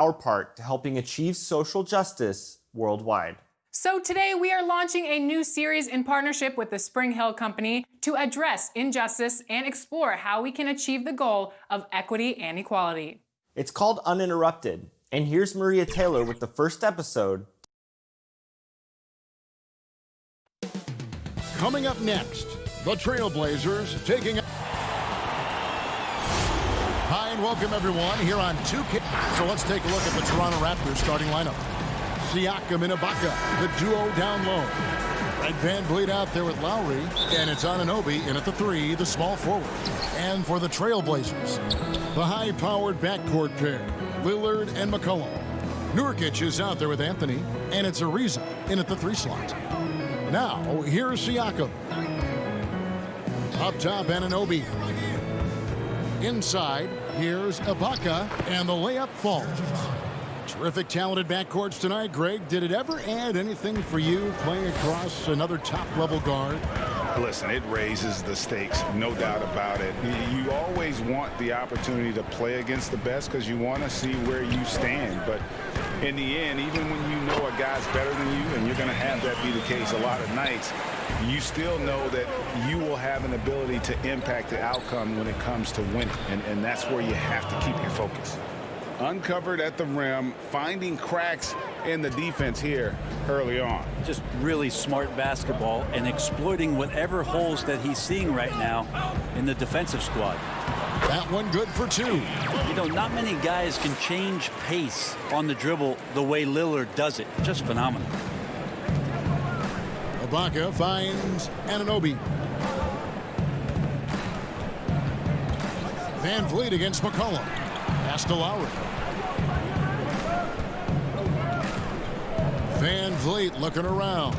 our part to helping achieve social justice worldwide. So today we are launching a new series in partnership with the Spring Hill Company to address injustice and explore how we can achieve the goal of equity and equality. It's called Uninterrupted, and here's Maria Taylor with the first episode. Coming up next, the Trailblazers taking... Hi and welcome everyone here on 2K. So let's take a look at the Toronto Raptors starting lineup. Siakam and Ibaka, the duo down low. Red Van Vliet out there with Lowry, and it's Anunoby in at the 3, the small forward. And for the Trailblazers, the high-powered backcourt pair, Lillard and McCollum. Nurkic is out there with Anthony, and it's Ariza in at the 3 slot. Now, here's Siakam. Up top, Anunoby. Inside, here's Ibaka, and the layup falls. Terrific talented backcourts tonight. Greg, did it ever add anything for you playing across another top-level guard? Listen, it raises the stakes, no doubt about it. You always want the opportunity to play against the best because you want to see where you stand. But in the end, even when you know a guy's better than you, and you're going to have that be the case a lot of nights, you still know that you will have an ability to impact the outcome when it comes to winning. And that's where you have to keep your focus. Uncovered at the rim, finding cracks in the defense here early on. Just really smart basketball and exploiting whatever holes that he's seeing right now in the defensive squad. That one good for 2. You know, not many guys can change pace on the dribble the way Lillard does it. Just phenomenal. Ibaka finds Anunoby. Van Vliet against McCollum. Pass to Lowry. Van Vliet looking around.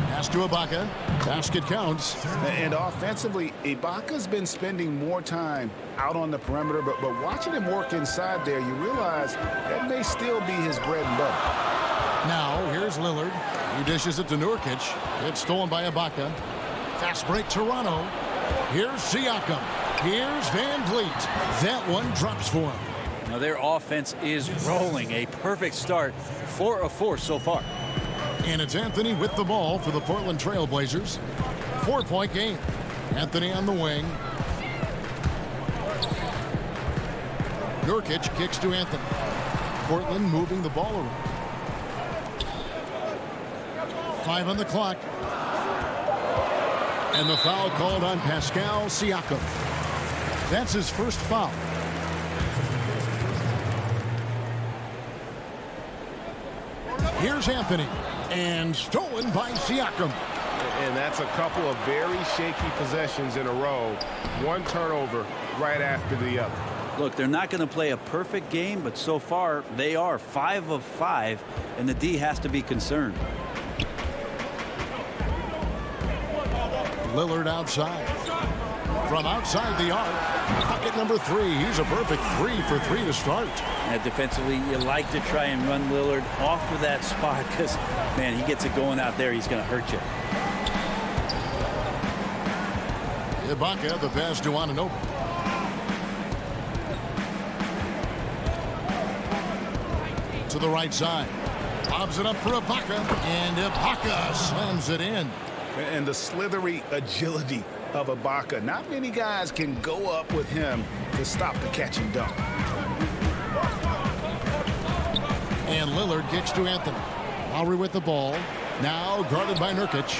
Pass to Ibaka. Basket counts. And offensively, Ibaka's been spending more time out on the perimeter, but watching him work inside there, you realize that may still be his bread and butter. Now, here's Lillard. He dishes it to Nurkic. It's stolen by Ibaka. Fast break, Toronto. Here's Siakam. Here's Van Vliet. That one drops for him. Now their offense is rolling. A perfect start. 4 of 4 so far. And it's Anthony with the ball for the Portland Trailblazers. 4-point game. Anthony on the wing. Nurkic kicks to Anthony. Portland moving the ball around. 5 on the clock. And the foul called on Pascal Siakam. That's his first foul. Here's Anthony. And stolen by Siakam. And that's a couple of very shaky possessions in a row. One turnover right after the other. Look, they're not going to play a perfect game, but so far they are 5 of 5, and the D has to be concerned. Lillard outside. From outside the arc, bucket number 3. He's a perfect 3 for 3 to start. And defensively, you like to try and run Lillard off of that spot because, man, he gets it going out there, he's going to hurt you. Ibaka, the pass to Anunoby. To the right side. Lobs it up for Ibaka, and Ibaka slams it in. And the slithery agility of Ibaka. Not many guys can go up with him to stop the catch and dunk. And Lillard kicks to Anthony. Lowry with the ball. Now guarded by Nurkic.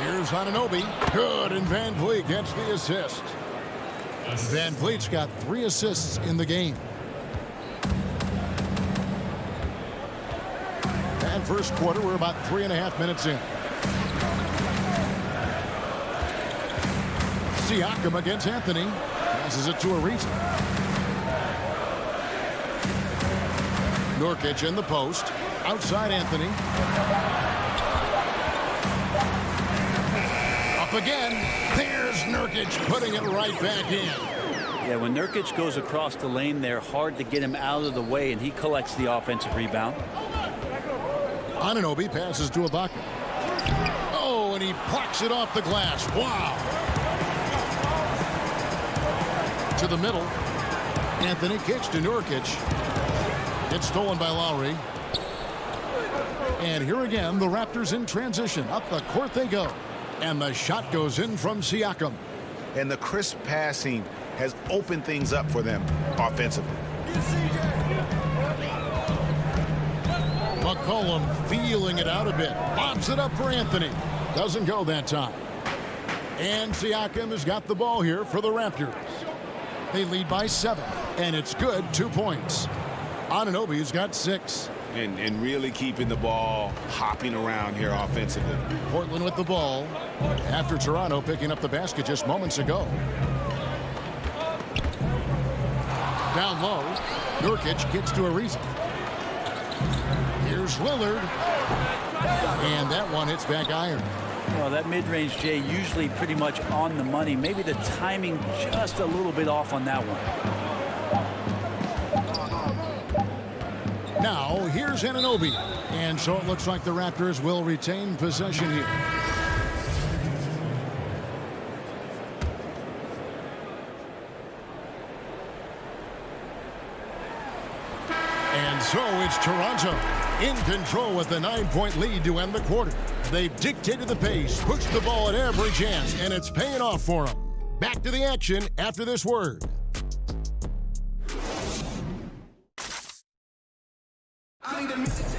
Here's Anunoby. Good, and Van Vliet gets the assist. Van Vliet's got 3 assists in the game. And first quarter, we're about 3.5 minutes in. Siakam against Anthony. Passes it to Ariza. Nurkic in the post. Outside Anthony. Up again. There's Nurkic putting it right back in. Yeah, when Nurkic goes across the lane, they're hard to get him out of the way, and he collects the offensive rebound. Anunoby passes to Ibaka. Oh, and he plucks it off the glass. Wow. To the middle. Anthony kicks to Nurkic. It's stolen by Lowry. And here again, the Raptors in transition. Up the court they go. And the shot goes in from Siakam. And the crisp passing has opened things up for them offensively. McCollum feeling it out a bit. Lobs it up for Anthony. Doesn't go that time. And Siakam has got the ball here for the Raptors. They lead by 7. And it's good. 2 points. Anunoby's got 6. And really keeping the ball hopping around here offensively. Portland with the ball after Toronto picking up the basket just moments ago. Down low. Nurkic gets to Ariza. Here's Lillard. And that one hits back iron. Well, that mid-range, Jay, usually pretty much on the money. Maybe the timing just a little bit off on that one. Now, here's Anunoby. And so it looks like the Raptors will retain possession here. And so it's Toronto in control with a 9-point lead to end the quarter. They've dictated the pace, pushed the ball at every chance, and it's paying off for them. Back to the action after this word.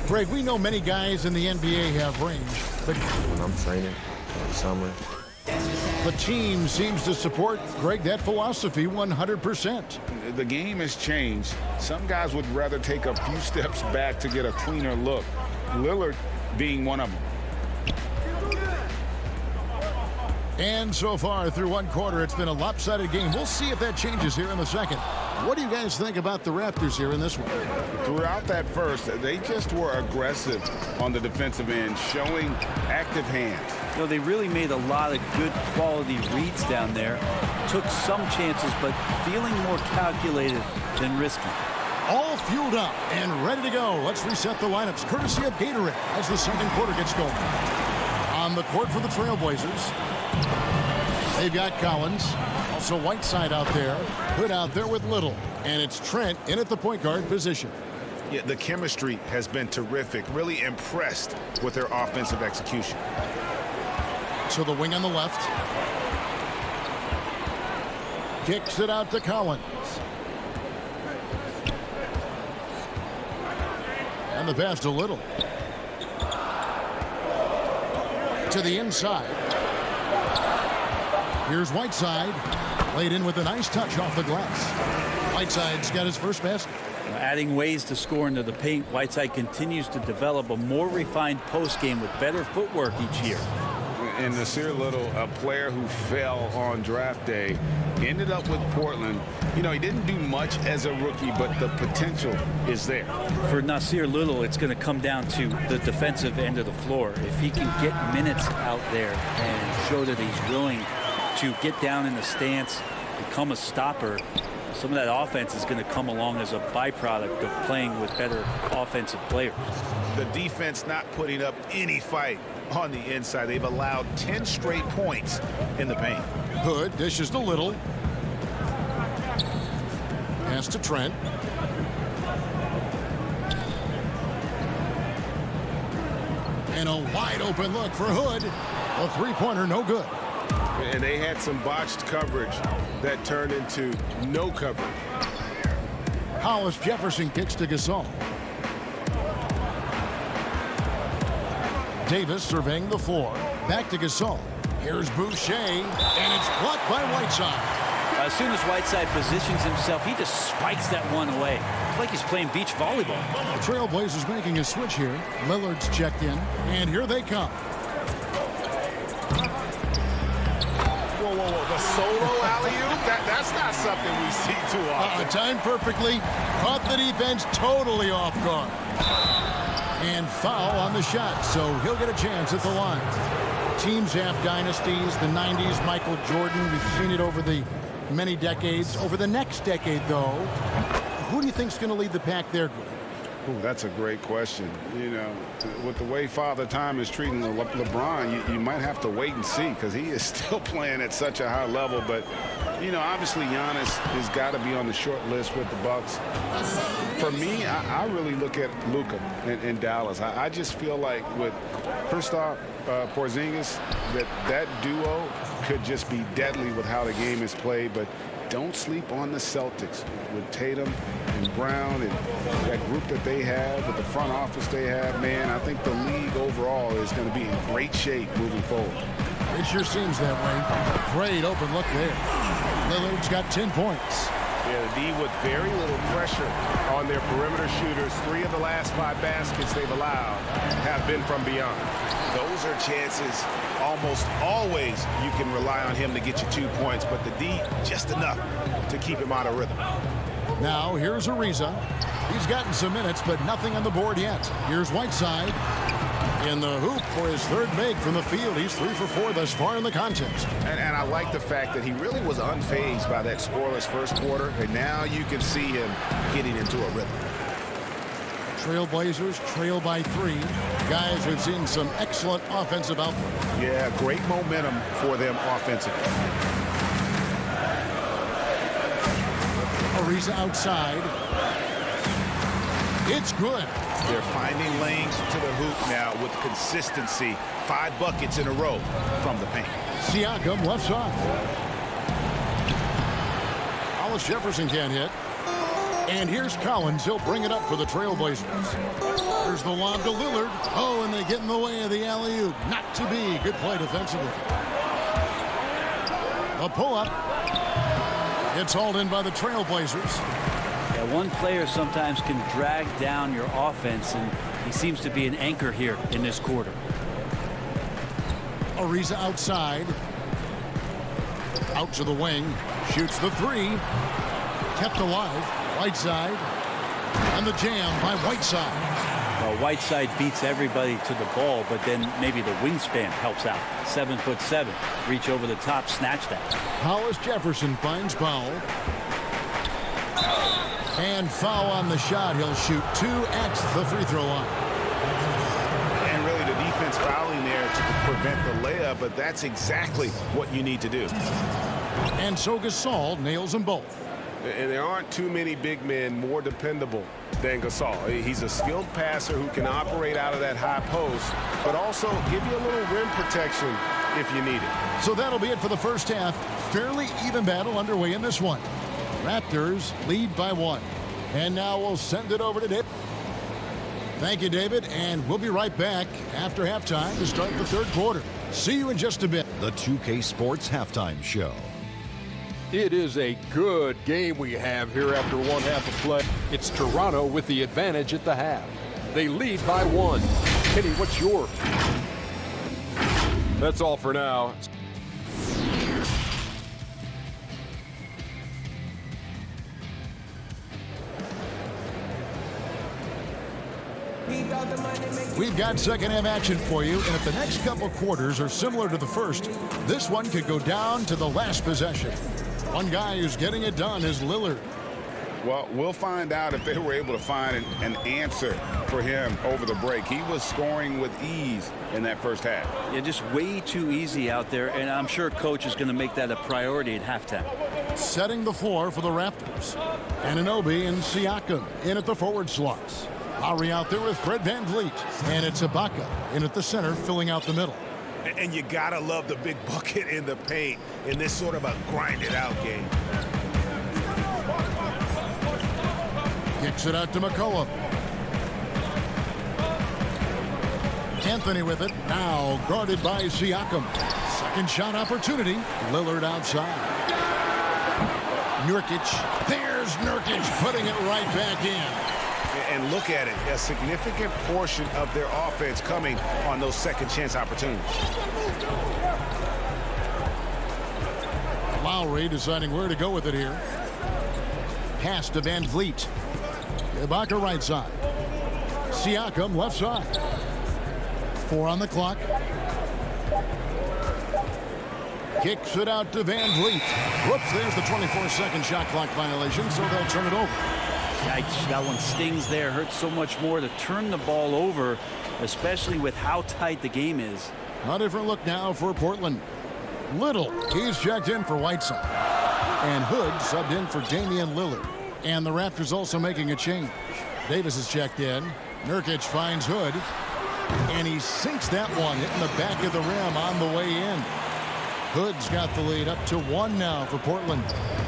Greg, we know many guys in the NBA have range, but When I'm training in the summer, the team seems to support, Greg, that philosophy 100%. The game has changed. Some guys would rather take a few steps back to get a cleaner look. Lillard being one of them. And so far through one quarter, it's been a lopsided game. We'll see if that changes here in the second. What do you guys think about the Raptors here in this one? Throughout that first, they just were aggressive on the defensive end, showing active hands. You know, they really made a lot of good quality reads down there. Took some chances, but feeling more calculated than risky. All fueled up and ready to go. Let's reset the lineups courtesy of Gatorade as the second quarter gets going. On the court for the Trailblazers, they've got Collins. Also Whiteside out there. Hood out there with Little. And it's Trent in at the point guard position. Yeah, the chemistry has been terrific. Really impressed with their offensive execution. So the wing on the left. Kicks it out to Collins. And the pass to Little. To the inside. Here's Whiteside. Laid in with a nice touch off the glass. Whiteside's got his first basket. Adding ways to score into the paint, Whiteside continues to develop a more refined post game with better footwork each year. And Nasir Little, a player who fell on draft day, ended up with Portland. You know, he didn't do much as a rookie, but the potential is there. For Nasir Little, it's going to come down to the defensive end of the floor. If he can get minutes out there and show that he's willing to get down in the stance, become a stopper, some of that offense is going to come along as a byproduct of playing with better offensive players. The defense not putting up any fight on the inside. They've allowed 10 straight points in the paint. Hood dishes to Little. Pass to Trent. And a wide open look for Hood. A three-pointer, no good. and they had some botched coverage that turned into no coverage. Hollis Jefferson kicks to Gasol. Davis surveying the floor. Back to Gasol. Here's Boucher, and it's blocked by Whiteside. As soon as Whiteside positions himself, he just spikes that one away. It's like he's playing beach volleyball. The Trailblazers making a switch here. Lillard's checked in, and here they come. Whoa, whoa, whoa. The solo alley-oop? That's not something we see too often. Timed perfectly. Caught the defense totally off guard. And foul on the shot, so he'll get a chance at the line. Teams have dynasties. The 90s, Michael Jordan. We've seen it over the many decades. Over the next decade, though, who do you think's going to lead the pack there, Greg? Ooh, that's a great question. You know, with the way Father Time is treating LeBron, you might have to wait and see because he is still playing at such a high level. But, you know, obviously Giannis has got to be on the short list with the Bucks. For me, I really look at Luka in Dallas. I just feel like with Kristaps Porzingis, that duo could just be deadly with how the game is played. But don't sleep on the Celtics with Tatum and Brown and that group that they have, with the front office they have. Man, I think the league overall is going to be in great shape moving forward. It sure seems that way. Great open look there. Lillard's got 10 points. Yeah, the D with very little pressure on their perimeter shooters. 3 of the last 5 baskets they've allowed have been from beyond. Those are chances almost always you can rely on him to get you 2 points, but the D just enough to keep him out of rhythm. Now here's Ariza. He's gotten some minutes, but nothing on the board yet. Here's Whiteside in the hoop for his 3rd make from the field. He's 3 for 4 thus far in the contest. And I like the fact that he really was unfazed by that scoreless first quarter, and now you can see him getting into a rhythm. Trailblazers trail by 3. Guys, we've seen some excellent offensive output. Yeah, great momentum for them offensively. Ariza outside. It's good. They're finding lanes to the hoop now with consistency. 5 buckets in a row from the paint. Siakam left side. Hollis Jefferson can't hit. And here's Collins. He'll bring it up for the Trailblazers. There's the lob to Lillard. Oh, and they get in the way of the alley-oop. Not to be. Good play defensively. A pull-up. It's hauled in by the Trailblazers. Yeah, one player sometimes can drag down your offense, and he seems to be an anchor here in this quarter. Ariza outside. Out to the wing. Shoots the 3. Kept alive. Whiteside. And the jam by Whiteside. Well, Whiteside beats everybody to the ball, but then maybe the wingspan helps out. 7'7". Reach over the top, snatch that. Hollis Jefferson finds Powell. And foul on the shot. He'll shoot 2 at the free throw line. And really the defense fouling there to prevent the layup, but that's exactly what you need to do. And so Gasol nails them both. And there aren't too many big men more dependable than Gasol. He's a skilled passer who can operate out of that high post, but also give you a little rim protection if you need it. So that'll be it for the first half. Fairly even battle underway in this one. Raptors lead by 1. And now we'll send it over to David. Thank you, David. And we'll be right back after halftime to start the 3rd quarter. See you in just a bit. The 2K Sports Halftime Show. It is a good game we have here after 1 half of play. It's Toronto with the advantage at the half. They lead by 1. Kenny, what's yours? That's all for now. We've got second half action for you, and if the next couple quarters are similar to the first, this one could go down to the last possession. One guy who's getting it done is Lillard. Well, we'll find out if they were able to find an answer for him over the break. He was scoring with ease in that first half. Yeah, just way too easy out there, and I'm sure coach is going to make that a priority at halftime. Setting the floor for the Raptors. Anunoby and Siakam in at the forward slots. Lowry out there with Fred VanVleet. And it's Ibaka in at the center, filling out the middle. And you gotta love the big bucket in the paint in this sort of a grind-it-out game. Kicks it out to McCollum. Anthony with it. Now guarded by Siakam. Second shot opportunity. Lillard outside. Nurkic. There's Nurkic putting it right back in. And look at it, a significant portion of their offense coming on those second chance opportunities. Lowry deciding where to go with it here. Pass to VanVleet. Ibaka right side. Siakam left side. 4 on the clock. Kicks it out to VanVleet. Whoops, there's the 24-second shot clock violation, so they'll turn it over. Yikes, that one stings there. Hurts so much more to turn the ball over, especially with how tight the game is. A different look now for Portland. Little, he's checked in for Whiteside. And Hood subbed in for Damian Lillard. And the Raptors also making a change. Davis is checked in. Nurkic finds Hood. And he sinks that one, hitting the back of the rim on the way in. Hood's got the lead up to 1 now for Portland.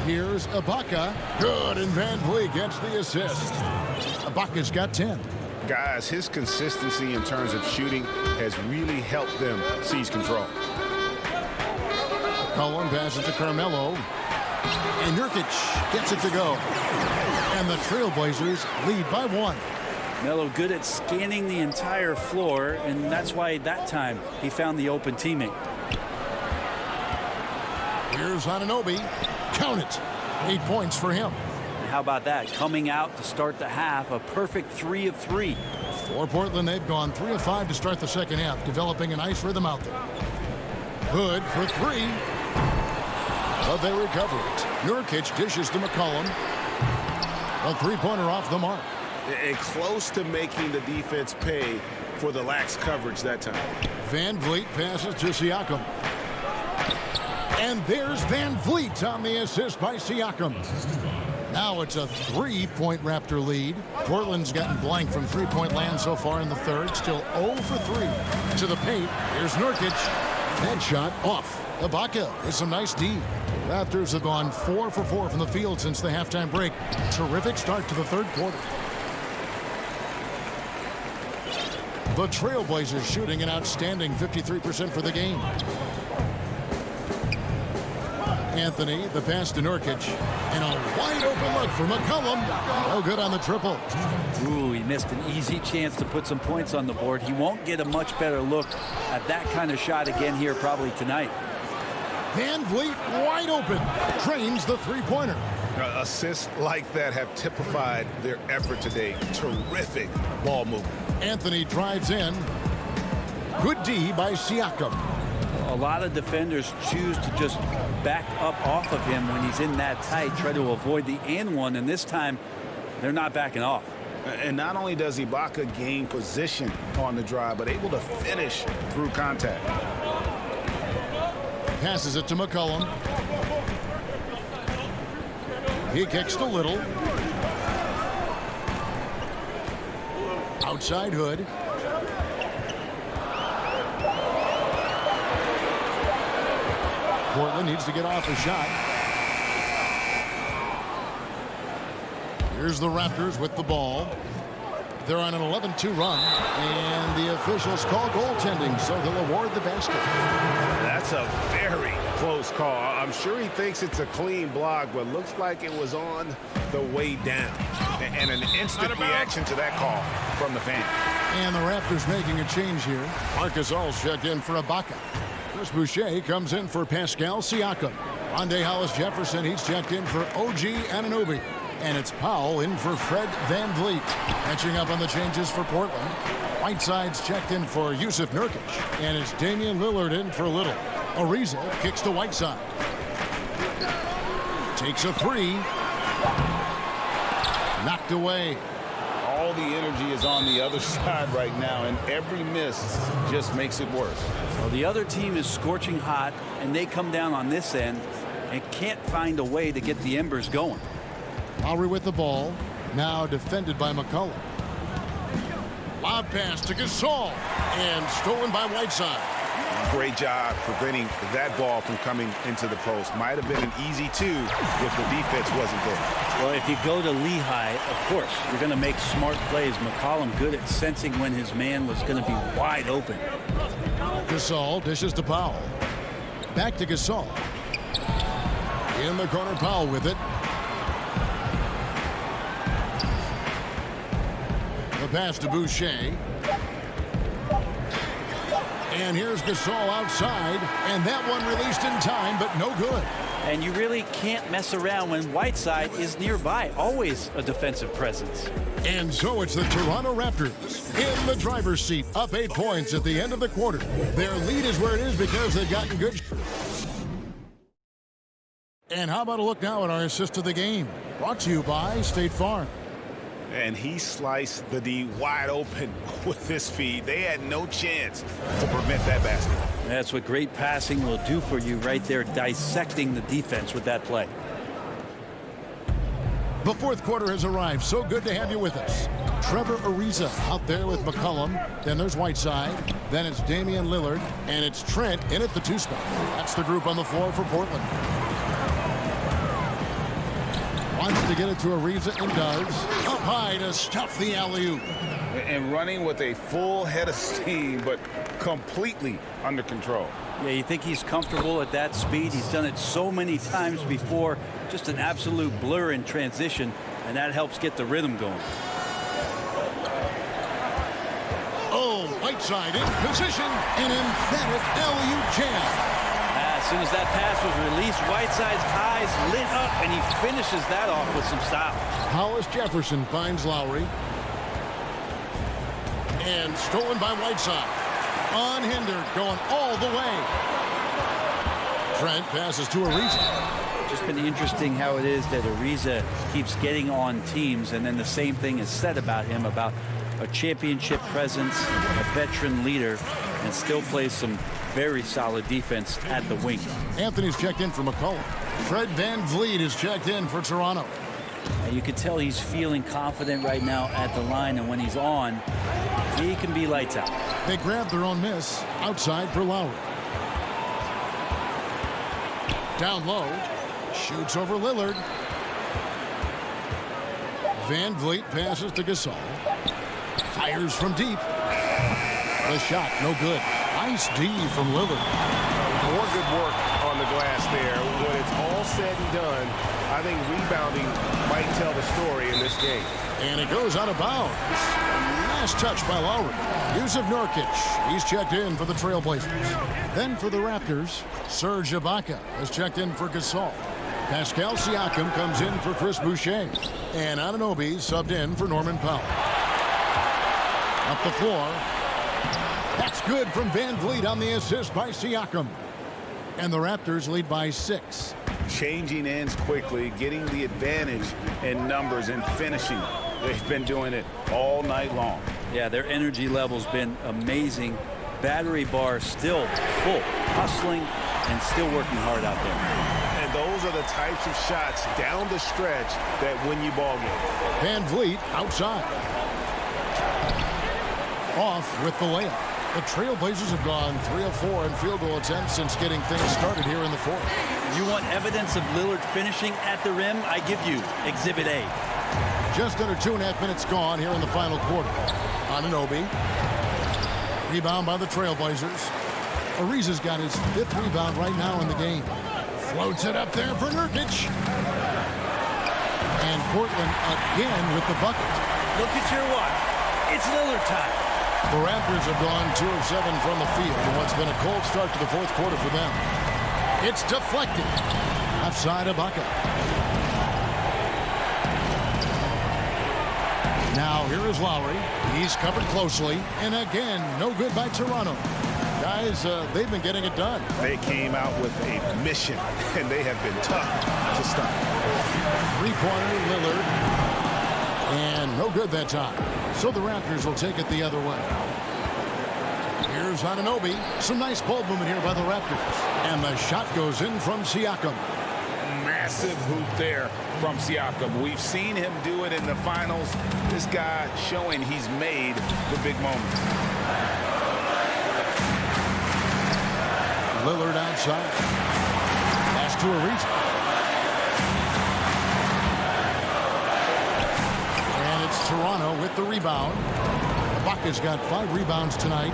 Here's Ibaka. Good, and Van Vliet gets the assist. Ibaka's got 10. Guys, his consistency in terms of shooting has really helped them seize control. Cullen passes to Carmelo. And Nurkic gets it to go. And the Trailblazers lead by 1. Melo good at scanning the entire floor, and that's why that time he found the open teammate. Here's Anunoby. Count it. 8 points for him. How about that? Coming out to start the half, a perfect 3 of 3. For Portland, they've gone 3 of 5 to start the second half, developing a nice rhythm out there. Hood for 3. But they recover it. Nurkic dishes to McCollum. A three-pointer off the mark. And close to making the defense pay for the lax coverage that time. Van Vliet passes to Siakam. And there's Van Vliet on the assist by Siakam. Now it's a 3-point Raptor lead. Portland's gotten blank from three-point land so far in the third. Still 0 for 3. To the paint. Here's Nurkic. That shot off. Ibaka with some nice D. Raptors have gone 4 for 4 from the field since the halftime break. Terrific start to the third quarter. The Trailblazers shooting an outstanding 53% for the game. Anthony, the pass to Nurkic, and a wide open look for McCollum. No good on the triple. Ooh, he missed an easy chance to put some points on the board. He won't get a much better look at that kind of shot again here probably tonight. Van Vliet wide open. Drains the three-pointer. Assists like that have typified their effort today. Terrific ball movement. Anthony drives in. Good D by Siakam. A lot of defenders choose to just back up off of him when he's in that tight, try to avoid the and one, and this time they're not backing off. And not only does Ibaka gain position on the drive, but able to finish through contact. Passes it to McCollum. He kicks to Little. Outside Hood. Portland needs to get off a shot. Here's the Raptors with the ball. They're on an 11-2 run, and the officials call goaltending, so they'll award the basket. That's a very close call. I'm sure he thinks it's a clean block, but looks like it was on the way down. And an instant reaction to that call from the fan. And the Raptors making a change here. Marcus All's checked in for Ibaka. Chris Boucher comes in for Pascal Siakam. Rondé Hollis-Jefferson, he's checked in for OG Anunoby. And it's Powell in for Fred Van Vliet. Catching up on the changes for Portland. Whiteside's checked in for Yusuf Nurkic. And it's Damian Lillard in for Little. Ariza kicks to Whiteside. Takes a three. Knocked away. All the energy is on the other side right now, and every miss just makes it worse. Well, the other team is scorching hot, and they come down on this end and can't find a way to get the embers going. Lowry with the ball. Now defended by McCollum. Lob pass to Gasol. And stolen by Whiteside. Great job preventing that ball from coming into the post. Might have been an easy 2 if the defense wasn't there. Well, if you go to Lehigh, of course, you're going to make smart plays. McCollum good at sensing when his man was going to be wide open. Gasol dishes to Powell. Back to Gasol. In the corner, Powell with it. The pass to Boucher. And here's Gasol outside, and that one released in time, but no good. And you really can't mess around when Whiteside is nearby. Always a defensive presence. And so it's the Toronto Raptors in the driver's seat, up 8 points at the end of the quarter. Their lead is where it is because they've gotten good. And how about a look now at our assist of the game? Brought to you by State Farm. And he sliced the D wide open with his feed. They had no chance to prevent that basket. That's what great passing will do for you right there, dissecting the defense with that play. The fourth quarter has arrived. So good to have you with us. Trevor Ariza out there with McCollum. Then there's Whiteside. Then it's Damian Lillard. And it's Trent in at the 2 spot. That's the group on the floor for Portland. Wants to get it to Ariza and does. Up high to stuff the alley-oop. And running with a full head of steam, but completely under control. Yeah, you think he's comfortable at that speed. He's done it so many times before. Just an absolute blur in transition, and that helps get the rhythm going. Oh, Whiteside in position. An emphatic alley-oop jam. As soon as that pass was released, Whiteside's eyes lit up, and he finishes that off with some stop. Hollis Jefferson finds Lowry. And stolen by Whiteside. Unhindered, going all the way. Trent passes to Ariza. Just been interesting how it is that Ariza keeps getting on teams, and then the same thing is said about him, about a championship presence, a veteran leader, and still plays some very solid defense at the wing. Anthony's checked in for McCollum. Fred VanVleet is checked in for Toronto. And you can tell he's feeling confident right now at the line, and when he's on, he can be lights out. They grab their own miss outside for Lowry. Down low. Shoots over Lillard. VanVleet passes to Gasol. Fires from deep. The shot, no good. Nice D from Lillard. More good work on the glass there. When it's all said and done, I think rebounding might tell the story in this game. And it goes out of bounds. Last touch by Lowry. Yusuf Nurkic. He's checked in for the Trailblazers. Then for the Raptors, Serge Ibaka has checked in for Gasol. Pascal Siakam comes in for Chris Boucher. And Anunoby subbed in for Norman Powell. Up the floor. That's good from VanVleet on the assist by Siakam. And the Raptors lead by 6. Changing ends quickly, getting the advantage in numbers and finishing. They've been doing it all night long. Yeah, their energy level's been amazing. Battery bar still full, hustling and still working hard out there. And those are the types of shots down the stretch that win you ball games. VanVleet outside. Off with the layup. The Trailblazers have gone 3 of 4 in field goal attempts since getting things started here in the fourth. You want evidence of Lillard finishing at the rim? I give you Exhibit A. Just under 2.5 minutes gone here in the final quarter. Anunoby. Rebound by the Trailblazers. Ariza's got his 5th rebound right now in the game. Floats it up there for Nurkic. And Portland again with the bucket. Look at your watch. It's Lillard time. The Raptors have gone 2 of 7 from the field in what's been a cold start to the fourth quarter for them. It's deflected. Outside Ibaka. Now here is Lowry. He's covered closely. And again, no good by Toronto. Guys, they've been getting it done. They came out with a mission, and they have been tough to stop. Three-pointer, Lillard. And no good that time. So the Raptors will take it the other way. Here's Anunoby. Some nice ball movement here by the Raptors. And the shot goes in from Siakam. Massive hoop there from Siakam. We've seen him do it in the finals. This guy showing he's made the big moments. Lillard outside. Pass to Ariza. And it's Toronto with the rebound. Ibaka's got 5 rebounds tonight.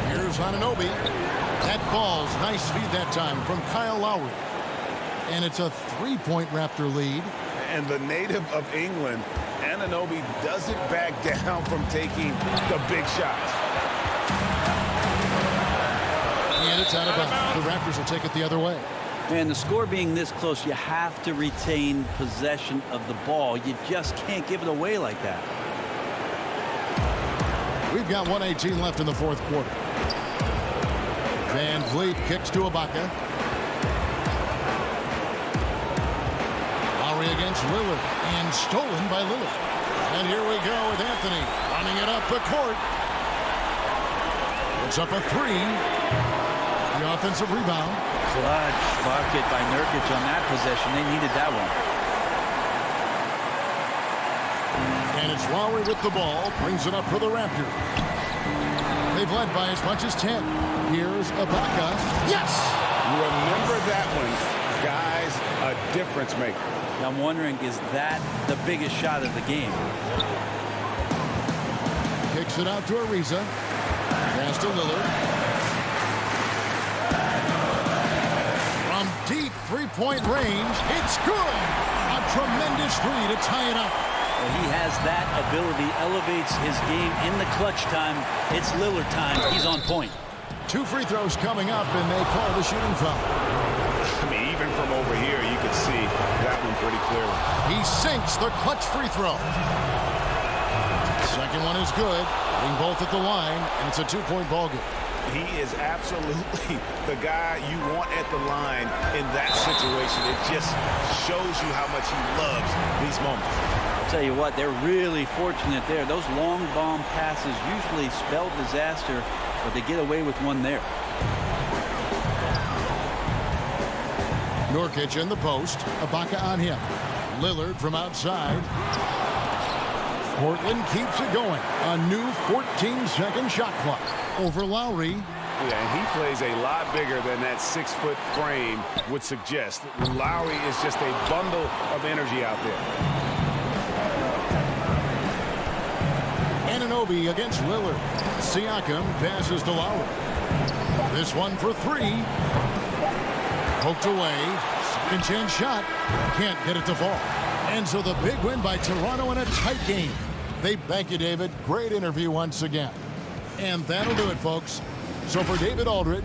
Here's Anunoby. That ball's nice feed that time from Kyle Lowry. And it's a 3-point Raptor lead. And the native of England, Anunoby doesn't back down from taking the big shots. And it's out of bounds. The Raptors will take it the other way. And the score being this close, you have to retain possession of the ball. You just can't give it away like that. We've got 1:18 left in the fourth quarter. VanVleet kicks to Ibaka. Lowry again. against Lillard, and stolen by Lillard. And here we go with Anthony running it up the court. It's up a three. The offensive rebound. Clutch bucket by Nurkic on that possession. They needed that one. And it's Lowry with the ball. Brings it up for the Raptors. They've led by as much as 10. Here's Ibaka. Yes! Remember that one, guys, a difference maker. I'm wondering, is that the biggest shot of the game? Kicks it out to Ariza. Pass to Lillard. From deep three-point range, it's good. A tremendous three to tie it up. Well, he has that ability, elevates his game in the clutch time. It's Lillard time. He's on point. 2 free throws coming up, and they call the shooting foul. I mean, even from over here, you could see that one pretty clearly. He sinks the clutch free throw. Second one is good. Getting both at the line, and it's a 2-point ball game. He is absolutely the guy you want at the line in that situation. It just shows you how much he loves these moments. I'll tell you what, they're really fortunate there. Those long bomb passes usually spell disaster, but they get away with one there. Nurkic in the post. Ibaka on him. Lillard from outside. Portland keeps it going. A new 14-second shot clock. Over Lowry. Yeah, and he plays a lot bigger than that 6-foot frame would suggest. Lowry is just a bundle of energy out there. Anunoby against Lillard. Siakam passes to Lowry. This one for three. Poked away. Second chance shot. Can't get it to fall. And so the big win by Toronto in a tight game. Thank you, David. Great interview once again. And that'll do it, folks. So for David Aldridge,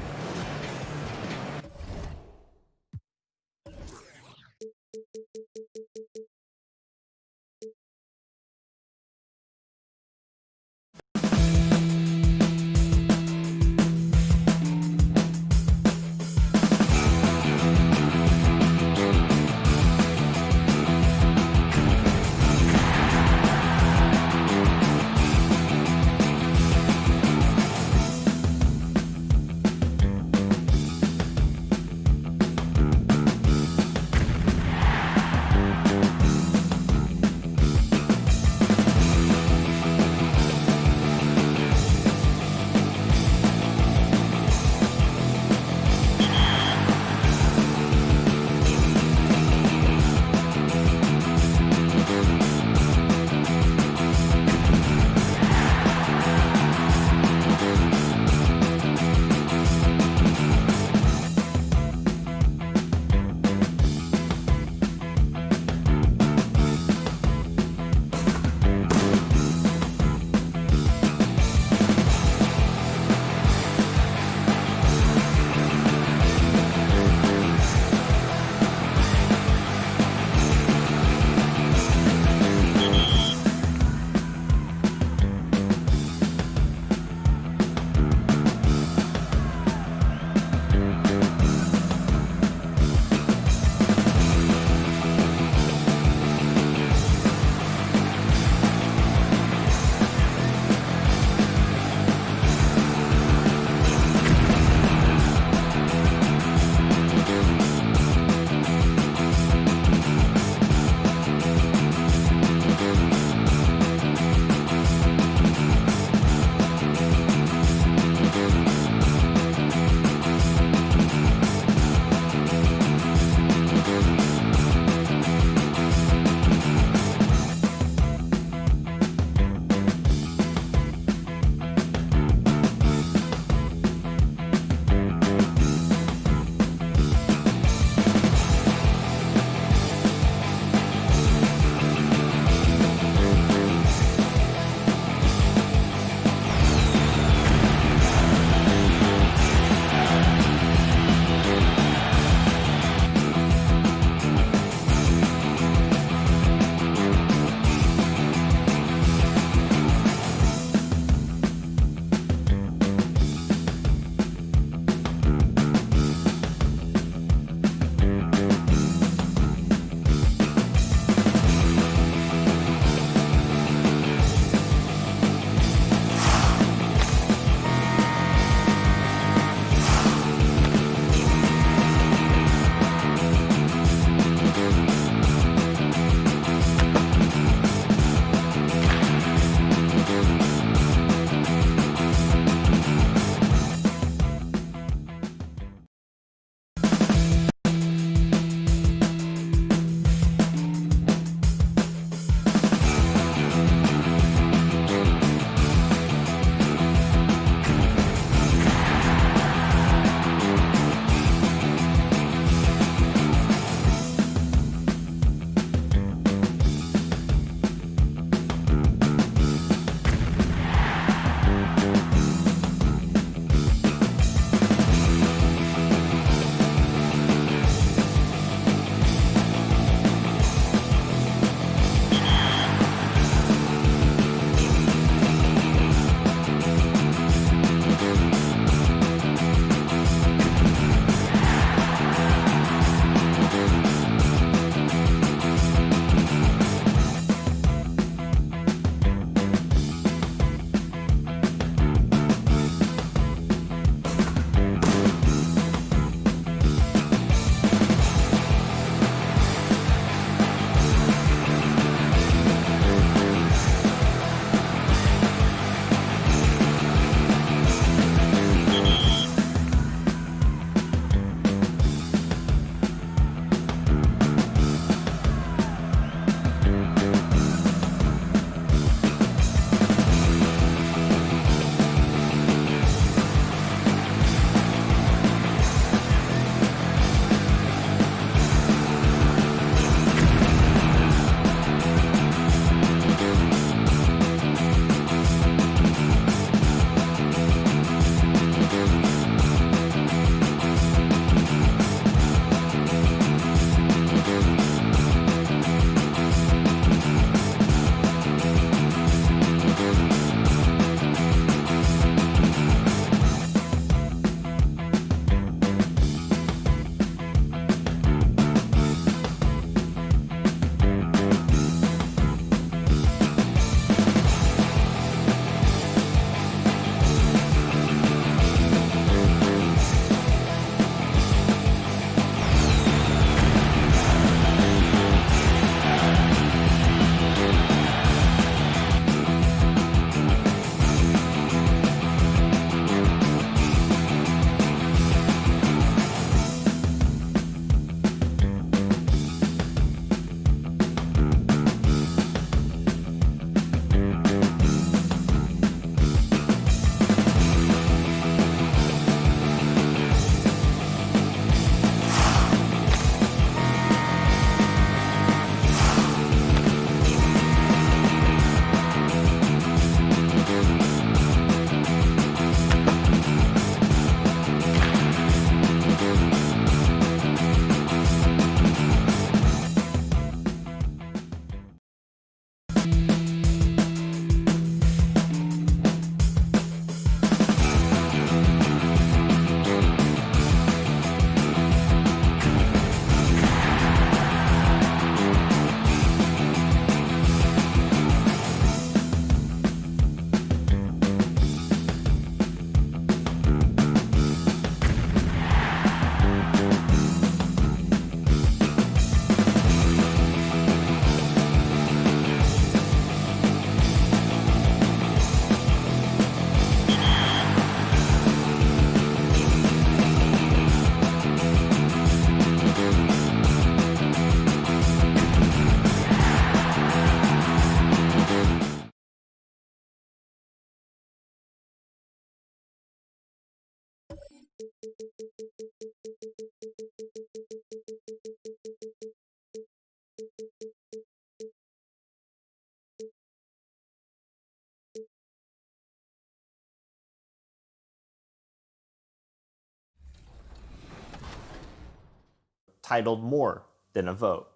titled More Than a Vote.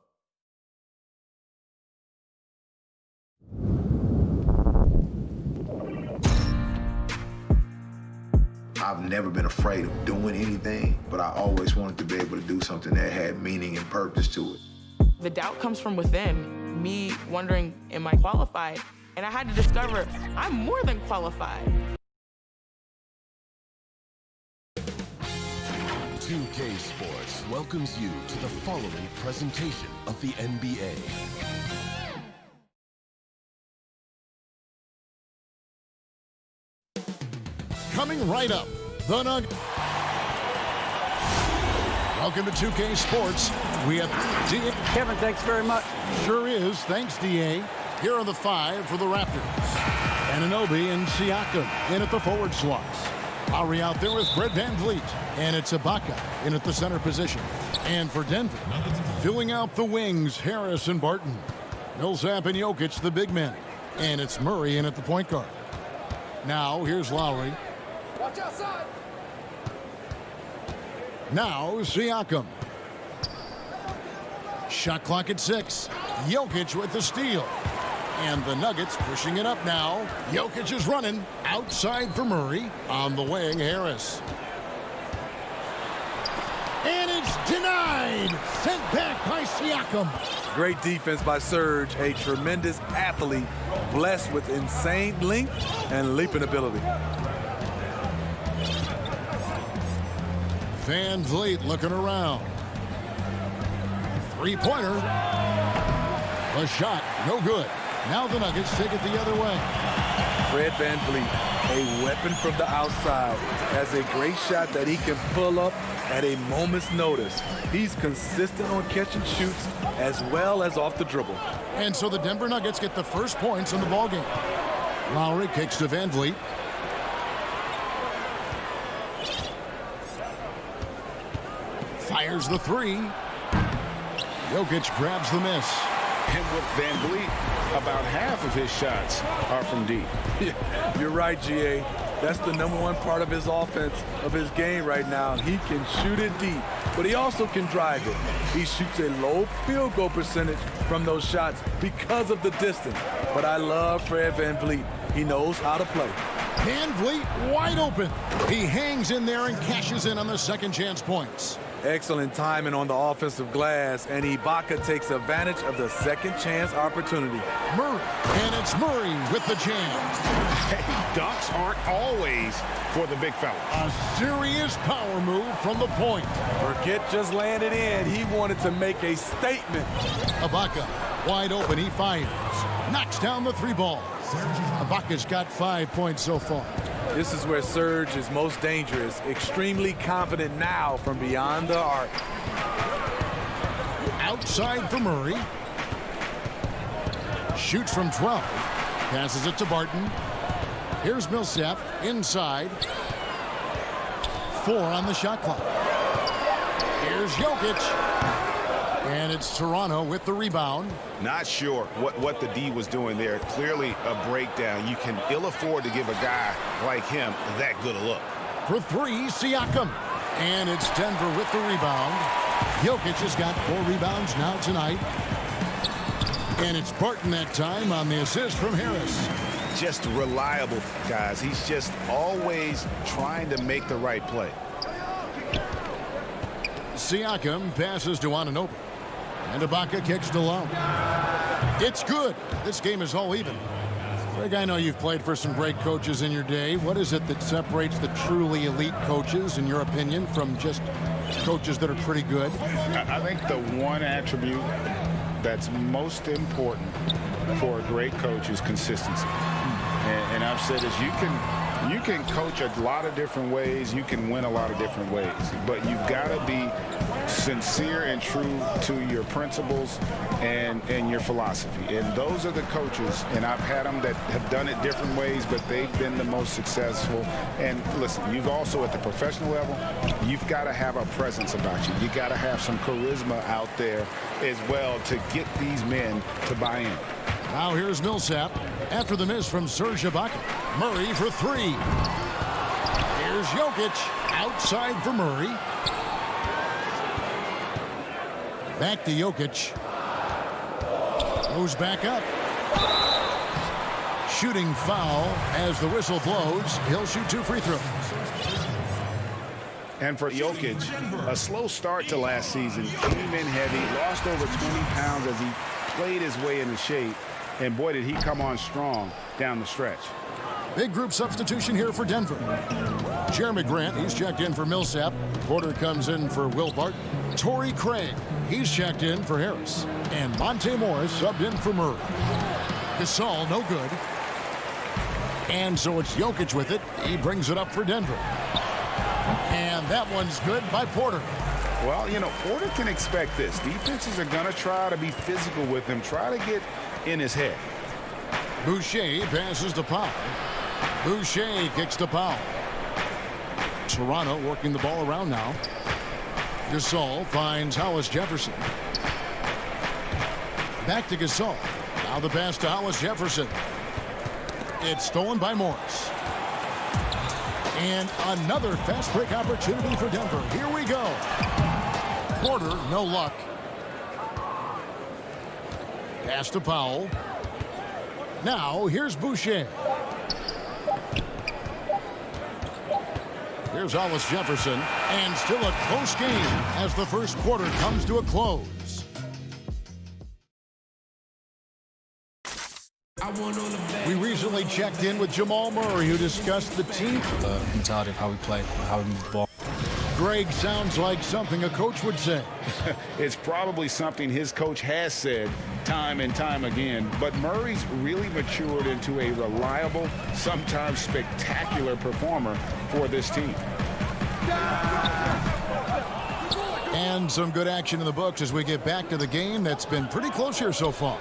I've never been afraid of doing anything, but I always wanted to be able to do something that had meaning and purpose to it. The doubt comes from within, me wondering, am I qualified? And I had to discover I'm more than qualified. 2K Sports welcomes you to the following presentation of the NBA. Coming right up, the Nuggets. Welcome to 2K Sports. We have D.A. Kevin, thanks very much. Sure is. Thanks, D.A. Here are the 5 for the Raptors. Anunoby and Siakam in at the forward slots. Lowry out there with Fred VanVleet. And it's Ibaka in at the center position. And for Denver, filling out the wings, Harris and Barton. Millsap and Jokic, the big men. And it's Murray in at the point guard. Now, here's Lowry. Watch outside. Now, Siakam. Shot clock at 6. Jokic with the steal. And the Nuggets pushing it up now. Jokic is running. Outside for Murray. On the wing, Harris. And it's denied. Sent back by Siakam. Great defense by Serge, a tremendous athlete, blessed with insane length and leaping ability. VanVleet looking around. Three-pointer. The shot, no good. Now the Nuggets take it the other way. Fred VanVleet, a weapon from the outside, has a great shot that he can pull up at a moment's notice. He's consistent on catch and shoots as well as off the dribble. And so the Denver Nuggets get the first points in the ballgame. Lowry kicks to VanVleet. Fires the 3. Jokic grabs the miss. And with VanVleet, about half of his shots are from deep. You're right, GA. That's the #1 part of his offense, of his game right now. He can shoot it deep, but he also can drive it. He shoots a low field goal percentage from those shots because of the distance. But I love Fred VanVleet. He knows how to play. VanVleet wide open. He hangs in there and cashes in on the second chance points. Excellent timing on the offensive glass, and Ibaka takes advantage of the second chance opportunity. Murray, and it's Murray with the jam. Hey, dunks aren't always for the big fella. A serious power move from the point. Forget just laying it in. He wanted to make a statement. Ibaka, wide open, he fires. Knocks down the 3 ball. Ibaka's got 5 points so far. This is where Serge is most dangerous. Extremely confident now from beyond the arc. Outside for Murray. Shoots from 12. Passes it to Barton. Here's Millsap inside. 4 on the shot clock. Here's Jokic. And it's Toronto with the rebound. Not sure what the D was doing there. Clearly a breakdown. You can ill afford to give a guy like him that good a look. For 3, Siakam. And it's Denver with the rebound. Jokic has got 4 rebounds now tonight. And it's Barton that time on the assist from Harris. Just reliable, guys. He's just always trying to make the right play. Siakam passes to Anunoby. And Ibaka kicks to Low. It's good. This game is all even. Greg, I know you've played for some great coaches in your day. What is it that separates the truly elite coaches, in your opinion, from just coaches that are pretty good? I think the one attribute that's most important for a great coach is consistency. And I've said this, you can coach a lot of different ways, you can win a lot of different ways, but you've got to be sincere and true to your principles and your philosophy. And those are the coaches, and I've had them that have done it different ways, but they've been the most successful. And listen, you've also at the professional level, you've got to have a presence about you. You got to have some charisma out there as well to get these men to buy in. Now here's Millsap after the miss from Serge Ibaka. Murray for 3. Here's Jokic outside for Murray. Back to Jokic. Goes back up. Shooting foul as the whistle blows. He'll shoot 2 free throws. And for Jokic, a slow start to last season. Came in heavy, lost over 20 pounds as he played his way into shape. And boy, did he come on strong down the stretch. Big group substitution here for Denver. Jeremy Grant, he's checked in for Millsap. Porter comes in for Will Barton. Torrey Craig, he's checked in for Harris. And Monte Morris subbed in for Murray. Gasol, no good. And so it's Jokic with it. He brings it up for Denver. And that one's good by Porter. Well, you know, Porter can expect this. Defenses are going to try to be physical with him, try to get in his head. Boucher passes to Powell. Boucher kicks to Powell. Toronto working the ball around now. Gasol finds Hollis Jefferson. Back to Gasol. Now the pass to Hollis Jefferson. It's stolen by Morris. And another fast break opportunity for Denver. Here we go. Porter, no luck. Pass to Powell. Now, here's Boucher. Here's Hollis Jefferson. And still a close game as the first quarter comes to a close. We recently checked in with Jamal Murray, who discussed the team. The mentality of how we play, how we move the ball. Greg sounds like something a coach would say. It's probably something his coach has said time and time again, but Murray's really matured into a reliable, sometimes spectacular performer for this team. And some good action in the books as we get back to the game that's been pretty close here so far.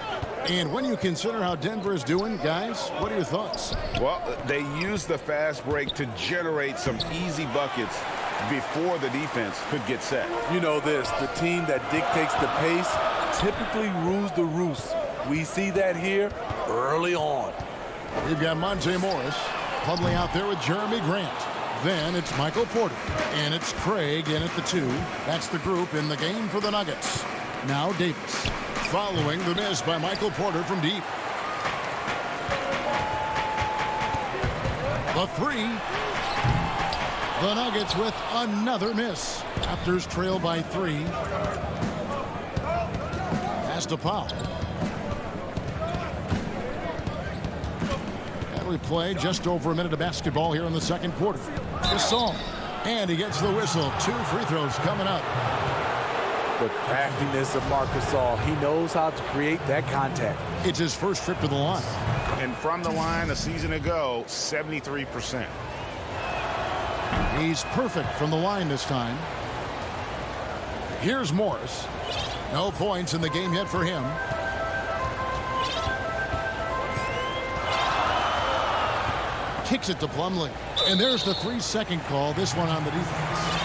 And when you consider how Denver is doing, guys, what are your thoughts? Well, they used the fast break to generate some easy buckets before the defense could get set. You know this, the team that dictates the pace typically rules the roost. We see that here early on. We've got Monte Morris huddling out there with Jeremy Grant. Then it's Michael Porter, and it's Craig in at the 2. That's the group in the game for the Nuggets. Now Davis, following the miss by Michael Porter from deep. The 3. The Nuggets with another miss. Raptors trail by 3. Pass to Powell. And we play just over a minute of basketball here in the second quarter. Gasol. And he gets the whistle. 2 free throws coming up. The craftiness of Marc Gasol. He knows how to create that contact. It's his first trip to the line. And from the line a season ago, 73%. He's perfect from the line this time. Here's Morris. No points in the game yet for him. Kicks it to Plumlee. And there's the 3-second call. This one on the defense.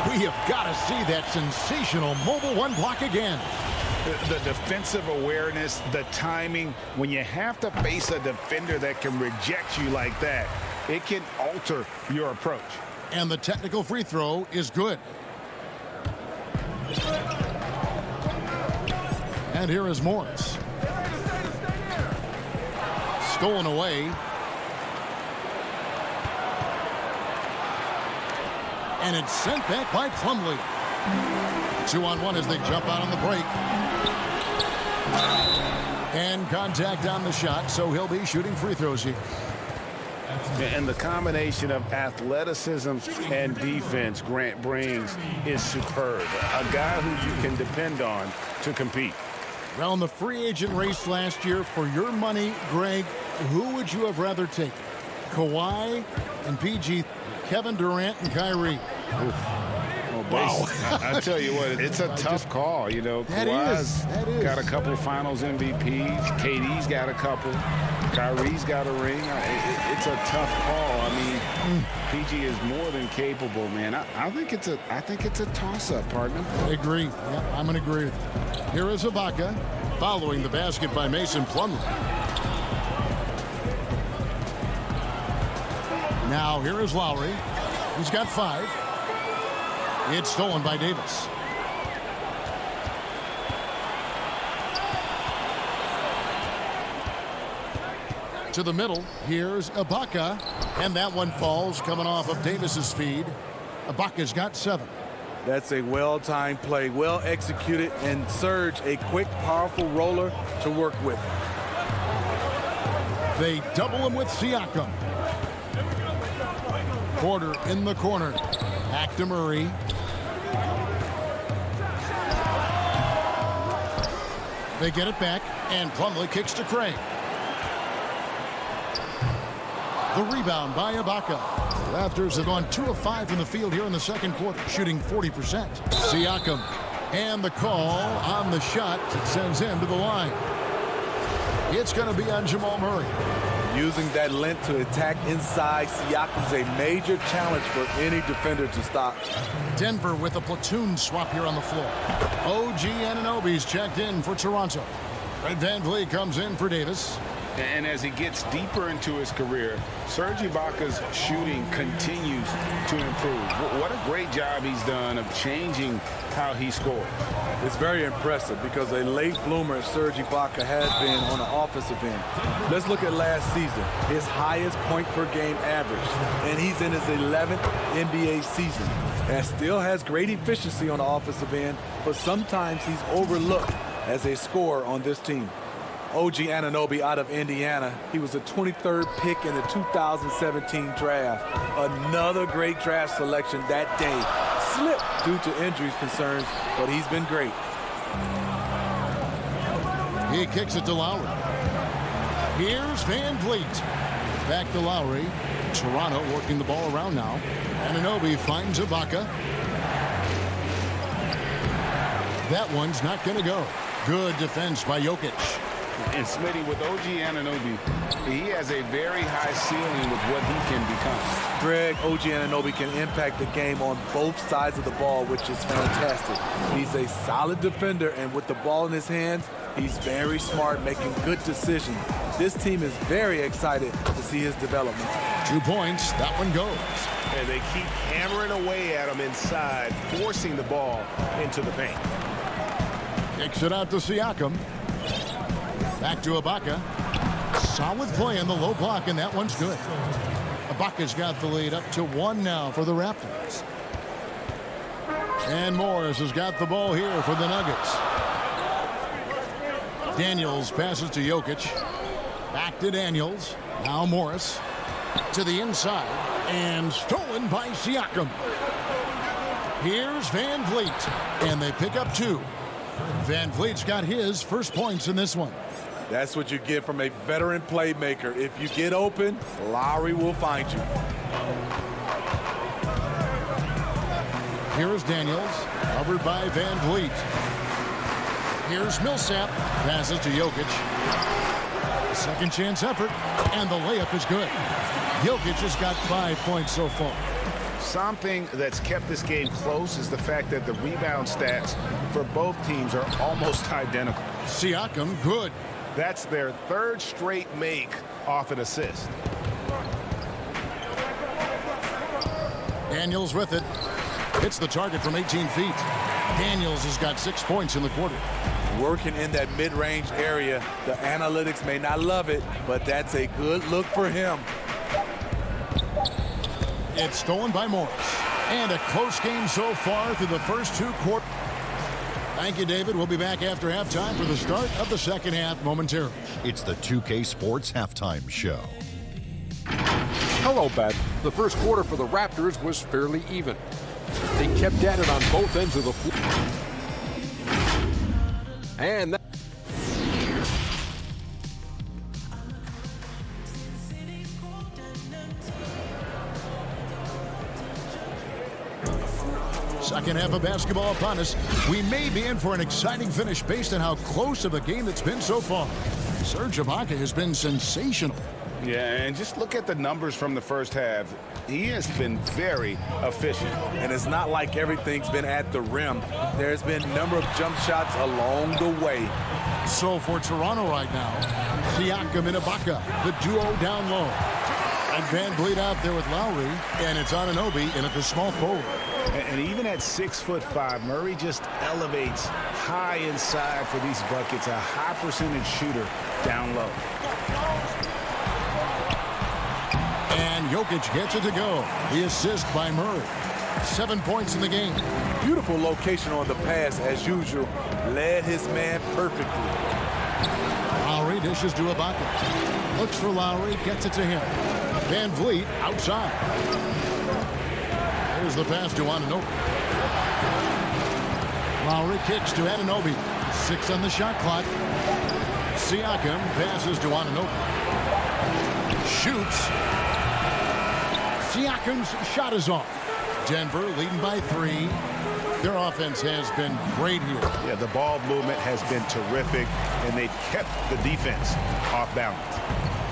We have got to see that sensational mobile 1 block again. The defensive awareness, the timing, when you have to face a defender that can reject you like that, it can alter your approach. And the technical free throw is good. And here is Morris. Stolen away. And it's sent back by Plumlee. 2-on-1 as they jump out on the break. And contact on the shot, so he'll be shooting free throws here. And the combination of athleticism and defense Grant brings is superb. A guy who you can depend on to compete. Well, in the free agent race last year, for your money, Greg, who would you have rather taken? Kawhi and PG, Kevin Durant and Kyrie. Wow. I tell you what, it's a tough call. You know, Kawhi's got a couple finals MVPs. KD's got a couple. Kyrie's got a ring. It's a tough call. I mean, PG is more than capable, man. I think it's a toss-up, partner. I agree. Yeah, I'm going to agree with you. Here is Ibaka following the basket by Mason Plumlee. Now here is Lowry. He's got 5. It's stolen by Davis. To the middle, here's Ibaka. And that one falls coming off of Davis's feed. Ibaka's got 7. That's a well-timed play, well executed, and Serge, a quick, powerful roller to work with. They double him with Siakam. Porter in the corner. Back to Murray. They get it back, and Plumlee kicks to Craig. The rebound by Ibaka. Raptors have gone 2 of 5 from the field here in the second quarter, shooting 40%. Siakam, and the call on the shot that sends him to the line. It's going to be on Jamal Murray. Using that length to attack inside, Siakam's a major challenge for any defender to stop. Denver with a platoon swap here on the floor. OG Anunoby's checked in for Toronto. Fred VanVleet comes in for Davis. And as he gets deeper into his career, Serge Ibaka's shooting continues to improve. What a great job he's done of changing how he scores. It's very impressive because a late bloomer Serge Ibaka has been on the offensive end. Let's look at last season, his highest point per game average, and he's in his 11th NBA season. And still has great efficiency on the offensive end, but sometimes he's overlooked as a scorer on this team. OG Anunoby out of Indiana. He was the 23rd pick in the 2017 draft. Another great draft selection that day. Slipped due to injuries concerns, but he's been great. He kicks it to Lowry. Here's VanVleet. Back to Lowry. Toronto working the ball around now. Anunoby finds Ibaka. That one's not going to go. Good defense by Jokic. And Smitty, with OG Anunoby, he has a very high ceiling with what he can become. Greg, OG Anunoby can impact the game on both sides of the ball, which is fantastic. He's a solid defender, and with the ball in his hands, he's very smart, making good decisions. This team is very excited to see his development. 2 points. That one goes. And they keep hammering away at him inside, forcing the ball into the paint. Kicks it out to Siakam. Back to Ibaka. Solid play in the low block, and that one's good. Ibaka's got the lead up to 1 now for the Raptors. And Morris has got the ball here for the Nuggets. Daniels passes to Jokic. Back to Daniels. Now Morris to the inside. And stolen by Siakam. Here's VanVleet. And they pick up 2. VanVleet's got his first points in this one. That's what you get from a veteran playmaker. If you get open, Lowry will find you. Here is Daniels, covered by VanVleet. Here's Millsap, passes to Jokic. Second chance effort, and the layup is good. Jokic has got 5 points so far. Something that's kept this game close is the fact that the rebound stats for both teams are almost identical. Siakam, good. That's their 3rd straight make off an assist. Daniels with it. Hits the target from 18 feet. Daniels has got 6 points in the quarter. Working in that mid-range area. The analytics may not love it, but that's a good look for him. It's stolen by Morris. And a close game so far through the first 2 quarters. Thank you, David. We'll be back after halftime for the start of the second half momentarily. It's the 2K Sports Halftime Show. Hello, Beth. The first quarter for the Raptors was fairly even. They kept at it on both ends of the floor. And that second half of basketball upon us. We may be in for an exciting finish based on how close of a game it's been so far. Serge Ibaka has been sensational. Yeah, and just look at the numbers from the first half. He has been very efficient. And it's not like everything's been at the rim. There's been a number of jump shots along the way. So for Toronto right now, Siakam and Ibaka, the duo down low. And VanVleet out there with Lowry, and it's Anunoby in at the small forward. And even at 6'5", Murray just elevates high inside for these buckets. A high percentage shooter down low. And Jokic gets it to go. The assist by Murray. 7 points in the game. Beautiful location on the pass, as usual. Led his man perfectly. Lowry dishes to Ibaka. Looks for Lowry, gets it to him. Van Vliet outside. There's the pass to Anunoby. Lowry kicks to Anunoby. 6 on the shot clock. Siakam passes to Anunoby. Shoots. Siakam's shot is off. Denver leading by 3. Their offense has been great here. Yeah, the ball movement has been terrific, and they've kept the defense off balance.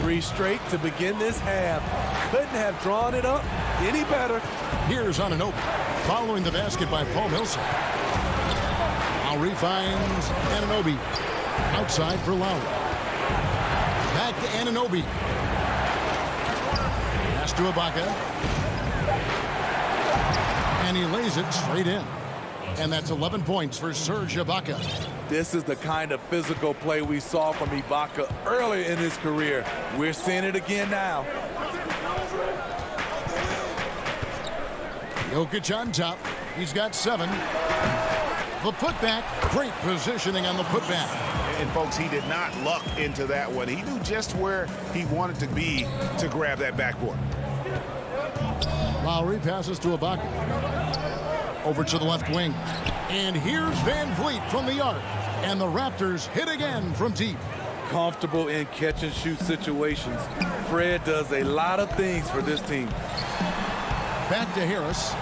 3 straight to begin this half. Couldn't have drawn it up any better. Here's Anunoby. Following the basket by Paul Millsap. Lowry finds Anunoby. Outside for Lowry. Back to Anunoby. Pass to Ibaka. And he lays it straight in. And that's 11 points for Serge Ibaka. This is the kind of physical play we saw from Ibaka early in his career. We're seeing it again now. Jokic on top. He's got 7. The putback. Great positioning on the putback. And, folks, he did not luck into that one. He knew just where he wanted to be to grab that backboard. Lowry passes to Ibaka. Over to the left wing. And here's Van Vliet from the arc. And the Raptors hit again from deep. Comfortable in catch-and-shoot situations. Fred does a lot of things for this team. Back to Harris.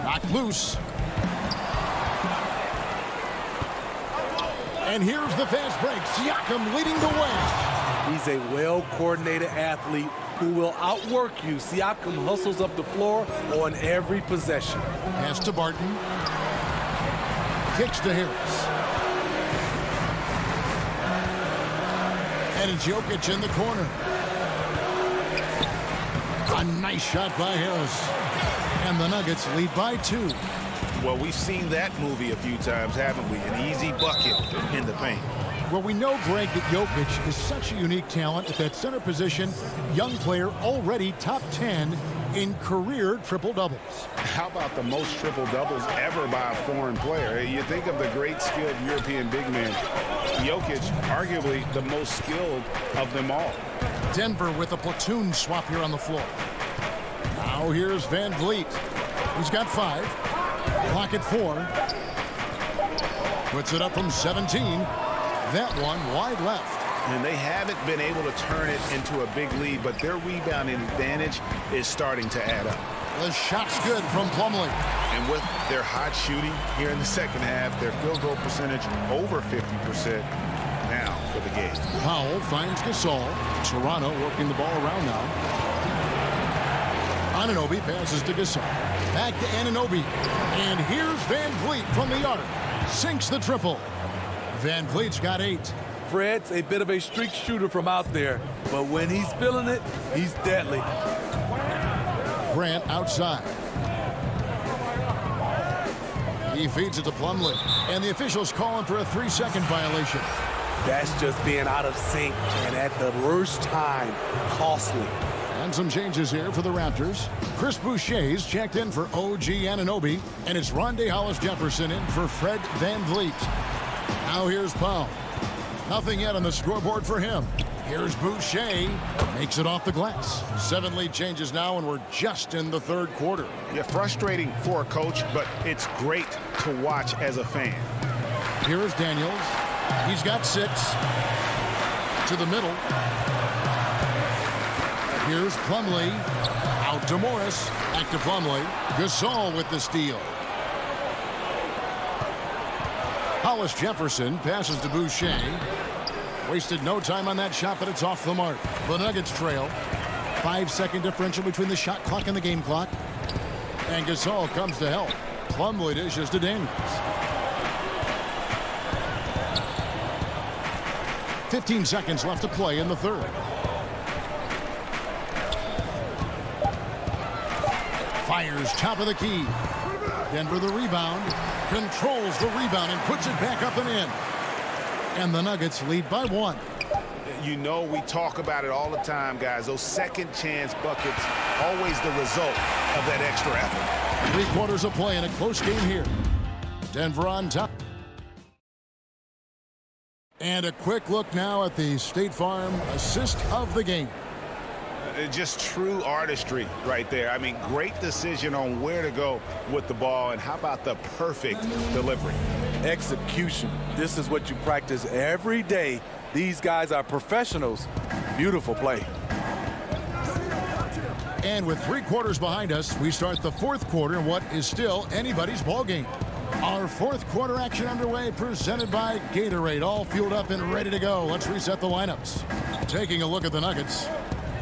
Knocked loose. And here's the fast break. Siakam leading the way. He's a well-coordinated athlete who will outwork you. Siakam hustles up the floor on every possession. Pass to Barton. Kicks to Harris. And it's Jokic in the corner. A nice shot by Harris. And the Nuggets lead by 2. Well, we've seen that movie a few times, haven't we? An easy bucket in the paint. Well, we know, Greg, that Jokic is such a unique talent at that center position. Young player, already top 10 in career triple-doubles. How about the most triple-doubles ever by a foreign player? You think of the great skilled European big man. Jokic, arguably the most skilled of them all. Denver with a platoon swap here on the floor. Now here's Van Vliet. He's got 5. Clock at 4. Puts it up from 17. That one wide left. And they haven't been able to turn it into a big lead, but their rebounding advantage is starting to add up. The shot's good from Plumlee. And with their hot shooting here in the second half, their field goal percentage over 50% now for the game. Powell finds Gasol. Toronto working the ball around now. Anunoby passes to Gasol. Back to Anunoby. And here's Van Vliet from the arc. Sinks the triple. Van Vliet's got 8. Fred's a bit of a streak shooter from out there, but when he's feeling it, he's deadly. Grant outside. He feeds it to Plumlee, and the officials calling for a 3-second violation. That's just being out of sync, and at the worst time, costly. And some changes here for the Raptors. Chris Boucher's checked in for OG Anunoby, and it's Rondae Hollis-Jefferson in for Fred Van Vliet. Now here's Powell. Nothing yet on the scoreboard for him. Here's Boucher. Makes it off the glass. 7 lead changes now, and we're just in the third quarter. Yeah, frustrating for a coach, but it's great to watch as a fan. Here's Daniels. He's got 6. To the middle. Here's Plumlee. Out to Morris. Back to Plumlee. Gasol with the steal. Hollis-Jefferson passes to Boucher. Wasted no time on that shot, but it's off the mark. The Nuggets trail. 5-second differential between the shot clock and the game clock. And Gasol comes to help. Plumlee dishes to Daniels. 15 seconds left to play in the third. Fires top of the key. Denver the rebound. Controls the rebound and puts it back up and in. And the Nuggets lead by 1. You know, we talk about it all the time, guys. Those second chance buckets, always the result of that extra effort. 3 quarters of play in a close game here. Denver on top. And a quick look now at the State Farm assist of the game. Just true artistry right there. I mean, great decision on where to go with the ball, and how about the perfect delivery? Execution. This is what you practice every day. These guys are professionals. Beautiful play. And with 3 quarters behind us, we start the 4th quarter in what is still anybody's ball game. Our 4th quarter action underway, presented by Gatorade, all fueled up and ready to go. Let's reset the lineups. Taking a look at the Nuggets.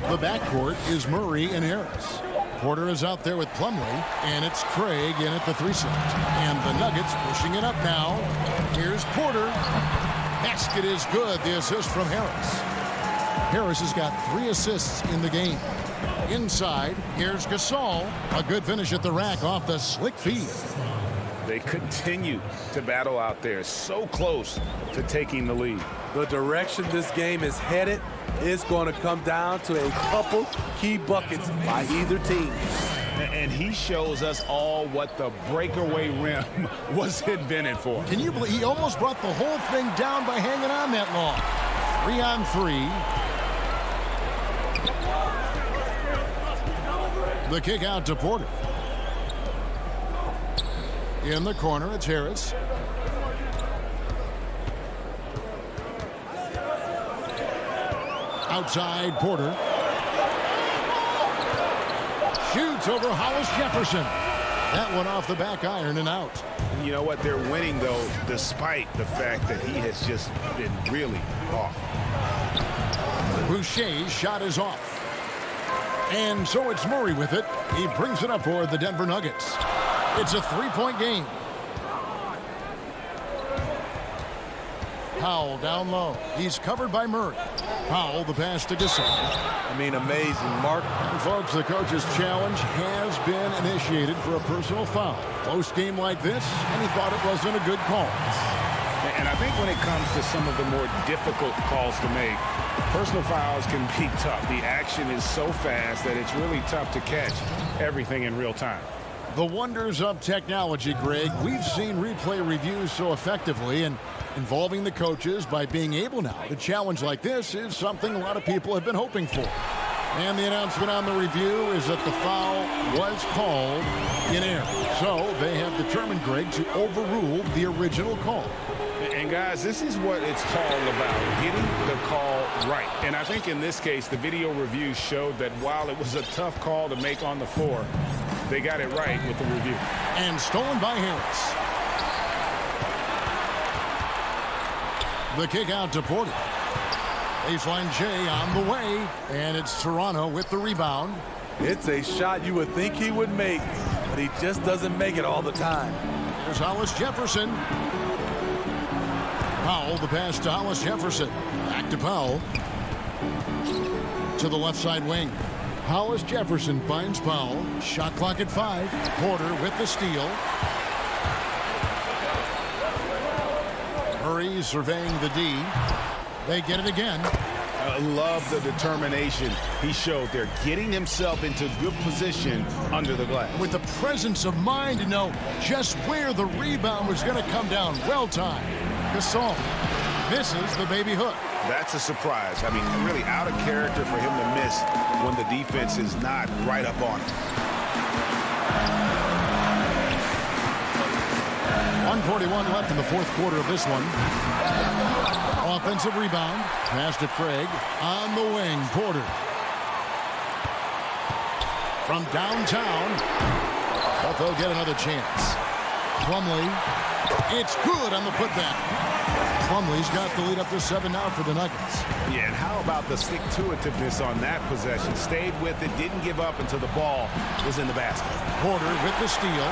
The backcourt is Murray and Harris. Porter is out there with Plumlee, and it's Craig in at the 3 slot. And the Nuggets pushing it up now. Here's Porter. Basket is good. The assist from Harris. Harris has got 3 assists in the game. Inside, here's Gasol. A good finish at the rack off the slick feed. They continue to battle out there, so close to taking the lead. The direction this game is headed is going to come down to a couple key buckets by either team. And he shows us all what the breakaway rim was invented for. Can you believe he almost brought the whole thing down by hanging on that long? 3 on 3. The kick out to Porter. In the corner, it's Harris. Outside, Porter. Shoots over Hollis Jefferson. That one off the back iron and out. You know what? They're winning, though, despite the fact that he has just been really off. Boucher's shot is off. And so it's Murray with it. He brings it up for the Denver Nuggets. It's a 3-point game. Powell down low. He's covered by Murray. Powell, the pass to Gasol. I mean, amazing, Mark. And folks, the coach's challenge has been initiated for a personal foul. Close game like this, and he thought it wasn't a good call. And I think when it comes to some of the more difficult calls to make, personal fouls can be tough. The action is so fast that it's really tough to catch everything in real time. The wonders of technology, Greg. We've seen replay reviews so effectively, and involving the coaches by being able now to challenge like this is something a lot of people have been hoping for. And the announcement on the review is that the foul was called in error. So they have determined, Greg, to overrule the original call. And guys, this is what it's all about, getting the call right. And I think in this case, the video review showed that while it was a tough call to make on the floor, they got it right with the review. And stolen by Harris. The kick out to Porter. Baseline J on the way, and it's Toronto with the rebound. It's a shot you would think he would make, but he just doesn't make it all the time. There's Hollis Jefferson. Powell, the pass to Hollis Jefferson. Back to Powell. To the left side wing. Hollis Jefferson finds Powell. Shot clock at 5. Porter with the steal. Murray surveying the D. They get it again. I love the determination he showed there, getting himself into good position under the glass. With the presence of mind to know just where the rebound was going to come down. Well timed. Gasol misses the baby hook. That's a surprise. I mean, really out of character for him to miss when the defense is not right up on him. 1:41 left in the 4th quarter of this one. Offensive rebound. Pass to Craig. On the wing, Porter. From downtown. But they'll get another chance. Plumlee. It's good on the putback. Plumlee's got the lead up to 7 now for the Nuggets. Yeah, and how about the stick-to-itiveness on that possession? Stayed with it, didn't give up until the ball was in the basket. Porter with the steal.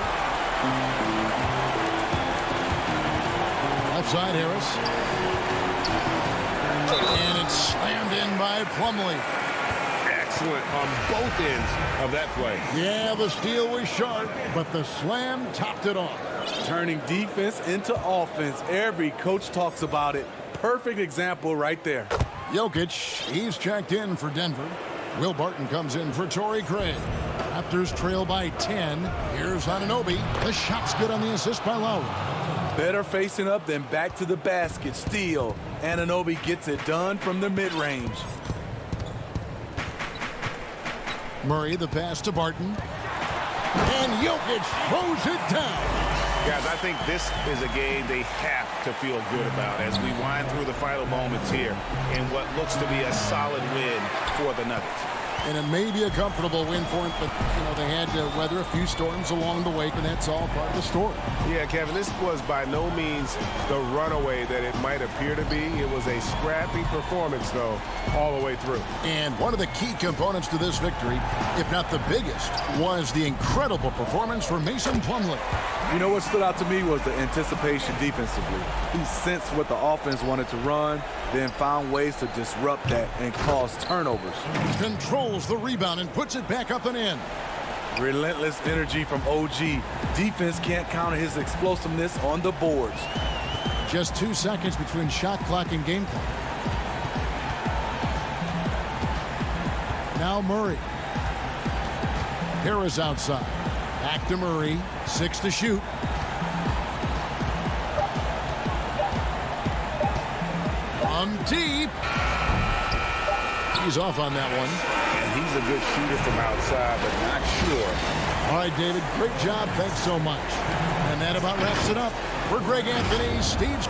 Outside Harris. And it's slammed in by Plumlee. Excellent on both ends of that play. Yeah, the steal was sharp, but the slam topped it off. Turning defense into offense. Every coach talks about it. Perfect example right there. Jokic, he's checked in for Denver. Will Barton comes in for Torrey Craig. Raptors trail by 10. Here's Anunoby. The shot's good on the assist by Lowry. Better facing up than back to the basket. Steal. Anunoby gets it done from the mid-range. Murray, the pass to Barton. And Jokic throws it down. Guys, I think this is a game they have to feel good about as we wind through the final moments here in what looks to be a solid win for the Nuggets. And it may be a comfortable win for him, but, they had to weather a few storms along the way, and that's all part of the story. Yeah, Kevin, this was by no means the runaway that it might appear to be. It was a scrappy performance, though, all the way through. And one of the key components to this victory, if not the biggest, was the incredible performance from Mason Plumlee. You know what stood out to me was the anticipation defensively. He sensed what the offense wanted to run, then found ways to disrupt that and cause turnovers. Controls the rebound and puts it back up and in. Relentless energy from OG. Defense can't counter his explosiveness on the boards. Just 2 seconds between shot clock and game clock. Now Murray. Harris outside. Back to Murray. 6 to shoot. From deep. He's off on that one. And he's a good shooter from outside, but not sure. All right, David, great job. Thanks so much. And that about wraps it up. For Greg Anthony, Steve.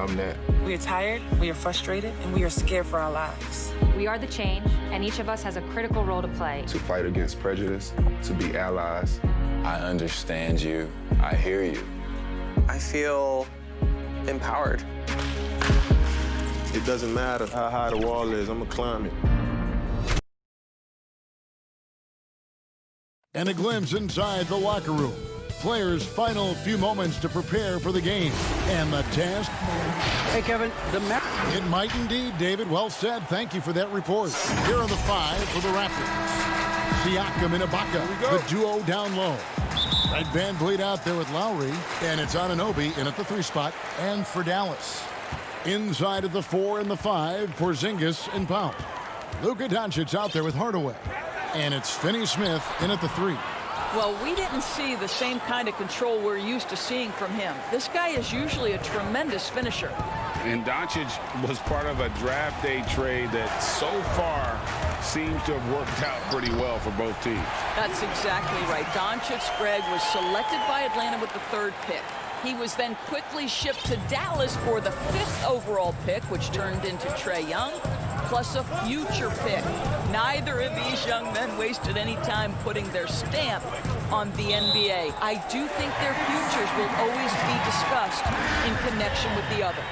overcome that. We are tired, we are frustrated, and we are scared for our lives. We are the change, and each of us has a critical role to play. To fight against prejudice, to be allies. I understand you. I hear you. I feel empowered. It doesn't matter how high the wall is, I'm gonna climb it. And a glimpse inside the locker room. Players' final few moments to prepare for the game. And the task? Hey, Kevin, it might indeed, David. Well said. Thank you for that report. Here are the 5 for the Raptors. Siakam and Ibaka, the duo down low. Red Van Vliet out there with Lowry. And it's Anunoby in at the 3 spot. And for Dallas. Inside of the 4 and the 5, Porzingis and Powell. Luka Doncic out there with Hardaway. And it's Finney-Smith in at the 3. Well, we didn't see the same kind of control we're used to seeing from him. This guy is usually a tremendous finisher. And Doncic was part of a draft day trade that so far seems to have worked out pretty well for both teams. That's exactly right. Doncic, Greg, was selected by Atlanta with the 3rd pick. He was then quickly shipped to Dallas for the 5th overall pick, which turned into Trae Young, plus a future pick. Neither of these young men wasted any time putting their stamp on the NBA. I do think their futures will always be discussed in connection with the other.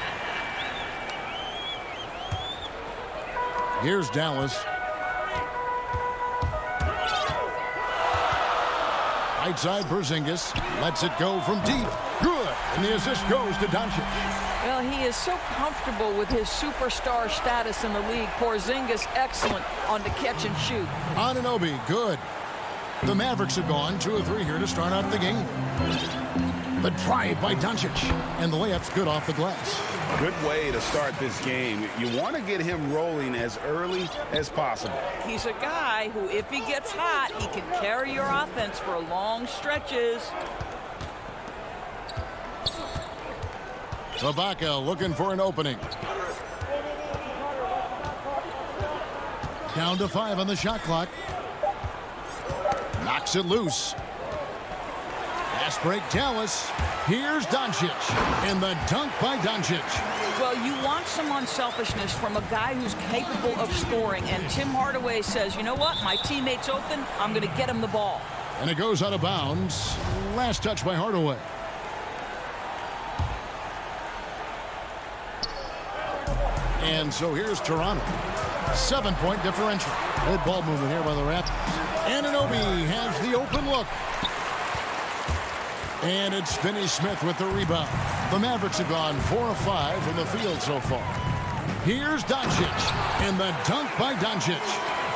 Here's Dallas. Right side, Porzingis lets it go from deep. Good. And the assist goes to Doncic. Well, he is so comfortable with his superstar status in the league. Porzingis, excellent on the catch and shoot. Anunoby, good. The Mavericks have gone 2 of 3 here to start out the game. The drive by Doncic. And the layup's good off the glass. Good way to start this game. You want to get him rolling as early as possible. He's a guy who, if he gets hot, he can carry your offense for long stretches. Ibaka looking for an opening. Down to 5 on the shot clock. Knocks it loose. Fast break, Dallas. Here's Doncic. And the dunk by Doncic. Well, you want some unselfishness from a guy who's capable of scoring. And Tim Hardaway says, you know what? My teammate's open. I'm going to get him the ball. And it goes out of bounds. Last touch by Hardaway. And so here's Toronto. 7-point differential. Good ball movement here by the Raptors. Anunoby has the open look. And it's Finney-Smith with the rebound. The Mavericks have gone 4 of 5 from the field so far. Here's Doncic. And the dunk by Doncic.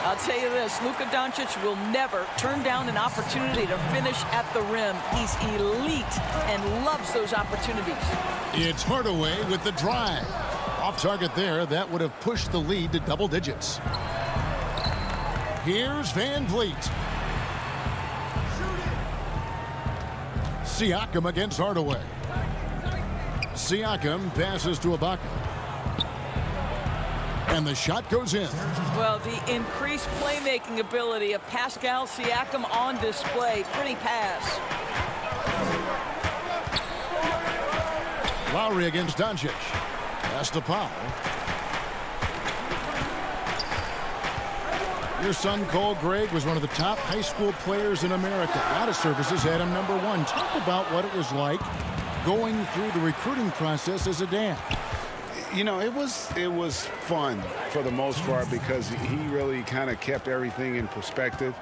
I'll tell you this, Luka Doncic will never turn down an opportunity to finish at the rim. He's elite and loves those opportunities. It's Hardaway with the drive. Off target there. That would have pushed the lead to double digits. Here's Van Vliet. Siakam against Hardaway. Siakam passes to Ibaka. And the shot goes in. Well, the increased playmaking ability of Pascal Siakam on display. Pretty pass. Lowry against Doncic. Pass to Powell. Your son, Cole Gregg, was one of the top high school players in America. A lot of services had him number 1. Talk about what it was like going through the recruiting process as a dad. You know, it was fun for the most part because he really kind of kept everything in perspective.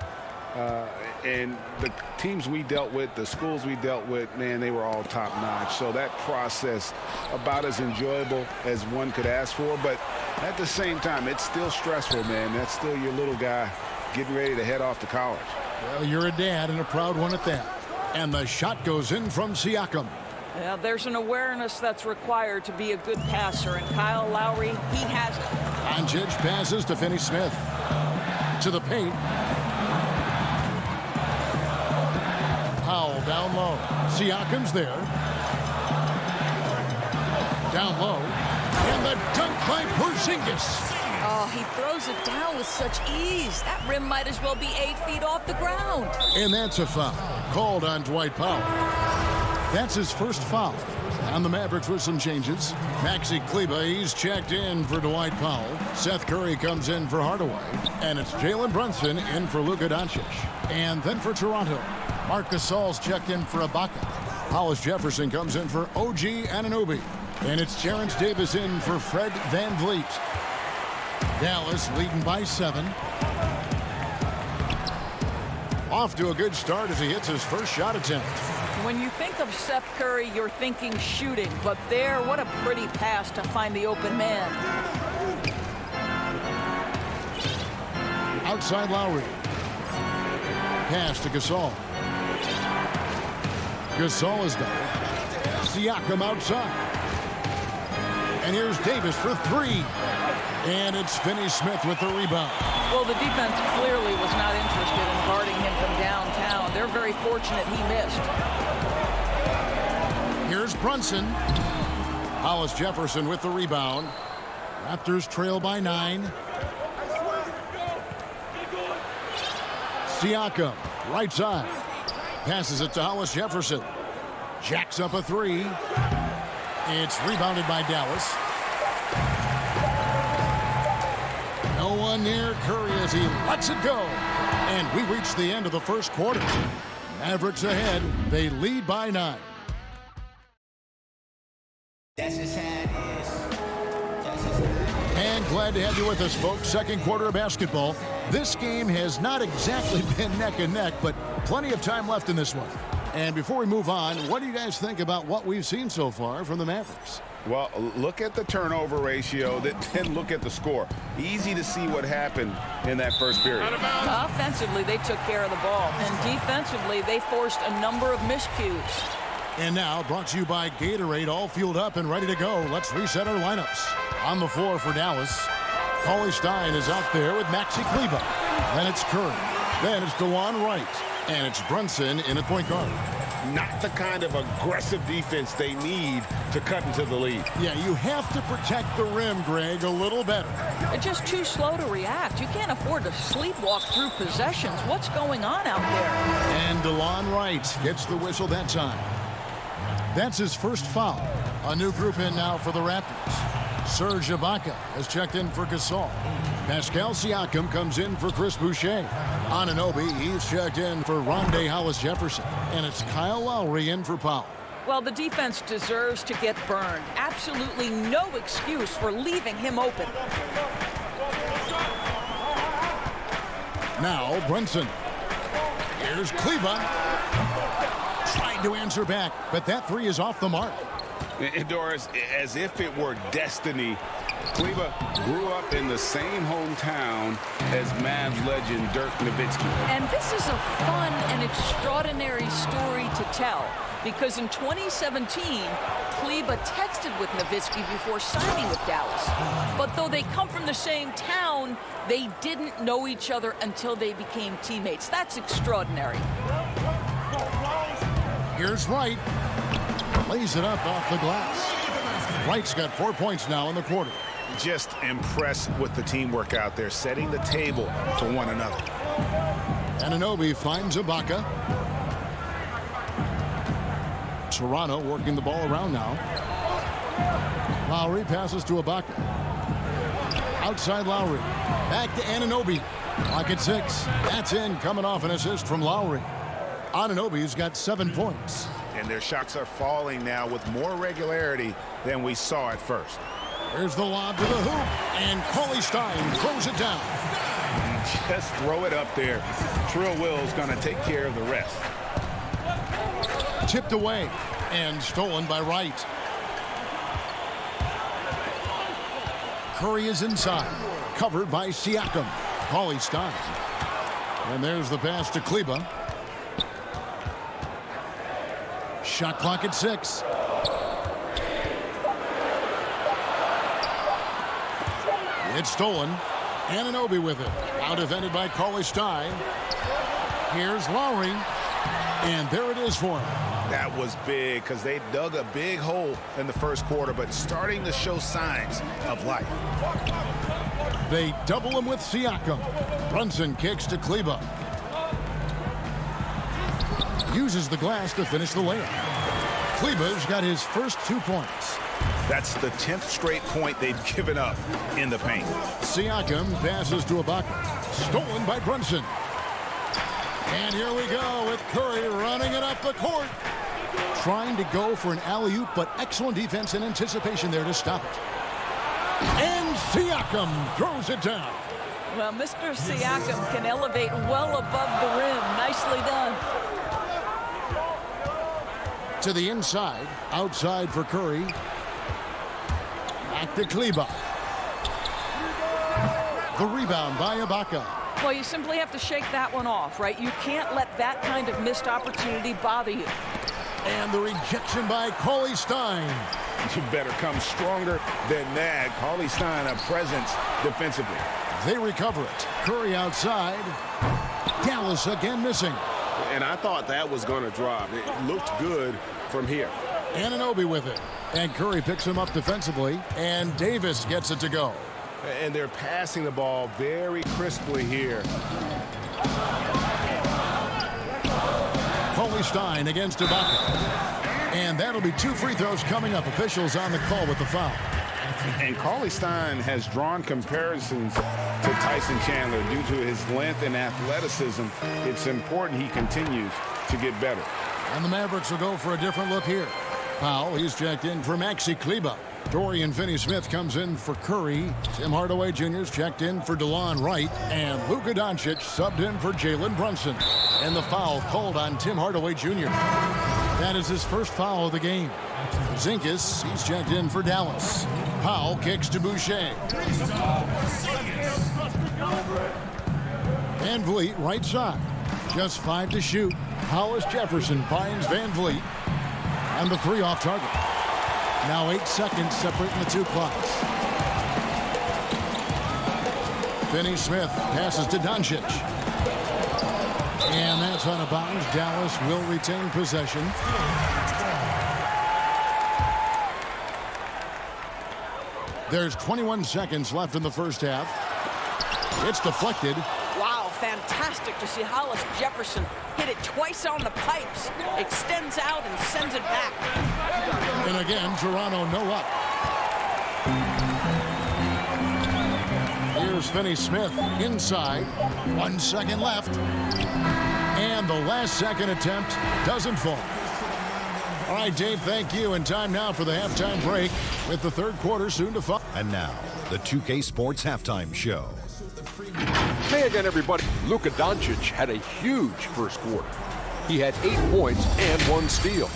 And the teams we dealt with, the schools we dealt with, man, they were all top-notch. So that process, about as enjoyable as one could ask for. But at the same time, it's still stressful, man. That's still your little guy getting ready to head off to college. Well, you're a dad and a proud one at that. And the shot goes in from Siakam. Yeah, there's an awareness that's required to be a good passer, and Kyle Lowry, he has it. Doncic passes to Finney-Smith. To the paint. Powell down low. Siakam's there. Down low. And the dunk by Porzingis. Oh, he throws it down with such ease. That rim might as well be 8 feet off the ground. And that's a foul called on Dwight Powell. That's his first foul. On the Mavericks with some changes. Maxi Kleber, he's checked in for Dwight Powell. Seth Curry comes in for Hardaway. And it's Jalen Brunson in for Luka Doncic. And then for Toronto, Marc Gasol's checked in for Ibaka. Hollis Jefferson comes in for OG Anunoby. And it's Terrence Davis in for Fred VanVleet. Dallas leading by 7. Off to a good start as he hits his first shot attempt. When you think of Seth Curry, you're thinking shooting. But there, what a pretty pass to find the open man. Outside Lowry. Pass to Gasol. Gasol is done. Siakam outside. And here's Davis for 3. And it's Finney-Smith with the rebound. Well, the defense clearly was not interested in guarding him from downtown. They're very fortunate he missed. Here's Brunson. Hollis Jefferson with the rebound. Raptors trail by 9. Siakam, right side. Passes it to Hollis Jefferson. Jacks up a 3. It's rebounded by Dallas. No one near Curry as he lets it go. And we reach the end of the first quarter. Mavericks ahead. They lead by 9. And glad to have you with us, folks. Second quarter of basketball. This game has not exactly been neck and neck, but plenty of time left in this one. And before we move on, what do you guys think about what we've seen so far from the Mavericks? Well, look at the turnover ratio, then look at the score. Easy to see what happened in that first period. Offensively, they took care of the ball. And defensively, they forced a number of miscues. And now, brought to you by Gatorade, all fueled up and ready to go. Let's reset our lineups. On the floor for Dallas, Cauley Stein is out there with Maxi Kleber. Then it's Curry. Then it's DeJuan Wright. And it's Brunson in at point guard. Not the kind of aggressive defense they need to cut into the lead. Yeah, you have to protect the rim, Greg, a little better. They're just too slow to react. You can't afford to sleepwalk through possessions. What's going on out there? And DeJuan Wright gets the whistle that time. That's his first foul. A new group in now for the Raptors. Serge Ibaka has checked in for Gasol. Pascal Siakam comes in for Chris Boucher. Anunoby, he's checked in for Rondé Hollis-Jefferson. And it's Kyle Lowry in for Powell. Well, the defense deserves to get burned. Absolutely no excuse for leaving him open. Now Brunson. Here's Kleber. Trying to answer back, but that 3 is off the mark. And Doris, as if it were destiny, Kleber grew up in the same hometown as Mavs legend Dirk Nowitzki. And this is a fun and extraordinary story to tell, because in 2017, Kleber texted with Nowitzki before signing with Dallas. But though they come from the same town, they didn't know each other until they became teammates. That's extraordinary. Here's Wright. Lays it up off the glass. Wright's got 4 points now in the quarter. Just impressed with the teamwork out there, setting the table for one another. Anunoby finds Ibaka. Toronto working the ball around now. Lowry passes to Ibaka. Outside Lowry. Back to Anunoby. Clock at 6. That's in, coming off an assist from Lowry. Anunoby's got 7 points. And their shots are falling now with more regularity than we saw at first. Here's the lob to the hoop, and Cauley Stein throws it down. Just throw it up there. Trill Will's going to take care of the rest. Tipped away and stolen by Wright. Curry is inside, covered by Siakam. Cauley Stein. And there's the pass to Kleber. Shot clock at 6. It's stolen. Anunoby with it. Out defended by Cauley Stein. Here's Lowry. And there it is for him. That was big because they dug a big hole in the first quarter, but starting to show signs of life. They double him with Siakam. Brunson kicks to Kleber. Uses the glass to finish the layup. Kleba's got his first 2 points. That's the 10th straight point they've given up in the paint. Siakam passes to Ibaka. Stolen by Brunson. And here we go with Curry running it up the court. Trying to go for an alley-oop, but excellent defense and anticipation there to stop it. And Siakam throws it down. Well, Mr. Siakam can elevate well above the rim. Nicely done. To the inside, outside for Curry. Back to Kleba. The rebound by Ibaka. Well, you simply have to shake that one off, right? You can't let that kind of missed opportunity bother you. And the rejection by Cauley Stein. You better come stronger than that. Cauley Stein, a presence defensively. They recover it. Curry outside. Dallas again missing. And I thought that was going to drop. It looked good from here. Anunoby with it. And Curry picks him up defensively. And Davis gets it to go. And they're passing the ball very crisply here. Cauley Stein against Ibaka. And that'll be 2 free throws coming up. Officials on the call with the foul. And Cauley Stein has drawn comparisons to Tyson Chandler due to his length and athleticism. It's important he continues to get better. And the Mavericks will go for a different look here. Powell, he's checked in for Maxi Kleba. Dorian Finney-Smith comes in for Curry. Tim Hardaway Jr.'s checked in for DeLon Wright. And Luka Doncic subbed in for Jalen Brunson. And the foul called on Tim Hardaway Jr. That is his first foul of the game. Zinkas, he's checked in for Dallas. Powell kicks to Boucher. Van Vliet, right side. Just 5 to shoot. Hollis Jefferson finds Van Vliet. And the 3 off target. Now 8 seconds separating the 2 clocks. Finney-Smith passes to Doncic. And that's out of bounds. Dallas will retain possession. There's 21 seconds left in the first half. It's deflected. Wow, fantastic to see Hollis Jefferson hit it twice on the pipes. Extends out and sends it back. And again, Toronto no up. Here's Finney-Smith inside. 1 second left. And the last second attempt doesn't fall. All right, Dave, thank you. And time now for the halftime break with the third quarter soon to follow. And now, the 2K Sports Halftime Show. Hey again, everybody. Luka Doncic had a huge first quarter. He had 8 points and 1 steal.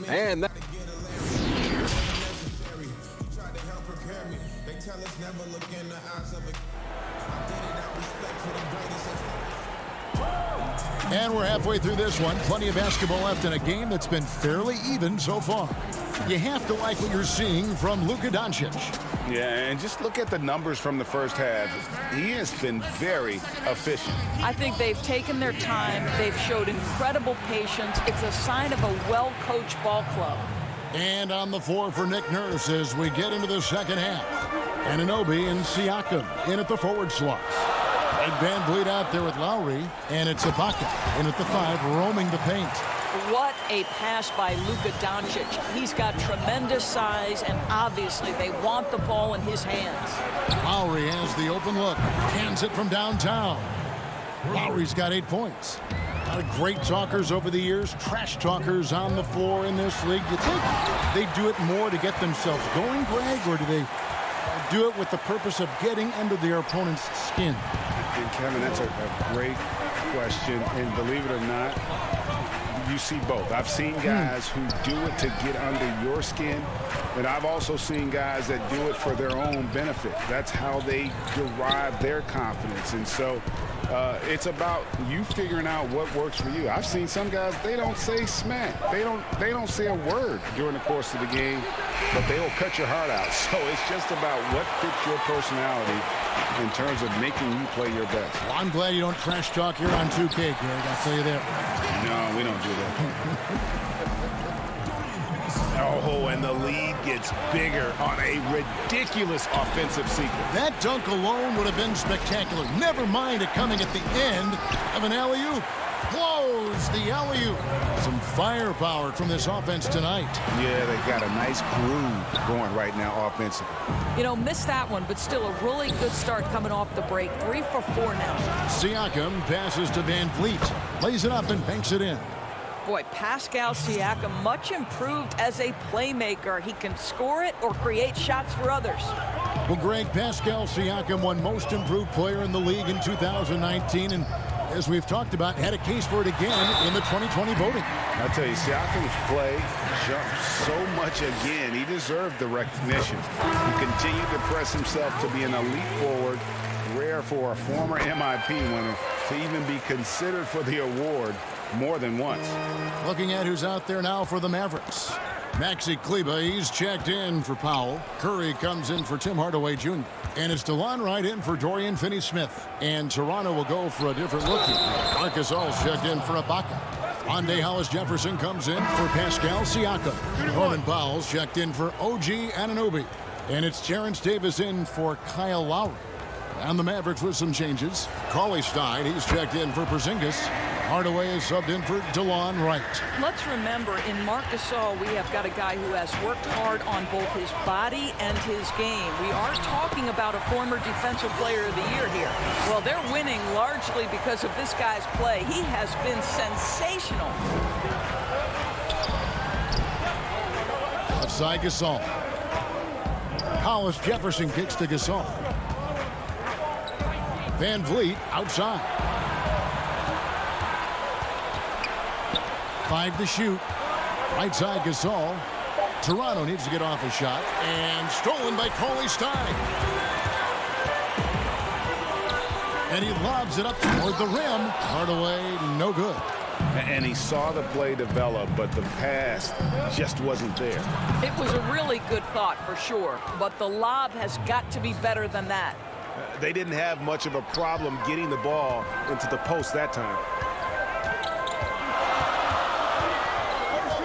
And that... And we're halfway through this one. Plenty of basketball left in a game that's been fairly even so far. You have to like what you're seeing from Luka Doncic. Yeah, and just look at the numbers from the first half. He has been very efficient. I think they've taken their time. They've showed incredible patience. It's a sign of a well-coached ball club. And on the floor for Nick Nurse as we get into the second half. Anunoby and Siakam in at the forward slots. And Van Vliet out there with Lowry. And it's Ibaka in at the 5, roaming the paint. What a pass by Luka Doncic. He's got tremendous size, and obviously they want the ball in his hands. Lowry has the open look. Cans it from downtown. Lowry's got 8 points. A lot of great talkers over the years, trash talkers on the floor in this league. Do you think they do it more to get themselves going, Greg, or do they do it with the purpose of getting under their opponent's skin? And Kevin, that's a great question, and believe it or not, you see both. I've seen guys who do it to get under your skin, and I've also seen guys that do it for their own benefit. That's how they derive their confidence. And so it's about you figuring out what works for you. I've seen some guys, they don't say smack. They don't say a word during the course of the game, but they will cut your heart out. So it's just about what fits your personality in terms of making you play your best. Well, I'm glad you don't trash talk here on 2K, Greg. I'll tell you that. No, we don't do that. Oh, and the lead gets bigger on a ridiculous offensive sequence. That dunk alone would have been spectacular. Never mind it coming at the end of an alley-oop. blows the alley-oop. Some firepower from this offense tonight. Yeah, they got a nice groove going right now offensively. You know, missed that one, but still a really good start coming off the break. 3 for 4 now. Siakam passes to Van Vliet. Lays it up and banks it in. Boy, Pascal Siakam, much improved as a playmaker. He can score it or create shots for others. Well, Greg, Pascal Siakam won Most Improved Player in the league in 2019, and as we've talked about, had a case for it again in the 2020 voting. I'll tell you, Siakam's play jumped so much again. He deserved the recognition. He continued to press himself to be an elite forward. Rare for a former MIP winner to even be considered for the award more than once. Looking at who's out there now for the Mavericks. Maxi Kleber, he's checked in for Powell. Curry comes in for Tim Hardaway Jr. And it's DeLon Wright in for Dorian Finney-Smith. And Toronto will go for a different rookie. Marcus All's checked in for Ibaka. Rondé Hollis-Jefferson comes in for Pascal Siakam. Norman Powell's checked in for OG Anunoby. And it's Terrence Davis in for Kyle Lowry. And the Mavericks with some changes. Cauley-Stein, he's checked in for Porzingis. Hardaway is subbed in for DeLon Wright. Let's remember, in Marc Gasol, we have got a guy who has worked hard on both his body and his game. We are talking about a former Defensive Player of the Year here. Well, they're winning largely because of this guy's play. He has been sensational. Outside Gasol. Hollis-Jefferson kicks to Gasol. Van Vliet outside. 5 to shoot. Right side Gasol. Toronto needs to get off a shot. And stolen by Cauley-Stein. And he lobs it up toward the rim. Hardaway, no good. And he saw the play develop, but the pass just wasn't there. It was a really good thought for sure, but the lob has got to be better than that. They didn't have much of a problem getting the ball into the post that time.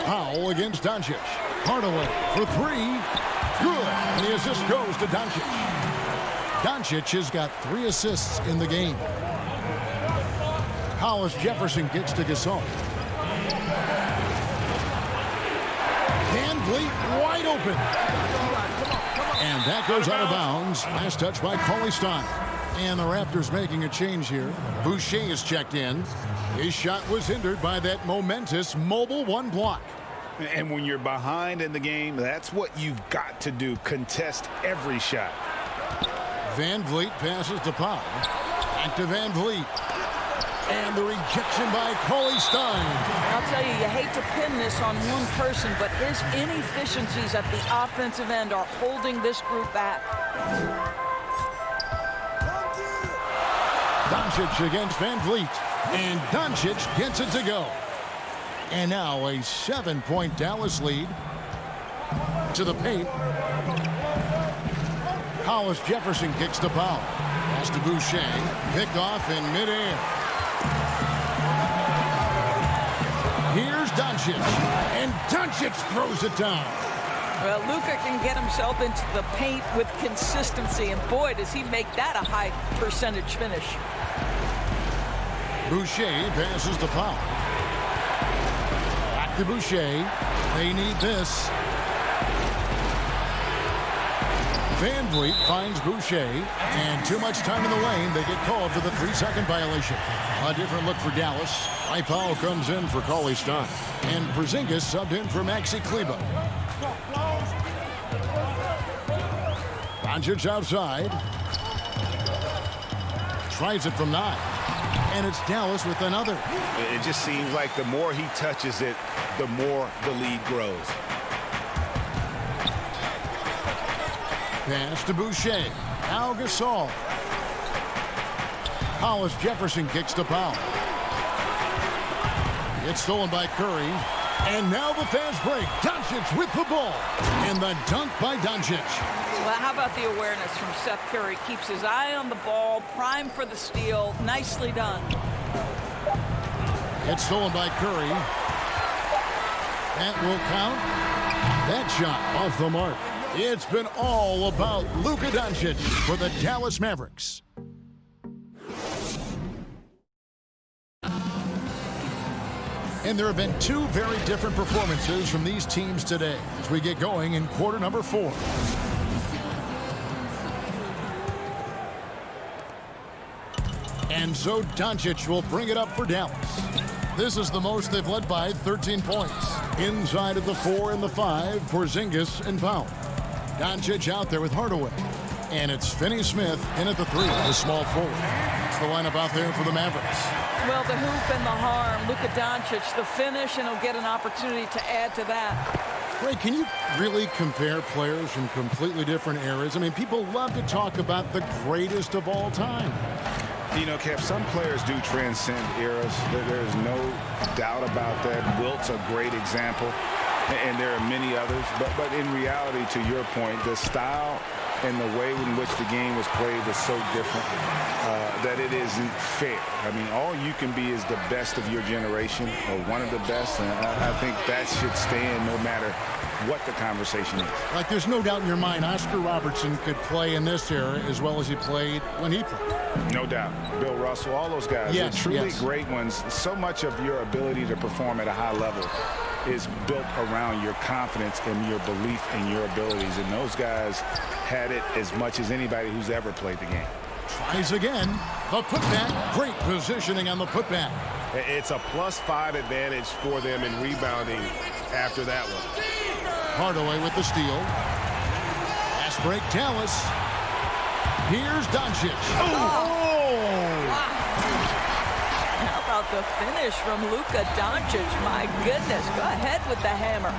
Powell against Doncic. Hardaway for 3. Good. And the assist goes to Doncic. Doncic has got 3 assists in the game. Hollis-Jefferson gets to Gasol. Van Vliet wide open. And that goes out of bounds. Last touch by Cauley-Stein. And the Raptors making a change here. Boucher is checked in. His shot was hindered by that momentous mobile 1 block. And when you're behind in the game, that's what you've got to do. Contest every shot. Van Vliet passes to Powell. Back to Van Vliet. And the rejection by Cauley-Stein. I'll tell you, you hate to pin this on one person, but his inefficiencies at the offensive end are holding this group back. Doncic against Van Vliet. And Doncic gets it to go. And now a 7-point Dallas lead. To the paint. Hollis-Jefferson kicks to Powell. Pass to Boucher. Picked off in midair. Here's Doncic. And Doncic throws it down. Well, Luka can get himself into the paint with consistency. And boy, does he make that a high percentage finish. Boucher passes to Powell. Back to Boucher. They need this. Van Vliet finds Boucher, and too much time in the lane. They get called for the 3-second violation. A different look for Dallas. Mike Powell comes in for Cauley-Stein, and Porzingis subbed in for Maxi Kleber. Doncic outside. Tries it from 9. And it's Dallas with another. It just seems like the more he touches it, the more the lead grows. Pass to Boucher. Now Gasol. Hollis-Jefferson kicks to Powell. It's stolen by Curry. And now the fast break. Doncic with the ball. And the dunk by Doncic. Well, how about the awareness from Seth Curry? Keeps his eye on the ball, primed for the steal. Nicely done. It's stolen by Curry. That will count. That shot off the mark. It's been all about Luka Doncic for the Dallas Mavericks. And there have been two very different performances from these teams today as we get going in quarter number 4. And so Doncic will bring it up for Dallas. This is the most they've led by 13 points. Inside of the 4 and the 5, Porzingis and Powell. Doncic out there with Hardaway. And it's Finney-Smith in at the 3, the small forward. It's the lineup out there for the Mavericks. Well, the hoop and the harm. Luka Doncic, the finish, and he'll get an opportunity to add to that. Ray, can you really compare players from completely different eras? I mean, people love to talk about the greatest of all time. You know, Kev, some players do transcend eras. There's no doubt about that. Wilt's a great example, and there are many others. But in reality, to your point, the style and the way in which the game was played was so different that it isn't fair. I mean, all you can be is the best of your generation or one of the best, and I think that should stand no matter what the conversation is. Like, there's no doubt in your mind Oscar Robertson could play in this era as well as he played when he played. No doubt. Bill Russell, all those guys, yes, they're truly yes. great ones. So much of your ability to perform at a high level is built around your confidence and your belief in your abilities. And those guys had it as much as anybody who's ever played the game. Tries again. The putback. Great positioning on the putback. It's a +5 advantage for them in rebounding after that one. Hardaway with the steal. Fast break, Dallas. Here's Doncic. How about the finish from Luka Doncic? My goodness, go ahead with the hammer.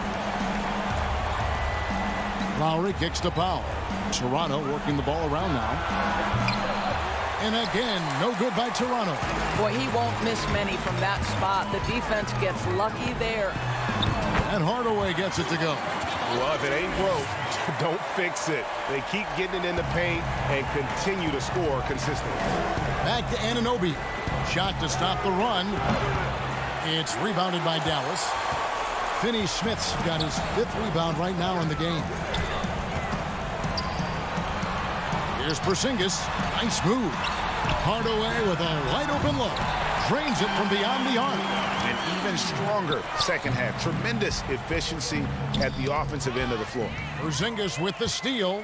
Lowry kicks to Powell. Toronto working the ball around now. And again, no good by Toronto. Boy, he won't miss many from that spot. The defense gets lucky there. And Hardaway gets it to go. Well, if it ain't broke, don't fix it. They keep getting it in the paint and continue to score consistently. Back to Anunoby. Shot to stop the run. It's rebounded by Dallas. Finney-Smith's got his 5th rebound right now in the game. Here's Porzingis. Nice move. Hardaway with a wide open look. Drains it from beyond the arc. An even stronger second half. Tremendous efficiency at the offensive end of the floor. Porzingis with the steal.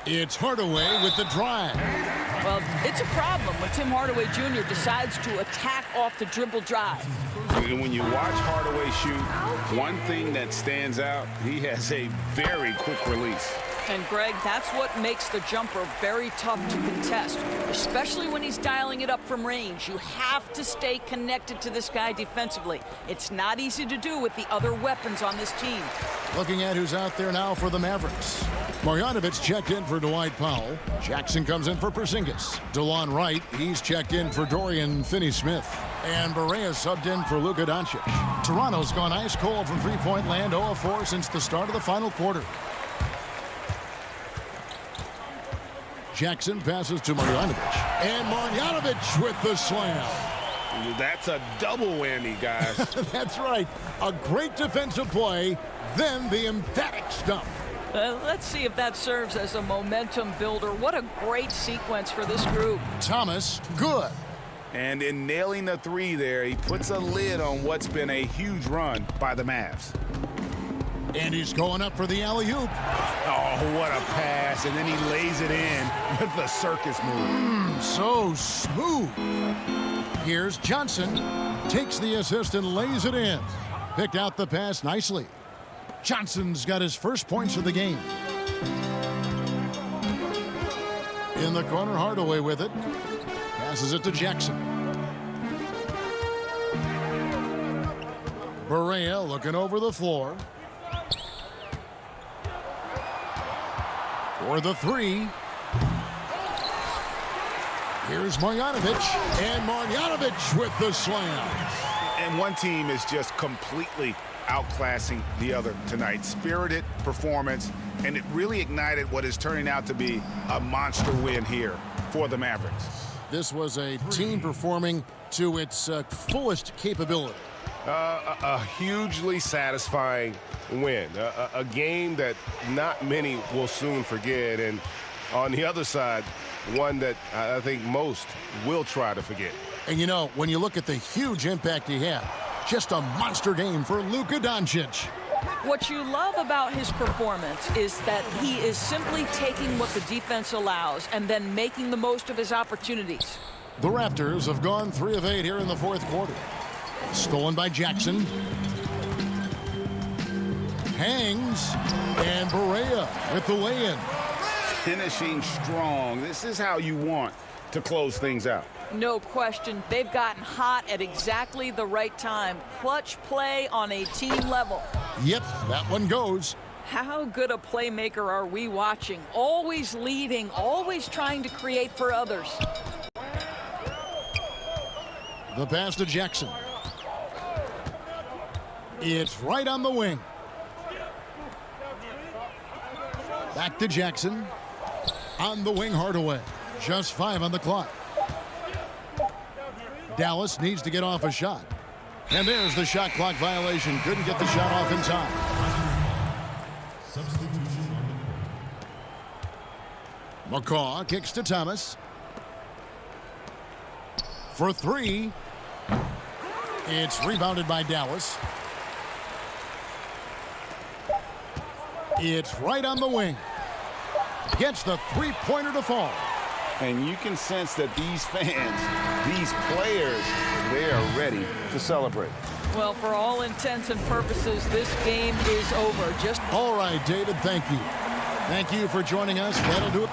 It's Hardaway with the drive. Well, it's a problem when Tim Hardaway Jr. decides to attack off the dribble drive. When you watch Hardaway shoot, one thing that stands out, he has a very quick release. And, Greg, that's what makes the jumper very tough to contest, especially when he's dialing it up from range. You have to stay connected to this guy defensively. It's not easy to do with the other weapons on this team. Looking at who's out there now for the Mavericks. Marjanovic checked in for Dwight Powell. Jackson comes in for Porzingis. DeLon Wright, he's checked in for Dorian Finney-Smith. And Barea subbed in for Luka Doncic. Toronto's gone ice cold from three-point land, 0 of 4 since the start of the final quarter. Jackson passes to Marjanovic. And Marjanovic with the slam. That's a double whammy, guys. That's right. A great defensive play, then the emphatic stuff. Let's see if that serves as a momentum builder. What a great sequence for this group. Thomas, good. And in nailing the 3 there, he puts a lid on what's been a huge run by the Mavs. And he's going up for the alley-oop. Oh, what a pass. And then he lays it in with the circus move. So smooth. Here's Johnson. Takes the assist and lays it in. Picked out the pass nicely. Johnson's got his first points of the game. In the corner, Hardaway with it. Passes it to Jackson. Barea looking over the floor. For the 3. Here's Marjanovic. And Marjanovic with the slam. And one team is just completely outclassing the other tonight. Spirited performance, and it really ignited what is turning out to be a monster win here for the Mavericks. This was a team performing to its fullest capability. A hugely satisfying win. A game that not many will soon forget. And on the other side, one that I think most will try to forget. And you know, when you look at the huge impact he had, just a monster game for Luka Doncic. What you love about his performance is that he is simply taking what the defense allows and then making the most of his opportunities. The Raptors have gone 3 of 8 here in the fourth quarter. Stolen by Jackson. Hangs. And Barea with the lay-in. Finishing strong. This is how you want to close things out. No question. They've gotten hot at exactly the right time. Clutch play on a team level. Yep, that one goes. How good a playmaker are we watching? Always leading, always trying to create for others. The pass to Jackson. It's right on the wing. Back to Jackson. On the wing, Hardaway. Just 5 on the clock. Dallas needs to get off a shot. And there's the shot clock violation. Couldn't get the shot off in time. McCaw kicks to Thomas. For 3. It's rebounded by Dallas. It's right on the wing. Gets the three-pointer to fall. And you can sense that these fans, these players, they are ready to celebrate. Well, for all intents and purposes, this game is over. Just all right, David, thank you. Thank you for joining us. That'll do it.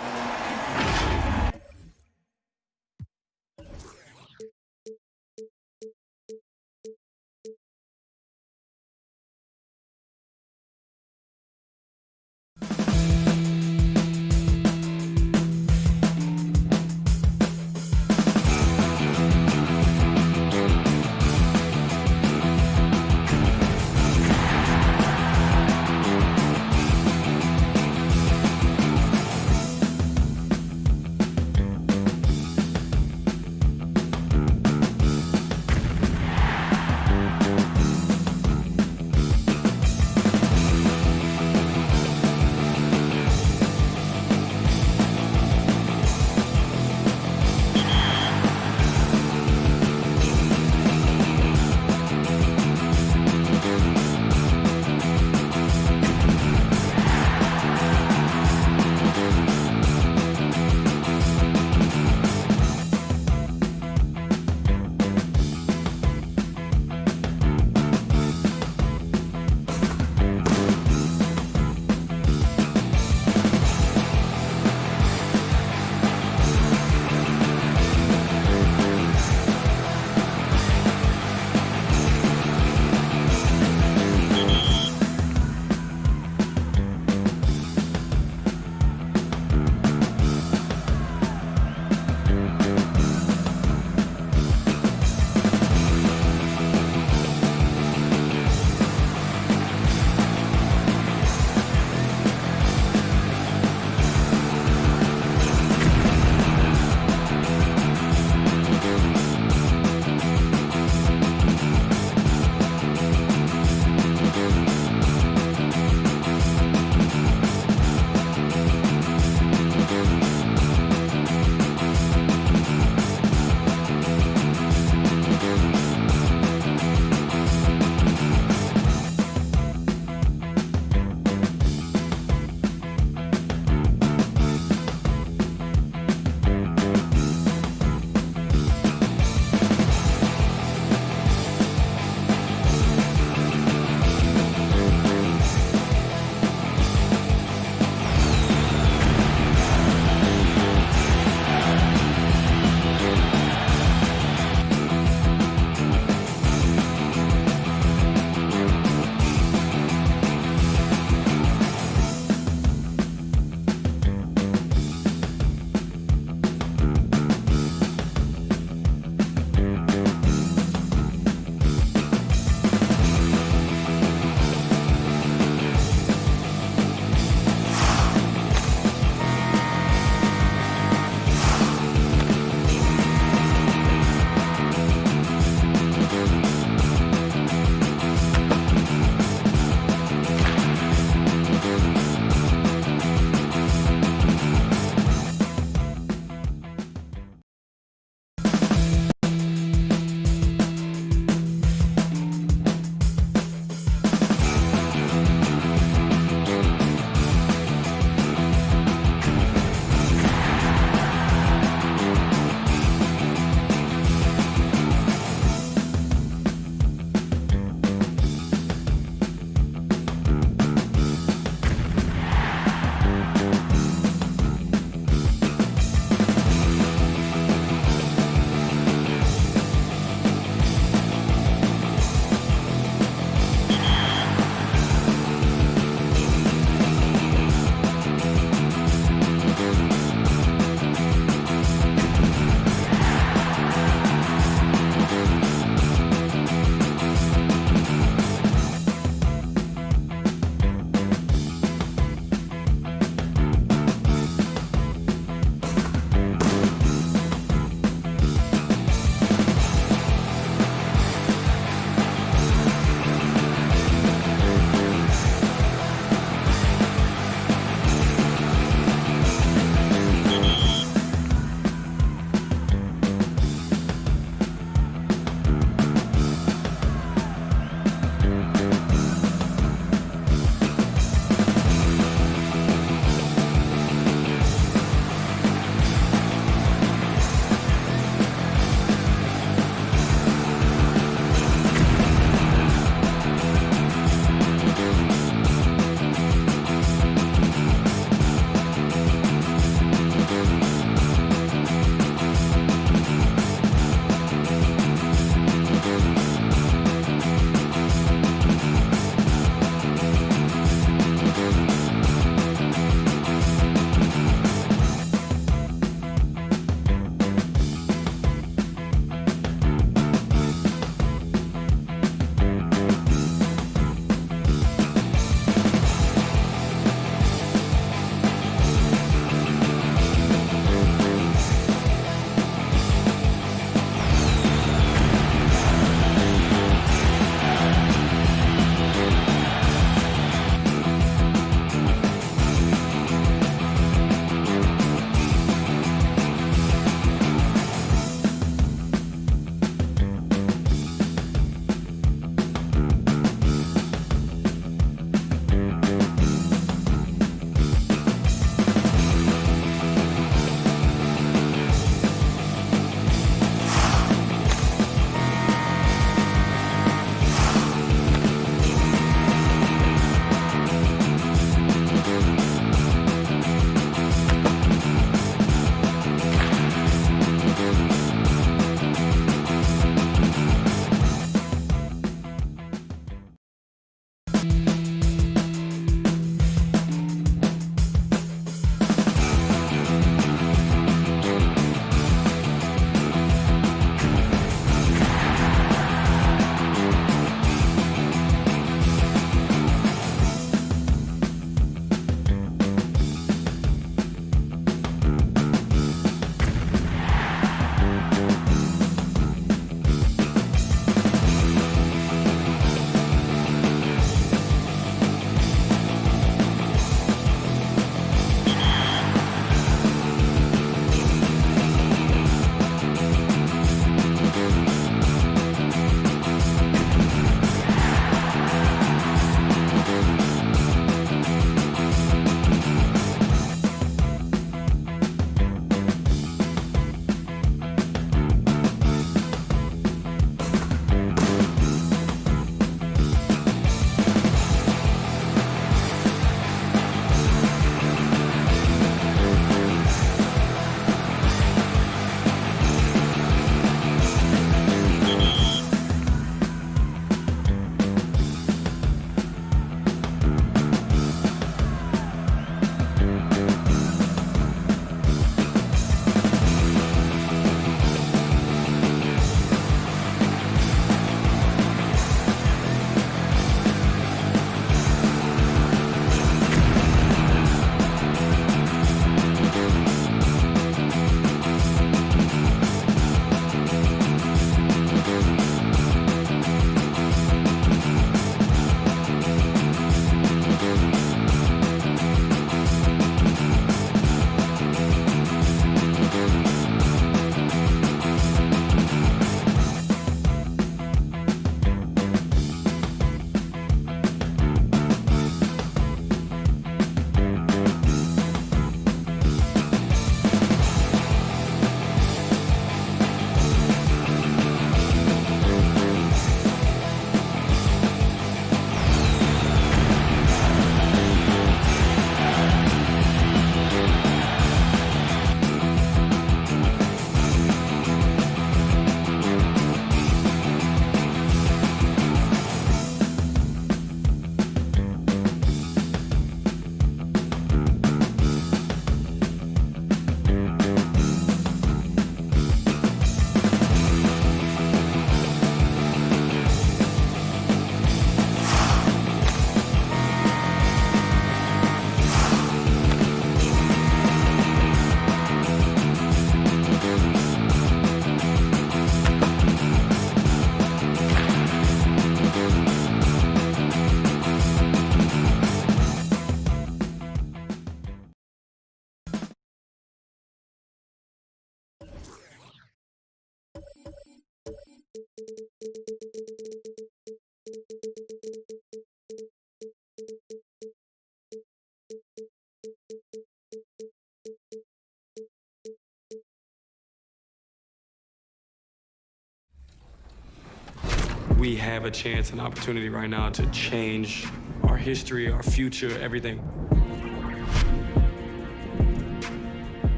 have a chance, an opportunity right now to change our history, our future, everything.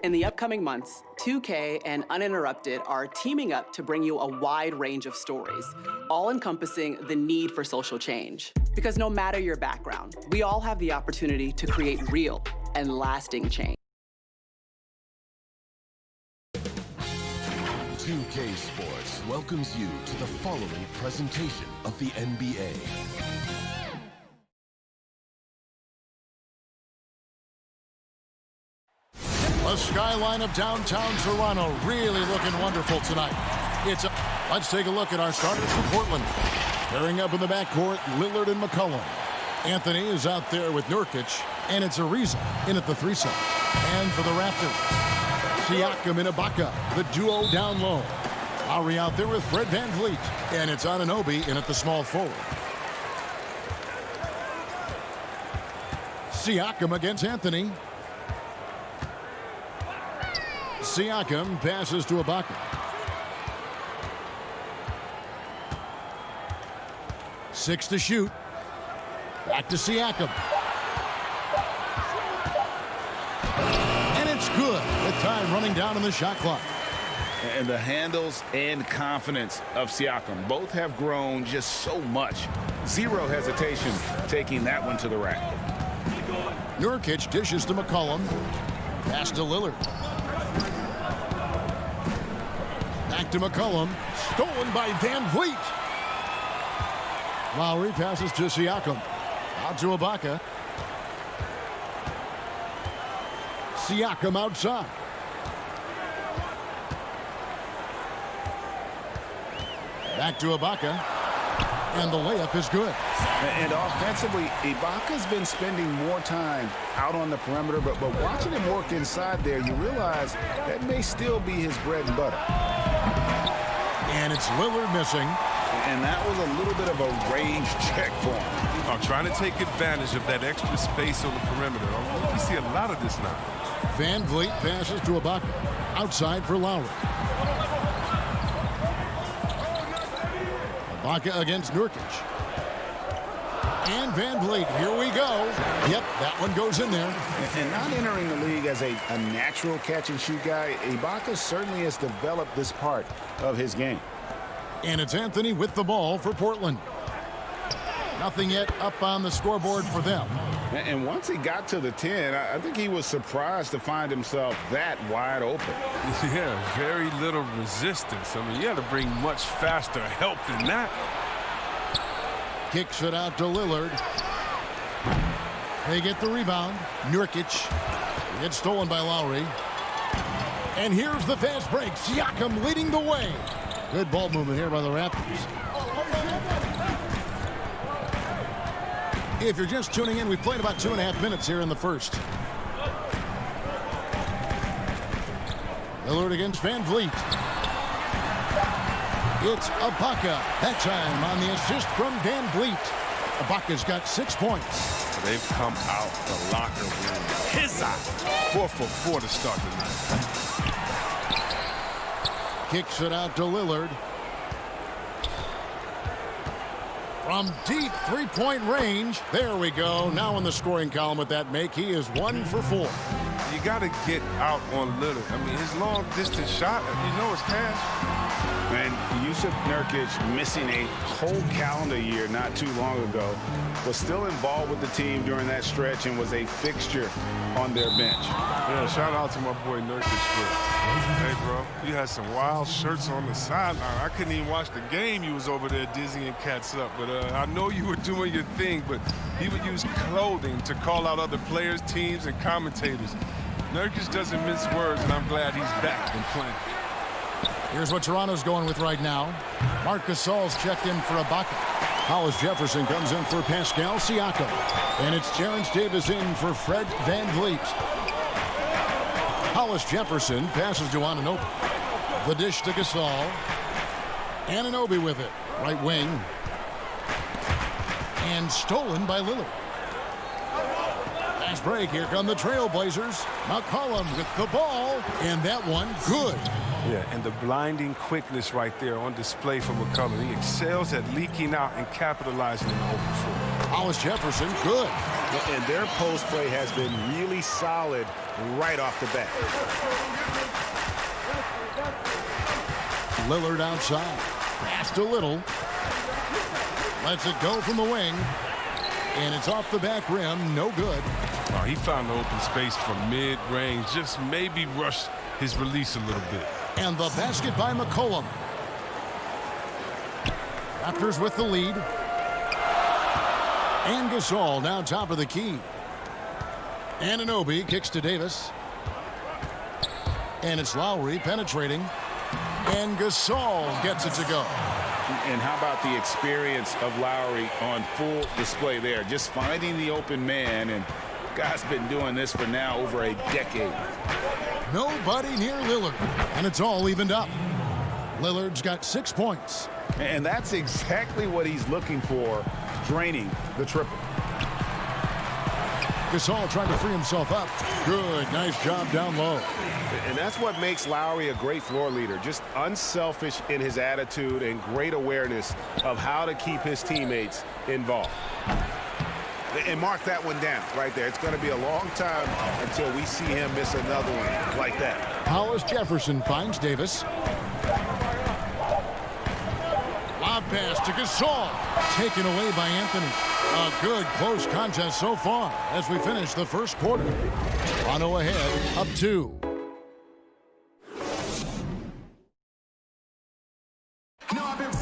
In the upcoming months, 2K and Uninterrupted are teaming up to bring you a wide range of stories, all encompassing the need for social change. Because no matter your background, we all have the opportunity to create real and lasting change. 2K Sports welcomes you to the following presentation of the NBA. The skyline of downtown Toronto really looking wonderful tonight. Let's take a look at our starters from Portland. Pairing up in the backcourt, Lillard and McCollum. Anthony is out there with Nurkic, and it's Ariza in at the threesome. And for the Raptors, Siakam and Ibaka, the duo down low. Lowry out there with Fred VanVleet, and it's Anunoby in at the small forward. Siakam against Anthony. Siakam passes to Ibaka. 6 to shoot. Back to Siakam. And it's good with time running down on the shot clock. And the handles and confidence of Siakam both have grown just so much. Zero hesitation taking that one to the rack. Nurkic dishes to McCollum. Pass to Lillard. Back to McCollum. Stolen by VanVleet. Lowry passes to Siakam. Out to Ibaka. Siakam outside. Back to Ibaka. And the layup is good. And offensively, Ibaka's been spending more time out on the perimeter, but watching him work inside there, you realize that may still be his bread and butter. And it's Lillard missing. And that was a little bit of a range check for him. Trying to take advantage of that extra space on the perimeter. We see a lot of this now. VanVleet passes to Ibaka. Outside for Lowry. Ibaka against Nurkic. And VanVleet, here we go. Yep, that one goes in there. And not entering the league as a natural catch-and-shoot guy, Ibaka certainly has developed this part of his game. And it's Anthony with the ball for Portland. Nothing yet up on the scoreboard for them. And once he got to the 10, I think he was surprised to find himself that wide open. Yeah, very little resistance. I mean, you had to bring much faster help than that. Kicks it out to Lillard. They get the rebound. Nurkic gets stolen by Lowry. And here's the fast break. Siakam leading the way. Good ball movement here by the Raptors. If you're just tuning in, we've played about 2.5 minutes here in the first. Lillard against VanVleet. It's Ibaka. That time on the assist from VanVleet. Ibaka's got 6 points. They've come out the locker room. His eye. 4 for 4 to start the night. Kicks it out to Lillard. From deep three-point range. There we go. Now in the scoring column with that make. He is 1 for 4. You got to get out on Lillard. I mean, his long-distance shot, you know it's cash. And Yusuf Nurkic, missing a whole calendar year not too long ago, was still involved with the team during that stretch and was a fixture on their bench. Yeah, shout out to my boy Nurkic for hey, bro, you had some wild shirts on the sideline. I couldn't even watch the game. You was over there dizzying cats up. But I know you were doing your thing, but he would use clothing to call out other players, teams, and commentators. Nurkic doesn't mince words, and I'm glad he's back and playing. Here's what Toronto's going with right now. Marc Gasol's checked in for Ibaka. Hollis Jefferson comes in for Pascal Siakam. And it's Terrence Davis in for Fred VanVleet. Hollis Jefferson passes to Anunoby. The dish to Gasol. Anunoby with it. Right wing. And stolen by Lillard. Fast break. Here come the Trailblazers. McCollum with the ball. And that one good. Yeah, and the blinding quickness right there on display for McCullough. He excels at leaking out and capitalizing in the open floor. Hollis Jefferson, good. And their post play has been really solid right off the bat. Lillard outside. Passed a little. Lets it go from the wing. And it's off the back rim. No good. Oh, he found the open space from mid-range. Just maybe rushed his release a little bit. And the basket by McCollum. Raptors with the lead. And Gasol now top of the key. Anunoby kicks to Davis. And it's Lowry penetrating. And Gasol gets it to go. And how about the experience of Lowry on full display there? Just finding the open man, and guy's been doing this for now over a decade. Nobody near Lillard, and it's all evened up. Lillard's got 6 points. And that's exactly what he's looking for, draining the triple. Gasol trying to free himself up. Good, nice job down low. And that's what makes Lowry a great floor leader. Just unselfish in his attitude and great awareness of how to keep his teammates involved. And mark that one down right there. It's going to be a long time until we see him miss another one like that. Hollis Jefferson finds Davis. Lob pass to Gasol. Taken away by Anthony. A good close contest so far as we finish the first quarter. Toronto ahead, up 2.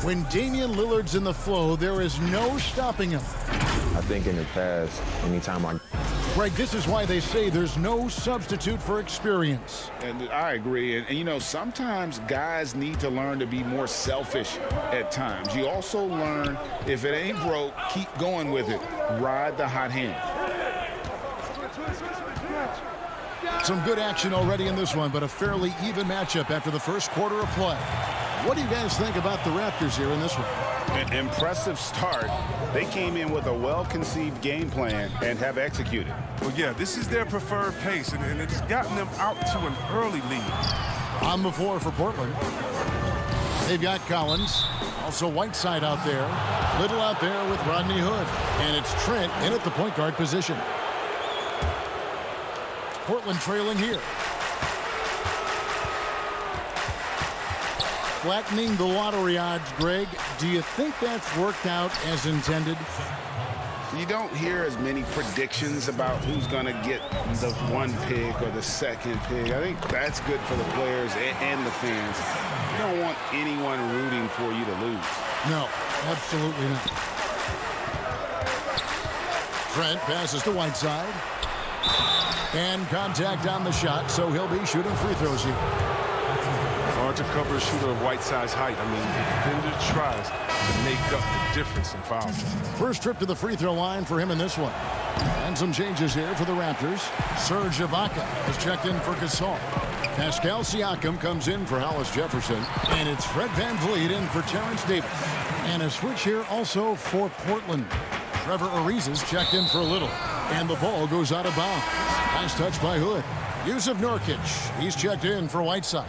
When Damian Lillard's in the flow, there is no stopping him. I think in the past, anytime Greg, this is why they say there's no substitute for experience. And I agree. And you know, sometimes guys need to learn to be more selfish at times. You also learn, if it ain't broke, keep going with it. Ride the hot hand. Some good action already in this one, but a fairly even matchup after the first quarter of play. What do you guys think about the Raptors here in this one? An impressive start. They came in with a well-conceived game plan and have executed. Well, yeah, this is their preferred pace, and it's gotten them out to an early lead. On the floor for Portland. They've got Collins. Also Whiteside out there. Little out there with Rodney Hood. And it's Trent in at the point guard position. Portland trailing here. Flattening the lottery odds, Greg. Do you think that's worked out as intended? You don't hear as many predictions about who's going to get the one pick or the second pick. I think that's good for the players and the fans. You don't want anyone rooting for you to lose. No, absolutely not. Trent passes to Whiteside. And contact on the shot, so he'll be shooting free throws here. It's hard to cover a shooter of Whiteside's height. I mean, the defender tries to make up the difference in fouls. First trip to the free throw line for him in this one. And some changes here for the Raptors. Serge Ibaka has checked in for Gasol. Pascal Siakam comes in for Hollis Jefferson. And it's Fred VanVleet in for Terrence Davis. And a switch here also for Portland. Trevor Ariza's checked in for a little. And the ball goes out of bounds. Nice touch by Hood. Yusuf Nurkic. He's checked in for Whiteside.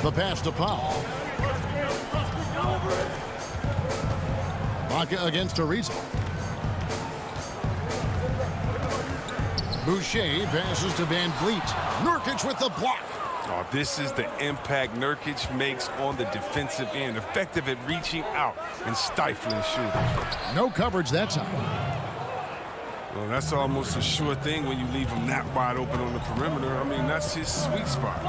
The pass to Powell. Ibaka against Ariza. Boucher passes to VanVleet. Nurkic with the block. Oh, this is the impact Nurkic makes on the defensive end. Effective at reaching out and stifling shooters. No coverage that time. Well, that's almost a sure thing when you leave him that wide open on the perimeter. I mean, that's his sweet spot.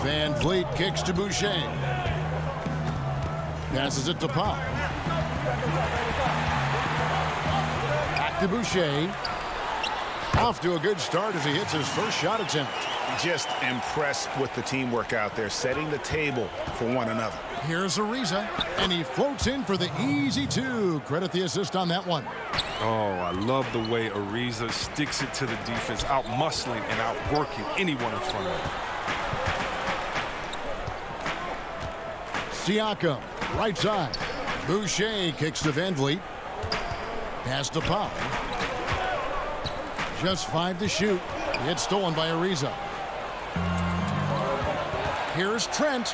VanVleet kicks to Boucher. Passes it to Powell. Back to Boucher. Off to a good start as he hits his first shot attempt. Just impressed with the teamwork out there, setting the table for one another. Here's Ariza, and he floats in for the easy two. Credit the assist on that one. Oh, I love the way Ariza sticks it to the defense, out-muscling and out-working anyone in front of him. Siakam, right side. Boucher kicks to Van Vliet. Pass to Powell. Just 5 to shoot. It's stolen by Ariza. Here's Trent.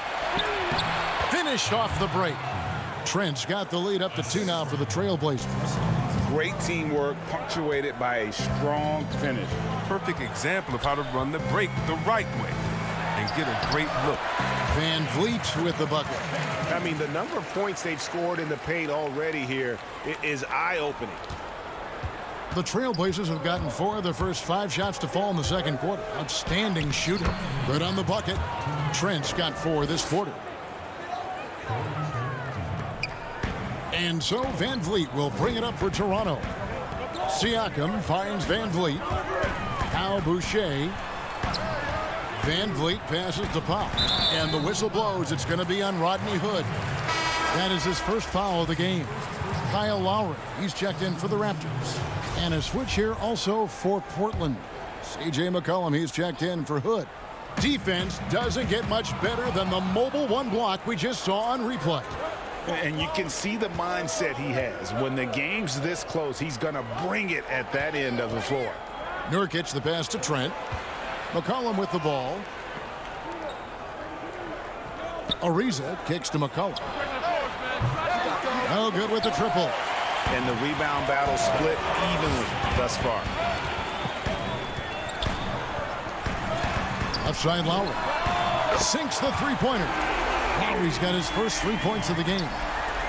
Finished off the break. Trent's got the lead up to 2 now for the Trailblazers. Great teamwork punctuated by a strong finish. Perfect example of how to run the break the right way and get a great look. Van Vliet with the bucket. I mean, the number of points they've scored in the paint already here is eye-opening. The Trailblazers have gotten 4 of their first 5 shots to fall in the second quarter. Outstanding shooter. Good on the bucket. Trent's got 4 this quarter. And so Van Vliet will bring it up for Toronto. Siakam finds Van Vliet. Now Boucher. Van Vliet passes to Powell. And the whistle blows. It's going to be on Rodney Hood. That is his first foul of the game. Kyle Lowry, he's checked in for the Raptors. And a switch here also for Portland. C.J. McCollum, he's checked in for Hood. Defense doesn't get much better than the mobile 1 block we just saw on replay. And you can see the mindset he has. When the game's this close, he's going to bring it at that end of the floor. Nurkic, the pass to Trent. McCollum with the ball. Ariza kicks to McCollum. No good with the triple. And the rebound battle split evenly thus far. Left side Lowry. Sinks the three-pointer. Lowry's got his first 3 points of the game.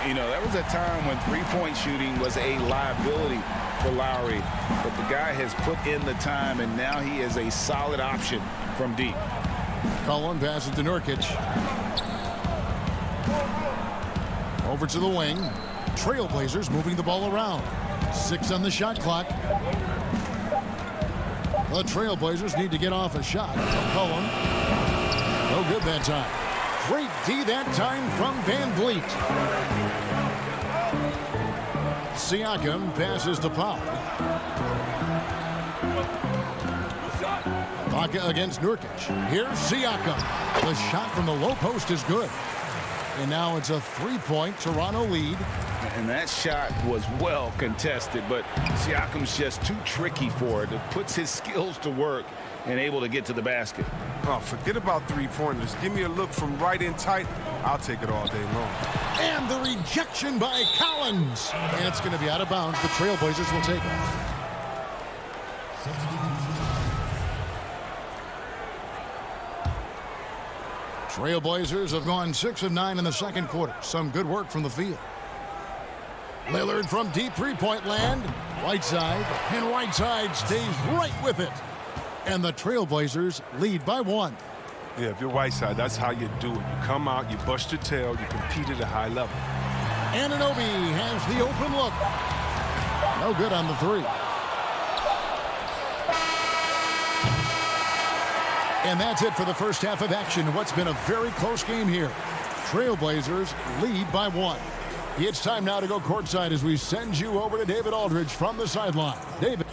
You know, there was a time when three-point shooting was a liability for Lowry. But the guy has put in the time, and now he is a solid option from deep. Cullen passes to Nurkic. Over to the wing. Trailblazers moving the ball around. 6 on the shot clock. The Trailblazers need to get off a shot. Cullen. No good that time. Great D that time from Van Vliet. Siakam passes to Powell. Ibaka against Nurkic. Here's Siakam. The shot from the low post is good. And now it's a 3-point Toronto lead. And that shot was well contested, but Siakam's just too tricky for it. It puts his skills to work and able to get to the basket. Oh, forget about three-pointers. Give me a look from right in tight. I'll take it all day long. And the rejection by Collins. And it's going to be out of bounds. The Trailblazers will take it. Trailblazers have gone 6 of 9 in the second quarter. Some good work from the field. Lillard from deep 3-point land. Whiteside. And Whiteside stays right with it. And the Trailblazers lead by 1. Yeah, if you're Whiteside, that's how you do it. You come out, you bust your tail, you compete at a high level. Anunoby has the open look. No good on the 3. And that's it for the first half of action. What's been a very close game here. Trailblazers lead by 1. It's time now to go courtside as we send you over to David Aldridge from the sideline. David.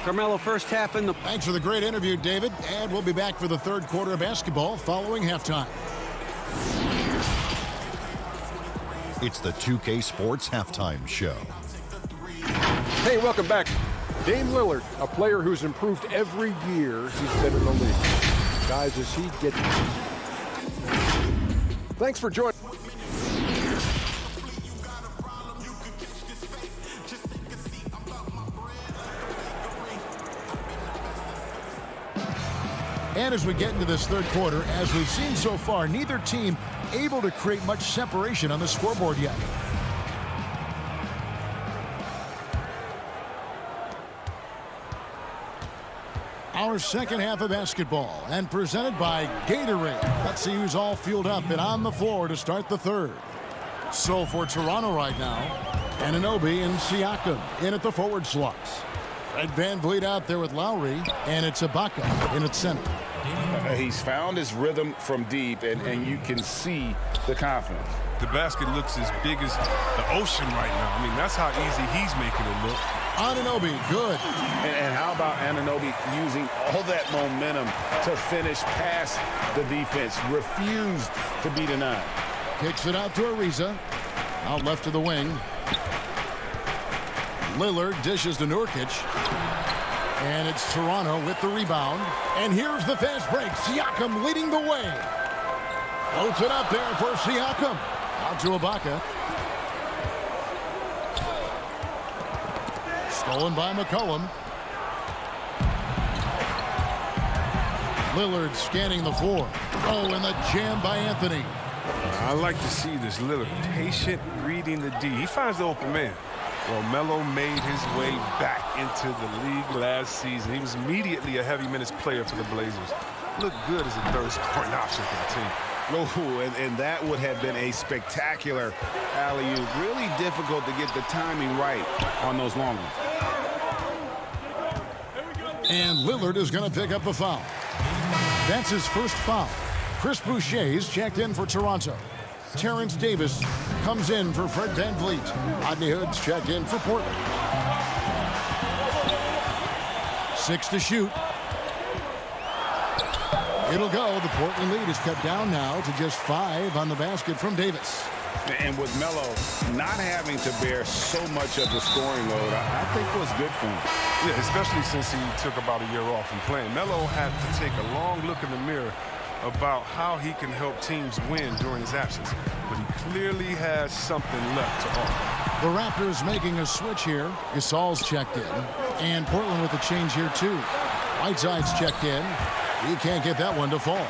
Carmelo, first half in the... Thanks for the great interview, David. And we'll be back for the third quarter of basketball following halftime. It's the 2K Sports Halftime Show. Hey, welcome back. Dame Lillard, a player who's improved every year he's been in the league. Guys, as he gets... Thanks for joining. And as we get into this third quarter, as we've seen so far, neither team able to create much separation on the scoreboard yet. Our second half of basketball, and presented by Gatorade. Let's see who's all fueled up and on the floor to start the third. So for Toronto right now, Anunoby and Siakam in at the forward slots. Fred Van Vliet out there with Lowry, and it's Ibaka in at center. He's found his rhythm from deep, and you can see the confidence. The basket looks as big as the ocean right now. I mean, that's how easy he's making it look. Anunoby, good. And how about Anunoby using all that momentum to finish past the defense? Refused to be denied. Kicks it out to Ariza. Out left to the wing. Lillard dishes to Nurkic. And it's Toronto with the rebound. And here's the fast break. Siakam leading the way. Floats it up there for Siakam. Out to Ibaka. Stolen by McCollum. Lillard scanning the floor. Oh, and the jam by Anthony. I like to see this Lillard patient reading the D. He finds the open man. Well, Melo made his way back into the league last season. He was immediately a heavy minutes player for the Blazers. Looked good as a third scoring option for the team. Oh, and that would have been a spectacular alley-oop. Really difficult to get the timing right on those long ones. And Lillard is going to pick up the foul. That's his first foul. Chris Boucher's checked in for Toronto. Terrence Davis comes in for Fred VanVleet. Rodney Hood's checked in for Portland. 6 to shoot. It'll go. The Portland lead is cut down now to just 5 on the basket from Davis. And with Melo not having to bear so much of the scoring load, I think was good for him. Yeah, especially since he took about a year off from playing. Melo had to take a long look in the mirror about how he can help teams win during his absence. But he clearly has something left to offer. The Raptors making a switch here. Gasol's checked in. And Portland with a change here, too. Whiteside's checked in. He can't get that one to fall.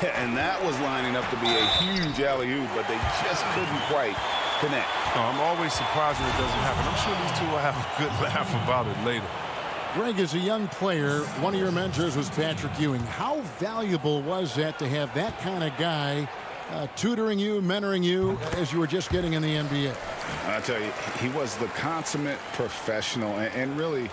Yeah, and that was lining up to be a huge alley-oop, but they just couldn't quite connect. I'm always surprised when it doesn't happen. I'm sure these two will have a good laugh about it later. Greg, as a young player, one of your mentors was Patrick Ewing. How valuable was that to have that kind of guy tutoring you, mentoring you as you were just getting in the NBA? I tell you, he was the consummate professional and really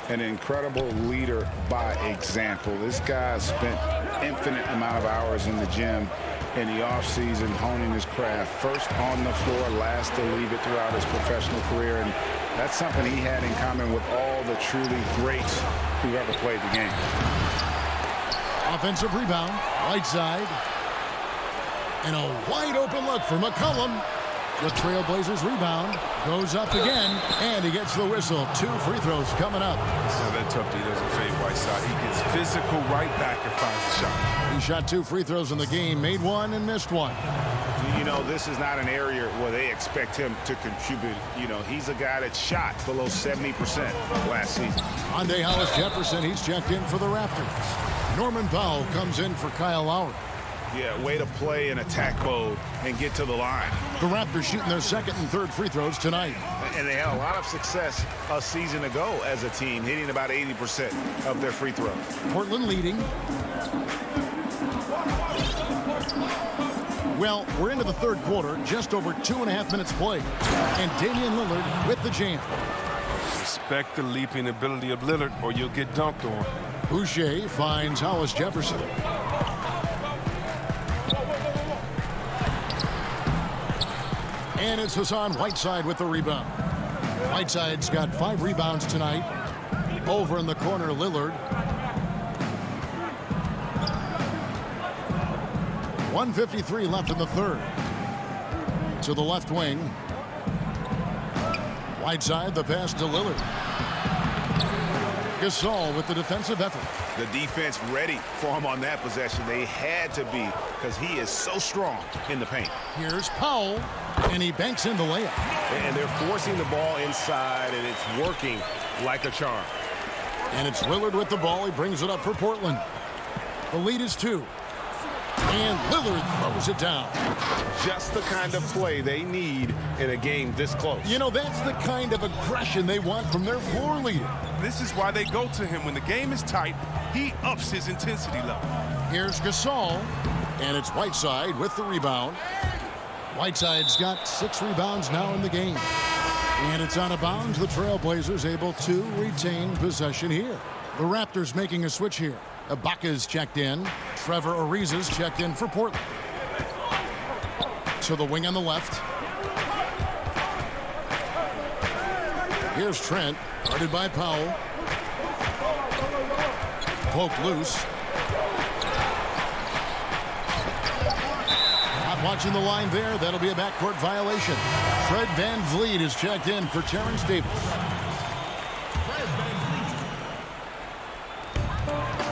an incredible leader by example. This guy spent infinite amount of hours in the gym in the offseason honing his craft. First on the floor, last to leave it throughout his professional career. And that's something he had in common with all the truly greats who ever played the game. Offensive rebound, right side. And a wide open look for McCollum. The Trailblazers rebound, goes up again, and he gets the whistle. 2 free throws coming up. Now that tough D doesn't fade Whiteside. He gets physical right back and finds the shot. He shot 2 free throws in the game, made 1 and missed 1. You know, this is not an area where they expect him to contribute. You know, he's a guy that shot below 70% last season. Andre Hollis-Jefferson, he's checked in for the Raptors. Norman Powell comes in for Kyle Lowry. Yeah, way to play in attack mode and get to the line. The Raptors shooting their 2nd and 3rd free throws tonight. And they had a lot of success a season ago as a team, hitting about 80% of their free throws. Portland leading. Well, we're into the 3rd quarter, just over 2.5 minutes played. And Damian Lillard with the jam. Respect the leaping ability of Lillard or you'll get dunked on. Boucher finds Hollis-Jefferson. And it's Hassan Whiteside with the rebound. Whiteside's got 5 rebounds tonight. Over in the corner, Lillard. 1:53 left in the 3rd. To the left wing. Whiteside, the pass to Lillard. Gasol with the defensive effort. The defense ready for him on that possession. They had to be because he is so strong in the paint. Here's Powell, and he banks in the layup. And they're forcing the ball inside, and it's working like a charm. And it's Lillard with the ball. He brings it up for Portland. The lead is 2. And Lillard throws it down. Just the kind of play they need in a game this close. You know, that's the kind of aggression they want from their floor leader. This is why they go to him. When the game is tight, he ups his intensity level. Here's Gasol, and it's Whiteside with the rebound. Whiteside's got 6 rebounds now in the game. And it's out of bounds. The Trailblazers able to retain possession here. The Raptors making a switch here. Ibaka's checked in. Trevor Ariza's checked in for Portland. To the wing on the left. Here's Trent, guarded by Powell. Poked loose. Not watching the line there. That'll be a backcourt violation. Fred VanVleet is checked in for Terrence Davis.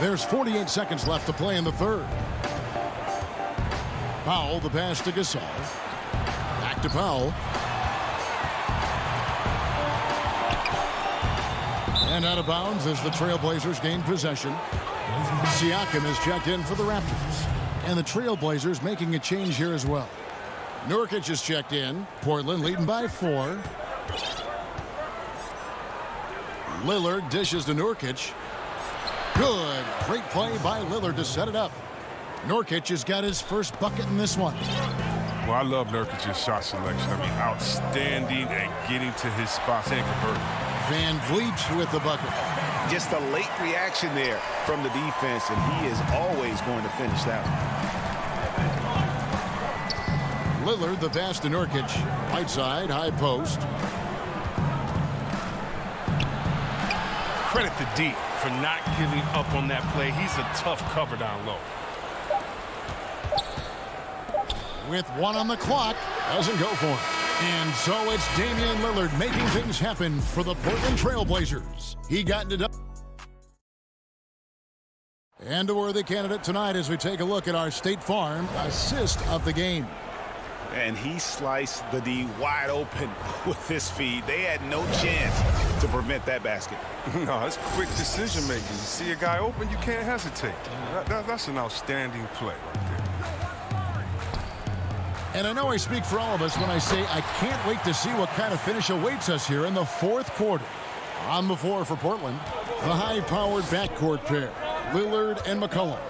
There's 48 seconds left to play in the third. Powell, the pass to Gasol. Back to Powell. And out of bounds as the Trailblazers gain possession. Siakam is checked in for the Raptors. And the Trailblazers making a change here as well. Nurkic is checked in. Portland leading by 4. Lillard dishes to Nurkic. Good. Great play by Lillard to set it up. Nurkic has got his first bucket in this one. Well, I love Nurkic's shot selection. I mean, outstanding at getting to his spots and converting. VanVleet with the bucket. Just a late reaction there from the defense, and he is always going to finish that one. Lillard, the pass to Nurkic. Right side, high post. Credit to D for not giving up on that play. He's a tough cover down low. With 1 on the clock, doesn't go for him. And so it's Damian Lillard making things happen for the Portland Trailblazers. He got it up. And a worthy candidate tonight as we take a look at our State Farm assist of the game. And he sliced the D wide open with his feed. They had no chance to prevent that basket. No, it's quick decision making. You see a guy open, you can't hesitate. That's an outstanding play right there. And I know I speak for all of us when I say I can't wait to see what kind of finish awaits us here in the fourth quarter. On the floor for Portland, the high-powered backcourt pair, Lillard and McCollum.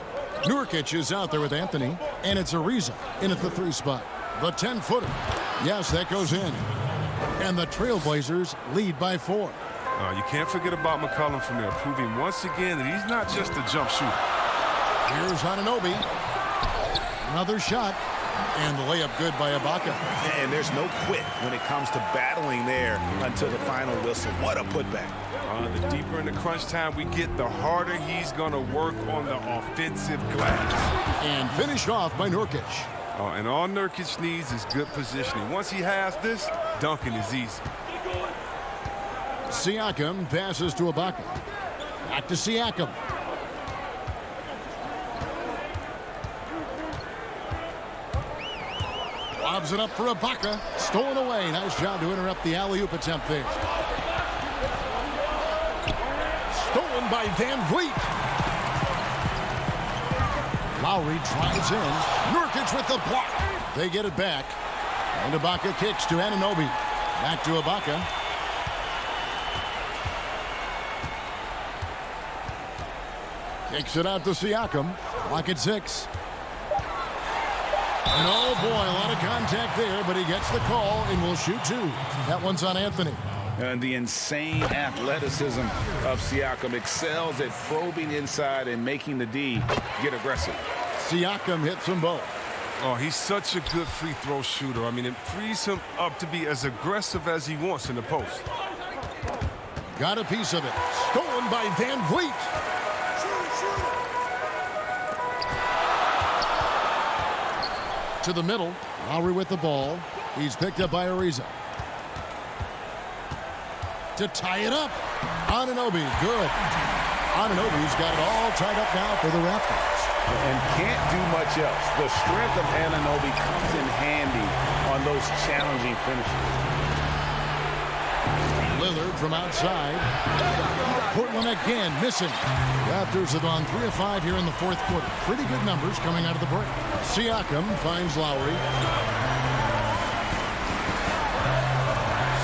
Nurkic is out there with Anthony, and it's Ariza in at the 3 spot. The 10-footer. Yes, that goes in. And the Trailblazers lead by 4. You can't forget about McCollum from there, proving once again that he's not just a jump shooter. Here's Anunoby. Another shot. And the layup good by Ibaka. And there's no quit when it comes to battling there until the final whistle. What a putback. The deeper in the crunch time we get, the harder he's going to work on the offensive glass. And finished off by Nurkic. And all Nurkic needs is good positioning. Once he has this, dunking is easy. Siakam passes to Ibaka. Back to Siakam. Lobs it up for Ibaka. Stolen away. Nice job to interrupt the alley-oop attempt there. Stolen by VanVleet. Lowry drives in. Nurkic with the block. They get it back. And Ibaka kicks to Anunoby. Back to Ibaka. Kicks it out to Siakam. Clock at 6. And oh boy, a lot of contact there, but he gets the call and will shoot 2. That one's on Anthony. And the insane athleticism of Siakam excels at probing inside and making the D get aggressive. Siakam hits them both. Oh, he's such a good free throw shooter. I mean, it frees him up to be as aggressive as he wants in the post. Got a piece of it. Stolen by VanVleet. To the middle. Lowry with the ball. He's picked up by Ariza. To tie it up. Anunoby, good. Anunoby's got it all tied up now for the Raptors. And can't do much else. The strength of Anunoby comes in handy on those challenging finishes. Lillard from outside. Portland again missing. Raptors have gone 3 of 5 here in the fourth quarter. Pretty good numbers coming out of the break. Siakam finds Lowry.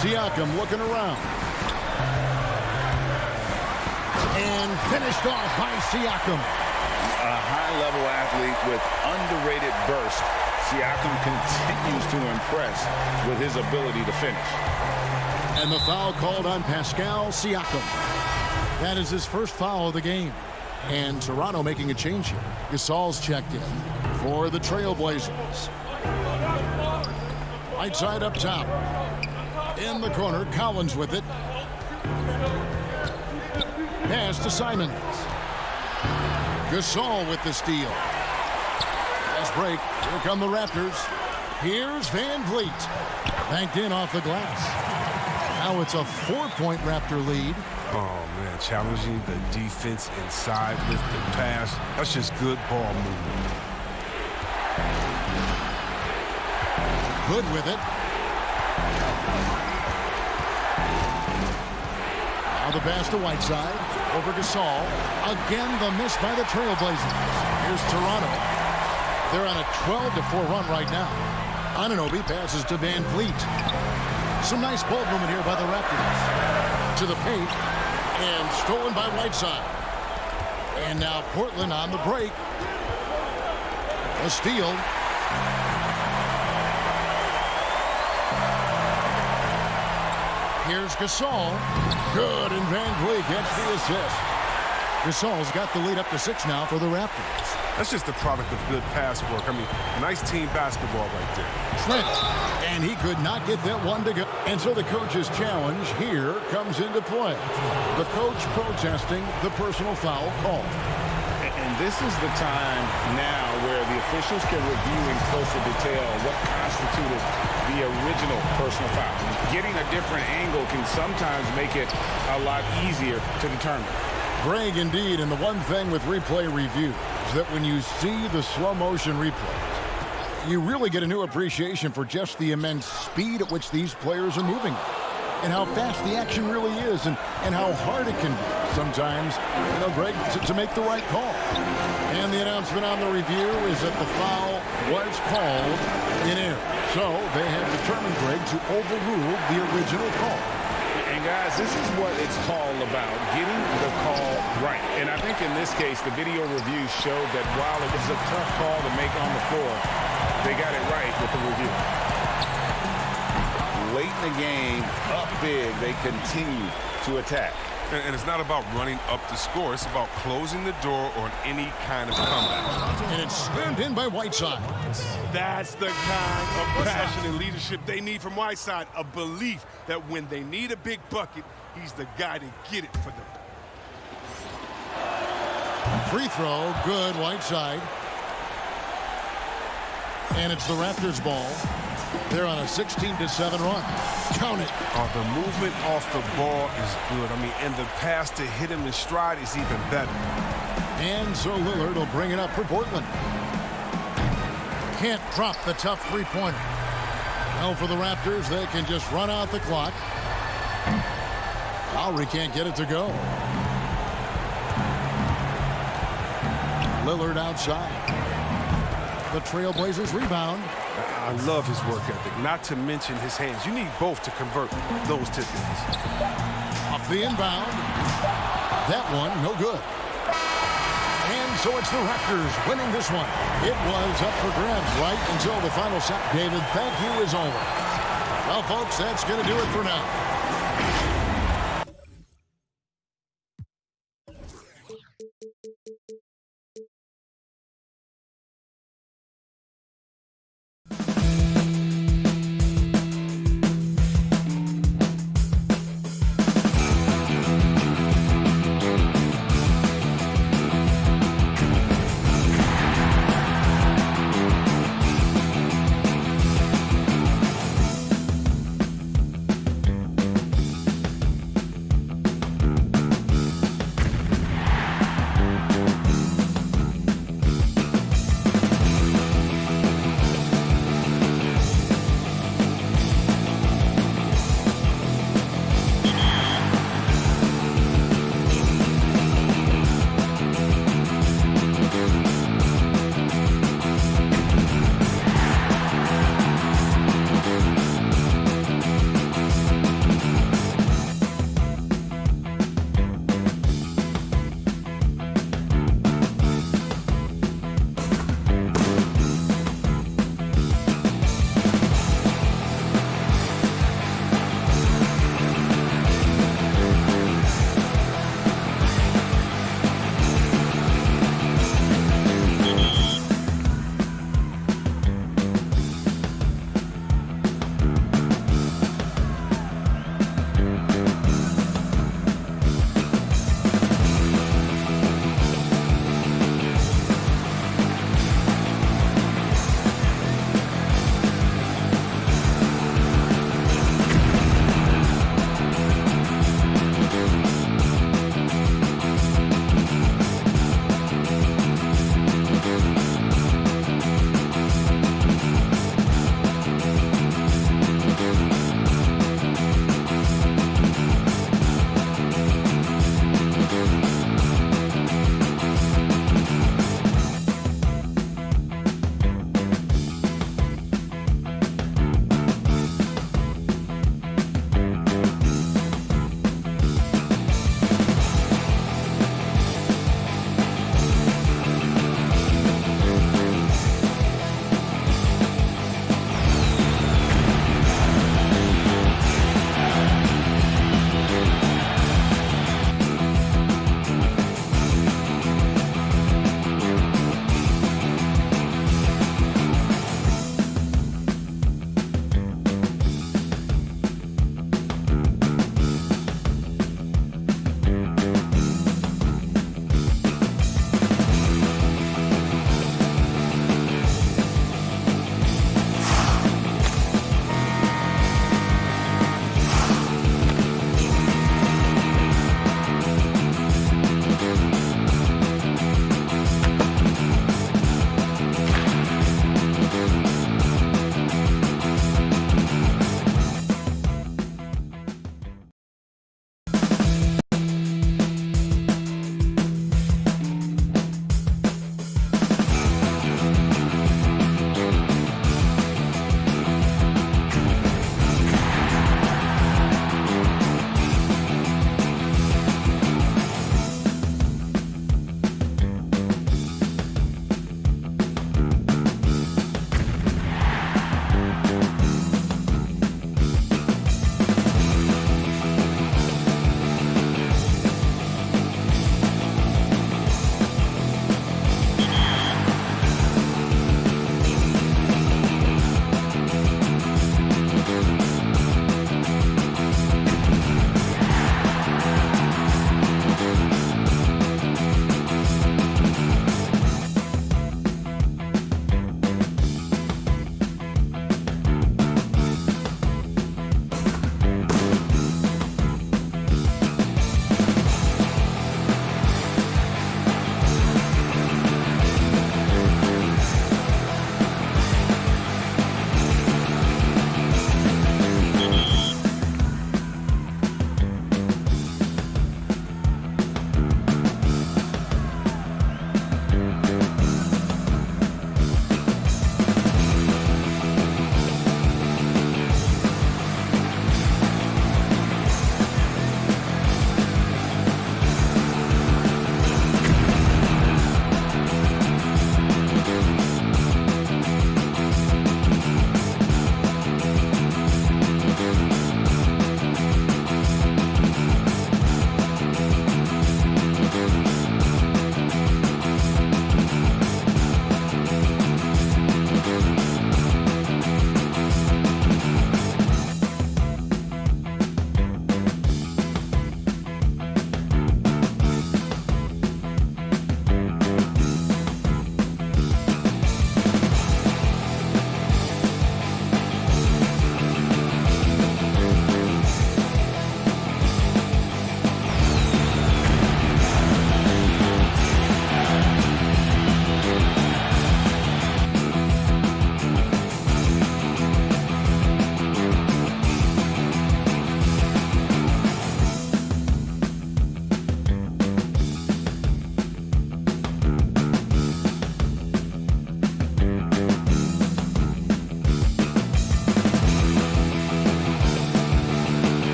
Siakam looking around. And finished off by Siakam. A high-level athlete with underrated burst. Siakam continues to impress with his ability to finish. And the foul called on Pascal Siakam. That is his first foul of the game. And Toronto making a change here. Gasol's checked in for the Trailblazers. Right side up top. In the corner, Collins with it. Pass to Simons. Gasol with the steal. Nice break. Here come the Raptors. Here's Van Vliet. Banked in off the glass. Now it's a 4-point Raptor lead. Oh, man, challenging the defense inside with the pass. That's just good ball movement. Good with it. Now the pass to Whiteside. Over Gasol. Again, the miss by the Trailblazers. Here's Toronto. They're on a 12-4 run right now. Anunoby passes to Van Vliet. Some nice ball movement here by the Raptors. To the paint. And stolen by Whiteside. And now Portland on the break. A steal. Here's Gasol. Good, and Van Vliet gets the assist. Gasol's got the lead up to 6 now for the Raptors. That's just the product of good pass work. I mean, nice team basketball right there. Trent, and he could not get that one to go. And so the coach's challenge here comes into play. The coach protesting the personal foul call. And this is the time now where the officials can review in closer detail what constituted the original personal foul. Getting a different angle can sometimes make it a lot easier to determine. Greg, indeed, and the one thing with replay review is that when you see the slow motion replays, you really get a new appreciation for just the immense speed at which these players are moving and how fast the action really is and how hard it can be sometimes, Greg, to make the right call. And the announcement on the review is that the foul was called in error. So they have determined, Greg, to overrule the original call. And guys, this is what it's all about, getting the call right. And I think in this case, the video review showed that while it was a tough call to make on the floor, they got it right with the review. Late in the game, up big, they continue to attack. And it's not about running up the score. It's about closing the door on any kind of comeback. And it's spammed in by Whiteside. That's the kind of passion and leadership they need from Whiteside. A belief that when they need a big bucket, he's the guy to get it for them. Free throw, good, Whiteside. And it's the Raptors' ball. They're on a 16-7 run. Count it. Oh, the movement off the ball is good. I mean, and the pass to hit him in stride is even better. And so Lillard will bring it up for Portland. Can't drop the tough three-pointer. Well, for the Raptors, they can just run out the clock. Lowry can't get it to go. Lillard outside. The Trailblazers rebound. I love his work ethic, not to mention his hands. You need both to convert those tip-ins. Off the inbound. That one, no good. And so it's the Raptors winning this one. It was up for grabs right until the final set. David, thank you as always. Well, folks, that's going to do it for now.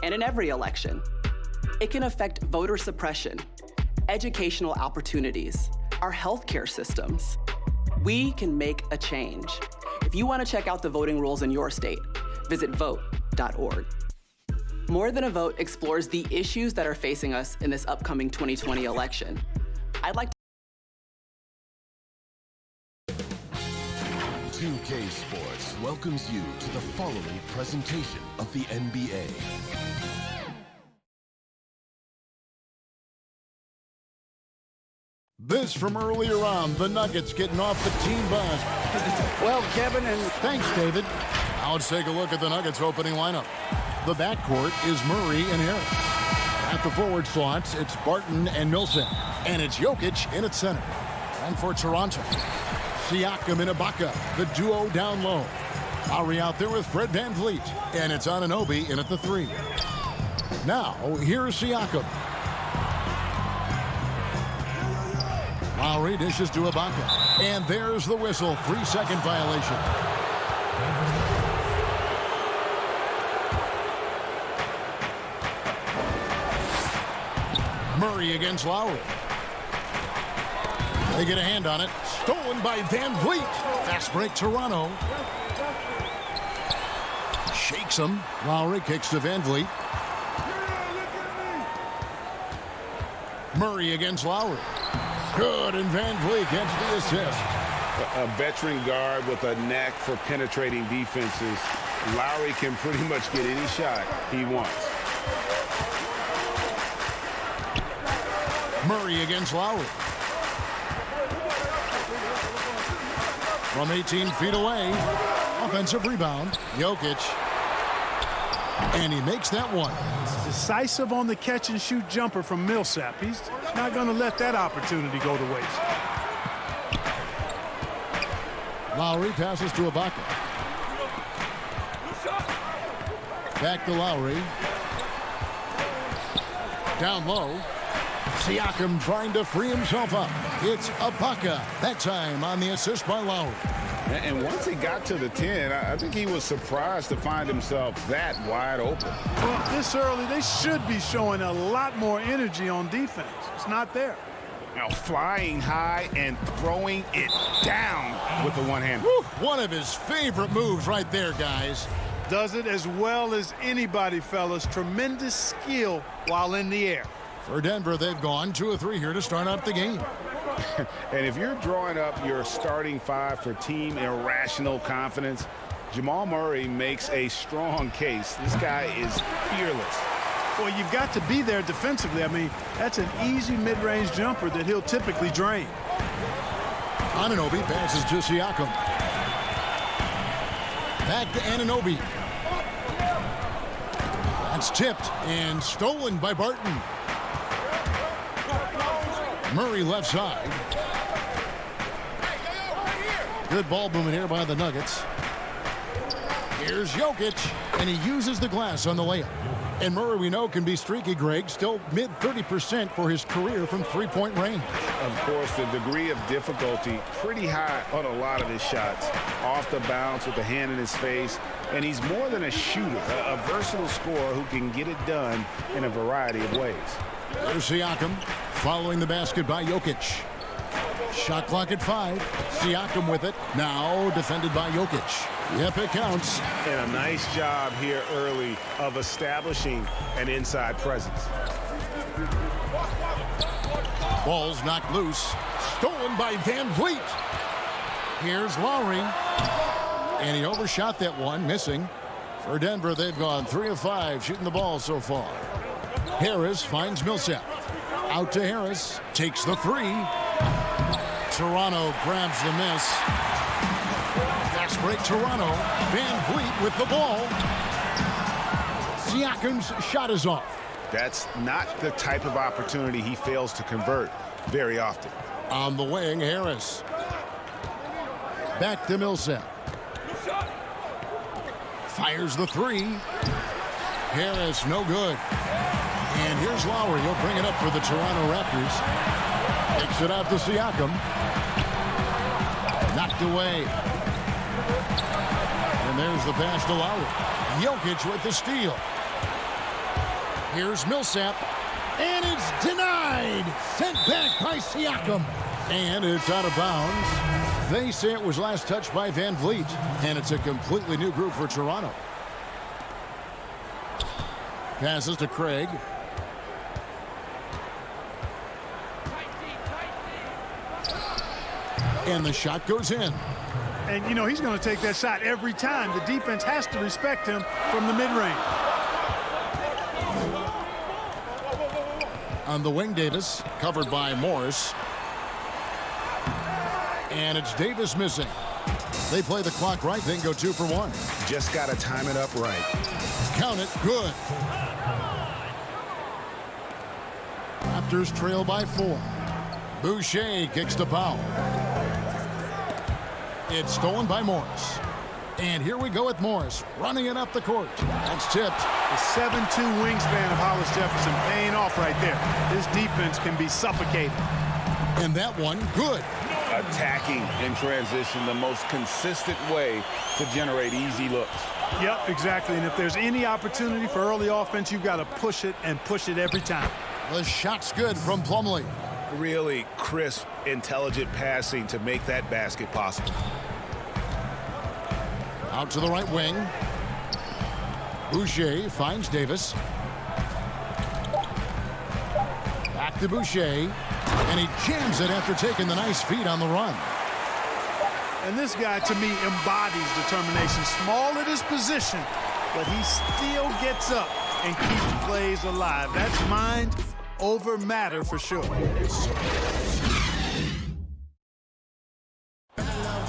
and in every election. It can affect voter suppression, educational opportunities, our healthcare systems. We can make a change. If you want to check out the voting rules in your state, visit vote.org. More Than a Vote explores the issues that are facing us in this upcoming 2020 election. I'd like 2K Sports welcomes you to the following presentation of the NBA. This from earlier on, the Nuggets getting off the team bus. Well, Kevin, and thanks, David. Now let's take a look at the Nuggets opening lineup. The backcourt is Murray and Harris. At the forward slots, it's Barton and Millsap. And it's Jokic in at center. And for Toronto, Siakam and Ibaka, the duo down low. Lowry out there with Fred VanVleet. And it's Anunoby in at the 3. Now, here's Siakam. Lowry dishes to Ibaka. And there's the whistle. 3-second violation. Murray against Lowry. They get a hand on it. Stolen by VanVleet. Fast break Toronto. Shakes him. Lowry kicks to VanVleet. Murray against Lowry. Good, and VanVleet gets the assist. A veteran guard with a knack for penetrating defenses. Lowry can pretty much get any shot he wants. Murray against Lowry. From 18 feet away. Offensive rebound. Jokic. And he makes that one. Decisive on the catch-and-shoot jumper from Millsap. He's not going to let that opportunity go to waste. Lowry passes to Ibaka. Back to Lowry. Down low. Siakam trying to free himself up. It's Ibaka. That time on the assist by Lowry. And once he got to the 10, I think he was surprised to find himself that wide open. Well, this early, they should be showing a lot more energy on defense. It's not there. Now flying high and throwing it down with the one hand. Woo, one of his favorite moves right there, guys. Does it as well as anybody, fellas. Tremendous skill while in the air. For Denver, they've gone 2 of 3 here to start out the game. And if you're drawing up your starting 5 for team irrational confidence, Jamal Murray makes a strong case. This guy is fearless. Well, you've got to be there defensively. I mean, that's an easy mid-range jumper that he'll typically drain. Anunoby passes to Siakam. Back to Anunoby. That's tipped and stolen by Barton. Murray left side. Good ball movement here by the Nuggets. Here's Jokic, and he uses the glass on the layup. And Murray, we know, can be streaky, Greg. Still mid-30% for his career from three-point range. Of course, the degree of difficulty pretty high on a lot of his shots. Off the bounce with the hand in his face. And he's more than a shooter, a versatile scorer who can get it done in a variety of ways. There's Siakam following the basket by Jokic. Shot clock at 5. Siakam with it. Now defended by Jokic. Yep, it counts. And a nice job here early of establishing an inside presence. Ball's knocked loose. Stolen by VanVleet. Here's Lowry. And he overshot that one, missing. For Denver, they've gone 3 of 5 shooting the ball so far. Harris finds Millsap. Out to Harris. Takes the 3. Toronto grabs the miss. Fast break Toronto. VanVleet with the ball. Siakam's shot is off. That's not the type of opportunity he fails to convert very often. On the wing, Harris. Back to Millsap. Fires the 3. Harris, no good. And here's Lowry. He'll bring it up for the Toronto Raptors. Takes it out to Siakam. Knocked away. And there's the pass to Lowry. Jokic with the steal. Here's Millsap. And it's denied. Sent back by Siakam. And it's out of bounds. They say it was last touched by Van Vliet. And it's a completely new group for Toronto. Passes to Craig. And the shot goes in. And, you know, he's going to take that shot every time. The defense has to respect him from the mid-range. On the wing, Davis, covered by Morris. And it's Davis missing. They play the clock right, then go 2 for 1. Just got to time it up right. Count it, good. Raptors trail by 4. Boucher kicks to Powell. It's stolen by Morris. And here we go with Morris, running it up the court. That's tipped. The 7'2" wingspan of Hollis Jefferson paying off right there. This defense can be suffocating. And that one, good. Attacking in transition, the most consistent way to generate easy looks. Yep, exactly. And if there's any opportunity for early offense, you've got to push it and push it every time. The shot's good from Plumlee. Really crisp, intelligent passing to make that basket possible. Out to the right wing. Boucher finds Davis. Back to Boucher. And he jams it after taking the nice feed on the run. And this guy, to me, embodies determination. Small at his position, but he still gets up and keeps plays alive. That's mind over matter for sure.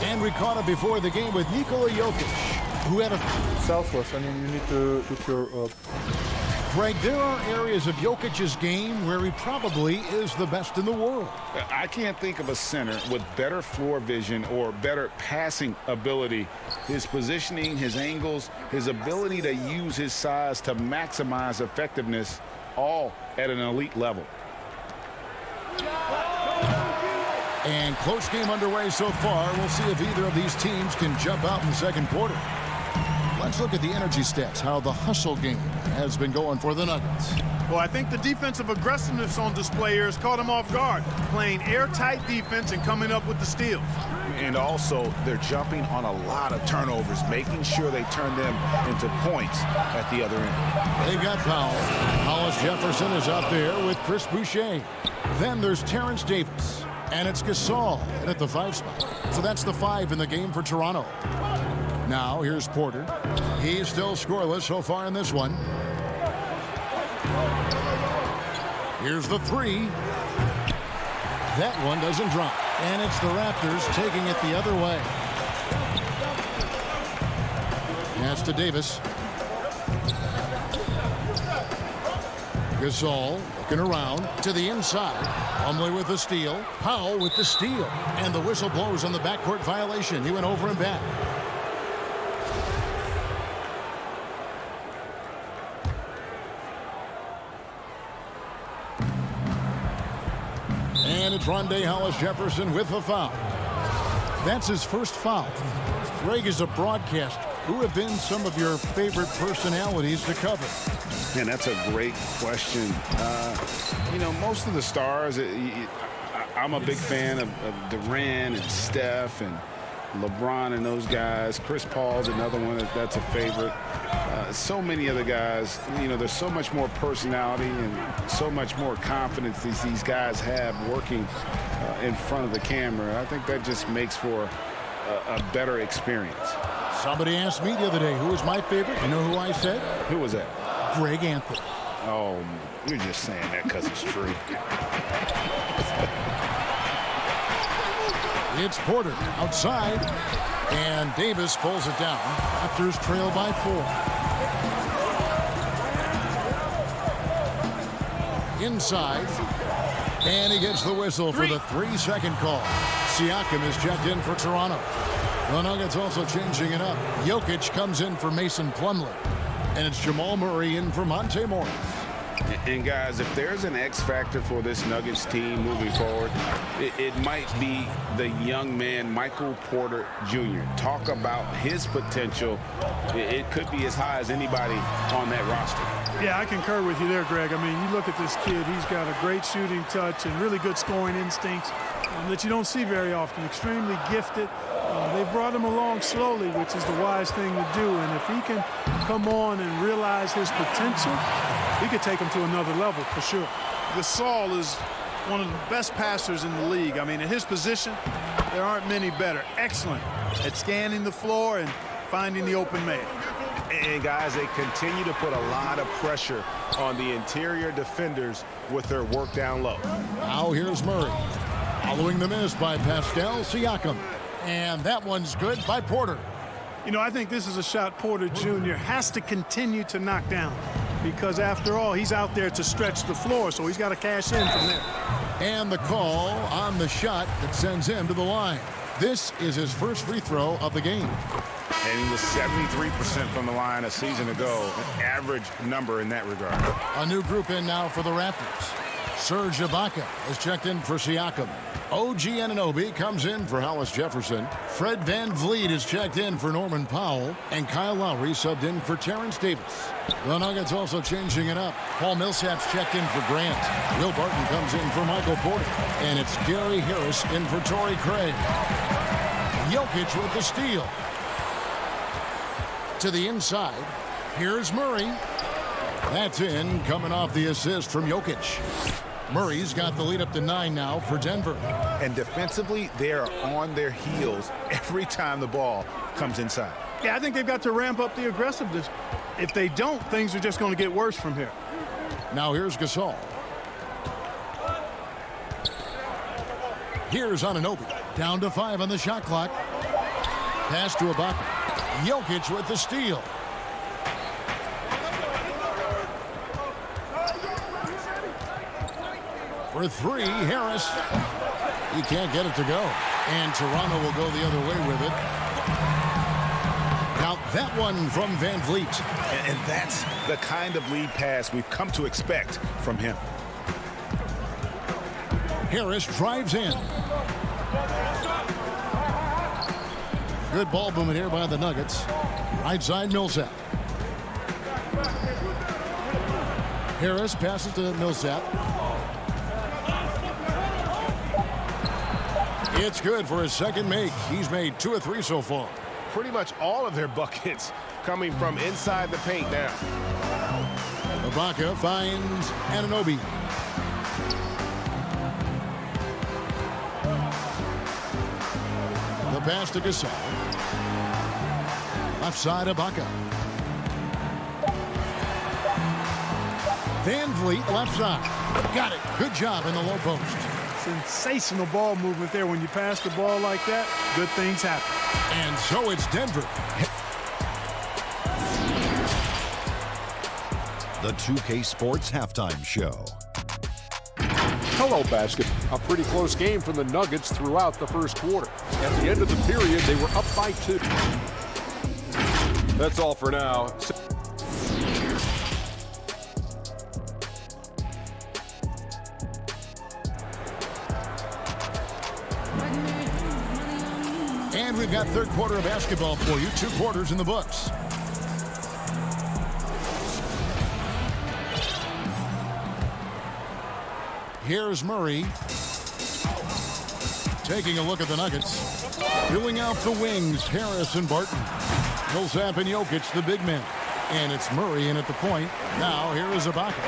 And we caught it before the game with Nikola Jokic, who had a selfless. I mean, you need to put your Greg, there are areas of Jokic's game where he probably is the best in the world. I can't think of a center with better floor vision or better passing ability. His positioning, his angles, his ability to use his size to maximize effectiveness, all at an elite level. And close game underway so far. We'll see if either of these teams can jump out in the second quarter. Let's look at the energy stats, how the hustle game has been going for the Nuggets. Well, I think the defensive aggressiveness on display here has caught them off guard, playing airtight defense and coming up with the steals. And also, they're jumping on a lot of turnovers, making sure they turn them into points at the other end. They've got Powell. Hollis Jefferson is out there with Chris Boucher. Then there's Terrence Davis. And it's Gasol at the 5 spot. So that's the 5 in the game for Toronto. Now, here's Porter. He's still scoreless so far in this one. Here's the 3. That one doesn't drop. And it's the Raptors taking it the other way. Pass to Davis. Gasol looking around to the inside. Plumlee with the steal. Powell with the steal. And the whistle blows on the backcourt violation. He went over and back. And it's Rondé Hollis Jefferson with the foul. That's his first foul. Greg, is a broadcaster, who have been some of your favorite personalities to cover? Man, that's a great question. You know, most of the stars, I'm a big fan of Durant and Steph and LeBron and those guys. Chris Paul's another one that's a favorite. So many other guys, you know, there's so much more personality and so much more confidence these guys have working in front of the camera. I think that just makes for a better experience. Somebody asked me the other day, who was my favorite? You know who I said? Who was that? Greg Anthony. Oh, you're just saying that because it's true. It's Porter outside, and Davis pulls it down. Raptors trail by 4. Inside, and he gets the whistle for the 3-second call. Siakam is checked in for Toronto. The Nuggets also changing it up. Jokic comes in for Mason Plumlee, and it's Jamal Murray in for Monte Morris. And guys, if there's an X factor for this Nuggets team moving forward, it might be the young man, Michael Porter Jr. Talk about his potential. It could be as high as anybody on that roster. Yeah, I concur with you there, Greg. I mean, you look at this kid, he's got a great shooting touch and really good scoring instincts that you don't see very often. Extremely gifted. They've brought him along slowly, which is the wise thing to do. And if he can come on and realize his potential, he could take him to another level for sure. Gasol is one of the best passers in the league. I mean, at his position, there aren't many better. Excellent at scanning the floor and finding the open man. And guys, they continue to put a lot of pressure on the interior defenders with their work down low. Now here's Murray. Following the miss by Pascal Siakam. And that one's good by Porter. You know, I think this is a shot Porter Jr. has to continue to knock down because, after all, he's out there to stretch the floor, so he's got to cash in from there. And the call on the shot that sends him to the line. This is his first free throw of the game. And he was 73% from the line a season ago, an average number in that regard. A new group in now for the Raptors. Serge Ibaka is checked in for Siakam. OG Anunoby comes in for Hollis Jefferson. Fred VanVleet is checked in for Norman Powell. And Kyle Lowry subbed in for Terrence Davis. The Nuggets also changing it up. Paul Millsap's checked in for Grant. Will Barton comes in for Michael Porter. And it's Gary Harris in for Torrey Craig. Jokic with the steal. To the inside. Here's Murray. That's in, coming off the assist from Jokic. Murray's got the lead up to 9 now for Denver. And defensively, they are on their heels every time the ball comes inside. Yeah, I think they've got to ramp up the aggressiveness. If they don't, things are just going to get worse from here. Now here's Gasol. Here's Anunoby. Down to 5 on the shot clock. Pass to Ibaka. Jokic with the steal. For 3, Harris. He can't get it to go. And Toronto will go the other way with it. Now that one from VanVleet. And that's the kind of lead pass we've come to expect from him. Harris drives in. Good ball movement here by the Nuggets. Right side, Millsap. Harris passes to Millsap. It's good for his second make. He's made 2 of 3 so far. Pretty much all of their buckets coming from inside the paint now. Ibaka finds Anunoby. The pass to Gasol. Left side, Ibaka. VanVleet, left side. Got it. Good job in the low post. Sensational ball movement there. When you pass the ball like that, good things happen. And so it's Denver. The 2K Sports Halftime Show. Hello, basket. A pretty close game for the Nuggets throughout the first quarter. At the end of the period, they were up by 2. That's all for now. And we've got third quarter of basketball for you. 2 quarters in the books. Here's Murray. Taking a look at the Nuggets. Filling out the wings, Harris and Barton. Millsap and Jokic, the big men. And it's Murray in at the point. Now here is Ibaka.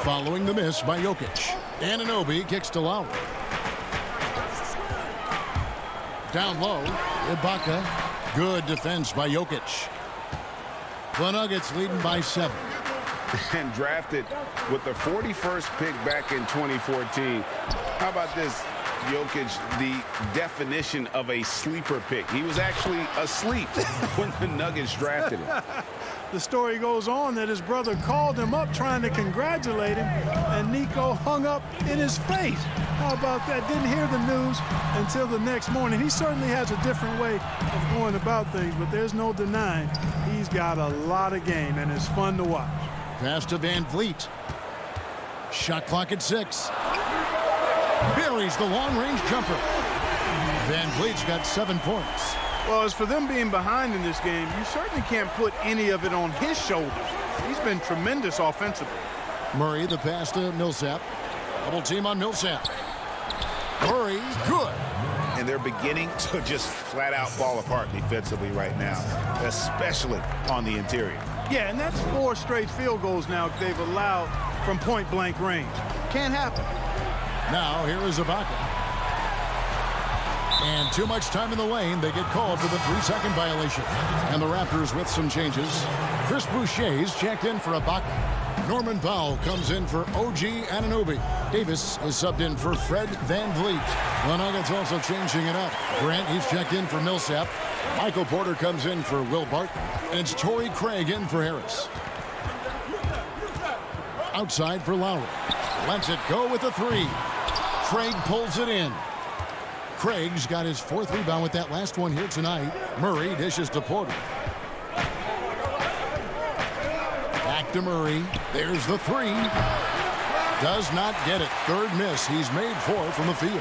Following the miss by Jokic. Anunoby kicks to Lowry. Down low, Ibaka. Good defense by Jokic. The Nuggets leading by 7. And drafted with the 41st pick back in 2014. How about this? Jokic, the definition of a sleeper pick. He was actually asleep when the Nuggets drafted him. The story goes on that his brother called him up trying to congratulate him, and Nico hung up in his face. How about that? Didn't hear the news until the next morning. He certainly has a different way of going about things, but there's no denying he's got a lot of game, and it's fun to watch. Pass to VanVleet. Shot clock at 6. Buries the long-range jumper. Van Vliet's got 7 points. Well, as for them being behind in this game, you certainly can't put any of it on his shoulders. He's been tremendous offensively. Murray, the pass to Millsap. Double team on Millsap. Murray, good. And they're beginning to just flat out fall apart defensively right now, especially on the interior. Yeah, and that's 4 straight field goals now they've allowed from point-blank range. Can't happen. Now, here is Ibaka. And too much time in the lane. They get called for the 3-second violation. And the Raptors with some changes. Chris Boucher's checked in for Ibaka. Norman Powell comes in for OG Anunoby. Davis is subbed in for Fred Van Vliet. The Nuggets also changing it up. Grant, he's checked in for Millsap. Michael Porter comes in for Will Barton. And it's Torrey Craig in for Harris. Outside for Lowry. Lets it go with a 3. Craig pulls it in. Craig's got his 4th rebound with that last one here tonight. Murray dishes to Porter. Back to Murray. There's the 3. Does not get it. 3rd miss. He's made 4 from the field.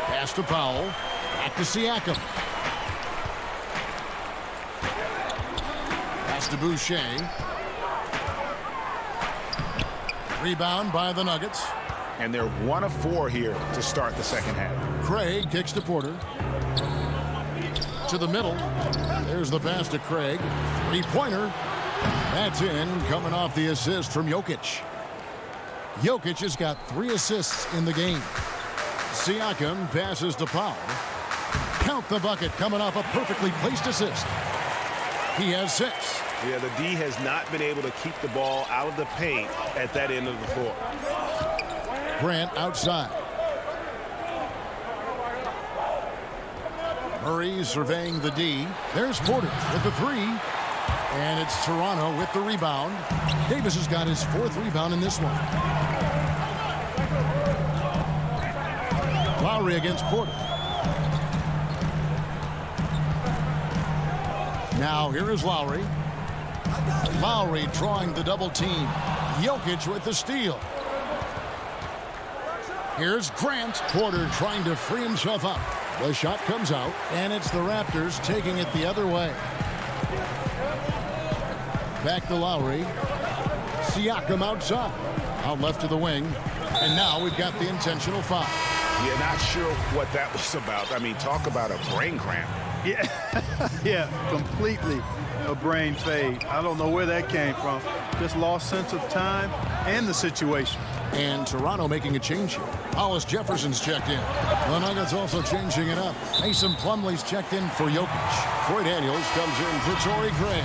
Pass to Powell. Back to Siakam. Pass to Boucher. Rebound by the Nuggets. And they're 1 of 4 here to start the second half. Craig kicks to Porter. To the middle. There's the pass to Craig. 3-pointer. That's in, coming off the assist from Jokic. Jokic has got 3 assists in the game. Siakam passes to Powell. Count the bucket, coming off a perfectly placed assist. He has 6. Yeah, the D has not been able to keep the ball out of the paint at that end of the floor. Grant outside. Murray surveying the D. There's Porter with the 3. And it's Toronto with the rebound. Davis has got his 4th rebound in this one. Lowry against Porter. Now here is Lowry. Lowry drawing the double team. Jokic with the steal. Here's Grant. Porter trying to free himself up. The shot comes out, and it's the Raptors taking it the other way. Back to Lowry. Siakam outside. Out left to the wing. And now we've got the intentional foul. Yeah, not sure what that was about. I mean, talk about a brain cramp. Yeah, yeah, completely a brain fade. I don't know where that came from. Just lost sense of time and the situation. And Toronto making a change here. Hollis Jefferson's checked in. The Nuggets also changing it up. Mason Plumlee's checked in for Jokic. Troy Daniels comes in for Torrey Craig.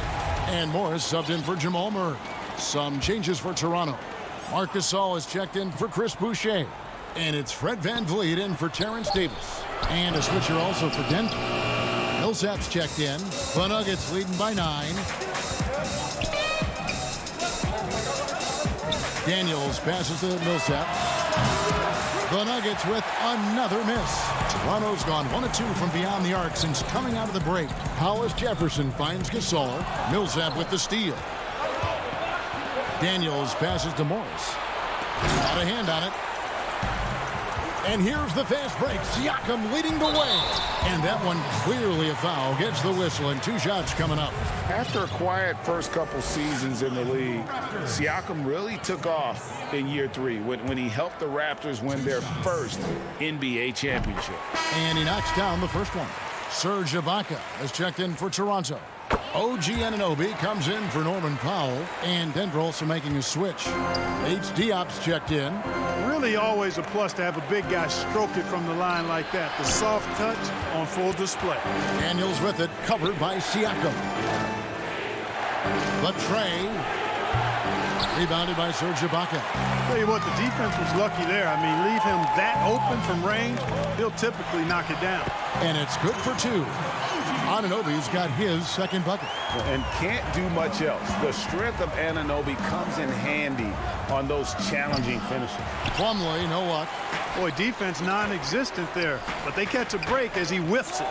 And Morris subbed in for Jamal Murray. Some changes for Toronto. Marc Gasol is checked in for Chris Boucher. And it's Fred Van Vliet in for Terrence Davis. And a switcher also for Denver. Millsap's checked in. The Nuggets leading by 9. Daniels passes to Millsap. The Nuggets with another miss. Toronto's gone 1 of 2 from beyond the arc since coming out of the break. Hollis Jefferson finds Gasol. Millsap with the steal. Daniels passes to Morris. Got a hand on it. And here's the fast break. Siakam leading the way. And that one clearly a foul. Gets the whistle and 2 shots coming up. After a quiet first couple seasons in the league, Siakam really took off in year 3 when he helped the Raptors win their first NBA championship. And he knocks down the first one. Serge Ibaka has checked in for Toronto. OG Anunoby comes in for Norman Powell. And Denver also making a switch. H. Diop's checked in. Really always a plus to have a big guy stroke it from the line like that. The soft touch on full display. Daniels with it, covered by Siakam. The tray. Rebounded by Serge Ibaka. Tell you what, the defense was lucky there. I mean, leave him that open from range, he'll typically knock it down. And it's good for 2. Anunoby's got his 2nd bucket. And can't do much else. The strength of Anunoby comes in handy on those challenging finishes. Plumlee, no luck. Boy, defense non-existent there, but they catch a break as he whiffs it.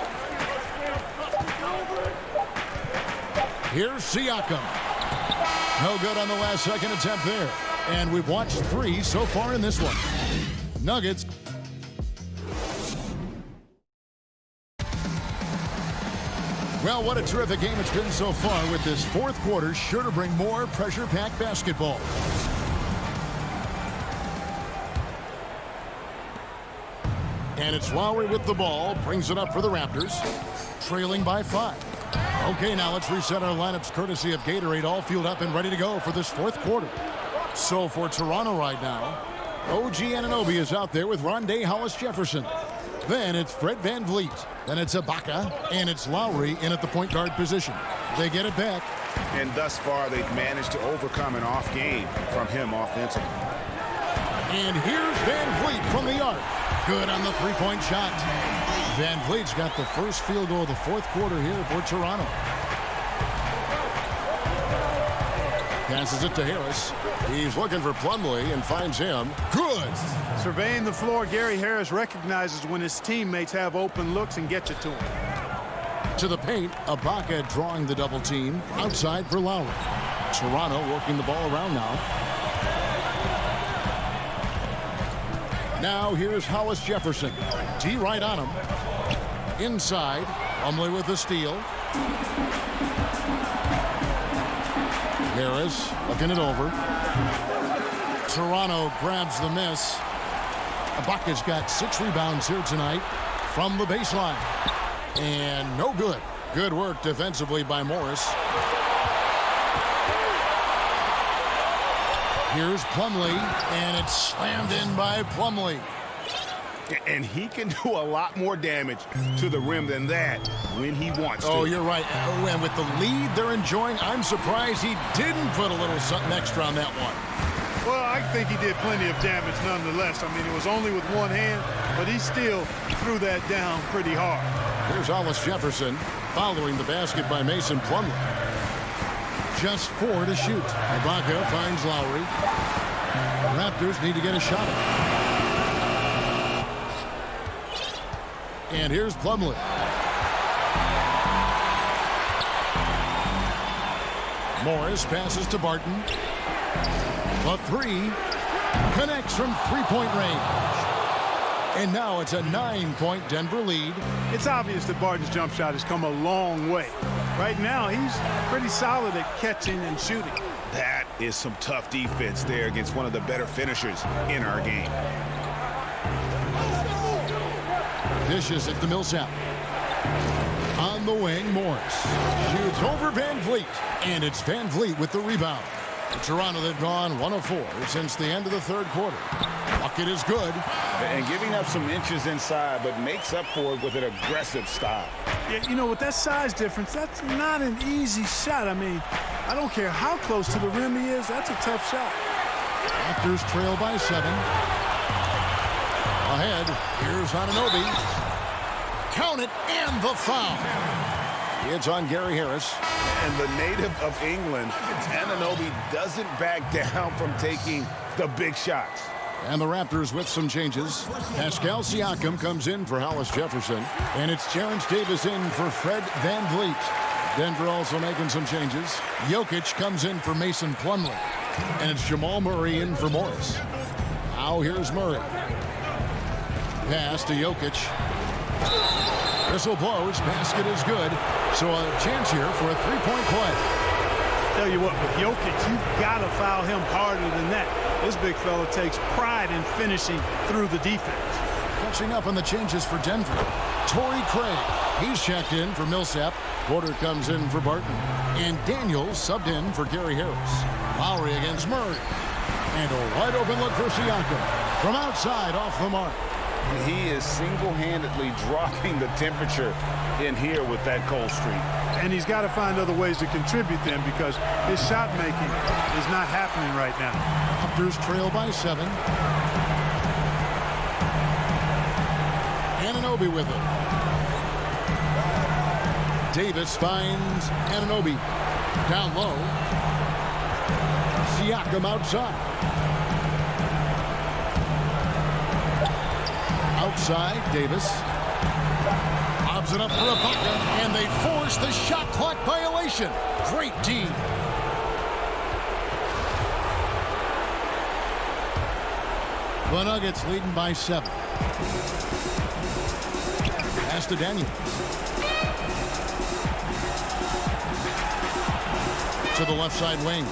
Here's Siakam. No good on the last second attempt there. And we've watched 3 so far in this one. Nuggets. Well, what a terrific game it's been so far, with this fourth quarter sure to bring more pressure-packed basketball. And it's Lowry with the ball, brings it up for the Raptors, trailing by 5. Okay, now let's reset our lineups courtesy of Gatorade, all fueled up and ready to go for this fourth quarter. So for Toronto right now, OG Anunoby is out there with Rondé Hollis-Jefferson. Then it's Fred VanVleet. Then it's Ibaka, and it's Lowry in at the point guard position. They get it back. And thus far, they've managed to overcome an off game from him offensively. And here's VanVleet from the arc. Good on the three-point shot. VanVleet's got the first field goal of the fourth quarter here for Toronto. Passes it to Harris. He's looking for Plumlee and finds him. Good. Surveying the floor, Gary Harris recognizes when his teammates have open looks and gets it to him. To the paint, Ibaka drawing the double team. Outside for Lowry. Toronto working the ball around now. Now here's Hollis-Jefferson. D right on him. Inside, Plumlee with the steal. Harris looking it over. Toronto grabs the miss. Ibaka's got 6 rebounds here tonight from the baseline. And no good. Good work defensively by Morris. Here's Plumlee, and it's slammed in by Plumlee. And he can do a lot more damage to the rim than that when he wants to. Oh, you're right. And with the lead they're enjoying, I'm surprised he didn't put a little something extra on that one. Well, I think he did plenty of damage nonetheless. I mean, it was only with one hand, but he still threw that down pretty hard. Here's Hollis-Jefferson following the basket by Mason Plumlee. Just 4 to shoot. Ibaka finds Lowry. The Raptors need to get a shot. And here's Plumlee. Morris passes to Barton. The 3 connects from three-point range. And now it's a 9-point Denver lead. It's obvious that Barton's jump shot has come a long way. Right now, he's pretty solid at catching and shooting. That is some tough defense there against one of the better finishers in our game. Dishes at the Millsap. On the wing, Morris shoots over VanVleet, and it's VanVleet with the rebound. For Toronto, they've gone 1 of 4 since the end of the third quarter. Bucket is good. And giving up some inches inside, but makes up for it with an aggressive style. Yeah, you know, with that size difference, that's not an easy shot. I mean, I don't care how close to the rim he is, that's a tough shot. Raptors trail by 7. Ahead, here's Anunoby. Count it, and the foul. It's on Gary Harris. And the native of England, Anunoby doesn't back down from taking the big shots. And the Raptors with some changes. Pascal Siakam comes in for Hollis-Jefferson. And it's Terrence Davis in for Fred VanVleet. Denver also making some changes. Jokic comes in for Mason Plumlee. And it's Jamal Murray in for Morris. Now here's Murray. Pass to Jokic. Whistle blows. Basket is good. So a chance here for a three-point play. Tell you what, with Jokic, you've got to foul him harder than that. This big fella takes pride in finishing through the defense. Catching up on the changes for Denver. Torrey Craig. He's checked in for Millsap. Porter comes in for Barton. And Daniels subbed in for Gary Harris. Lowry against Murray. And a wide open look for Siakam. From outside, off the mark. He is single-handedly dropping the temperature in here with that cold streak. And he's got to find other ways to contribute them because his shot making is not happening right now. Raptors trail by 7. Anunoby with it. Davis finds Anunoby. Down low. Siakam outside. Outside, Davis. Lobs it up for Ibaka, and they force the shot clock violation. Great D. The Nuggets leading by 7. Pass to Daniels. To the left side wing.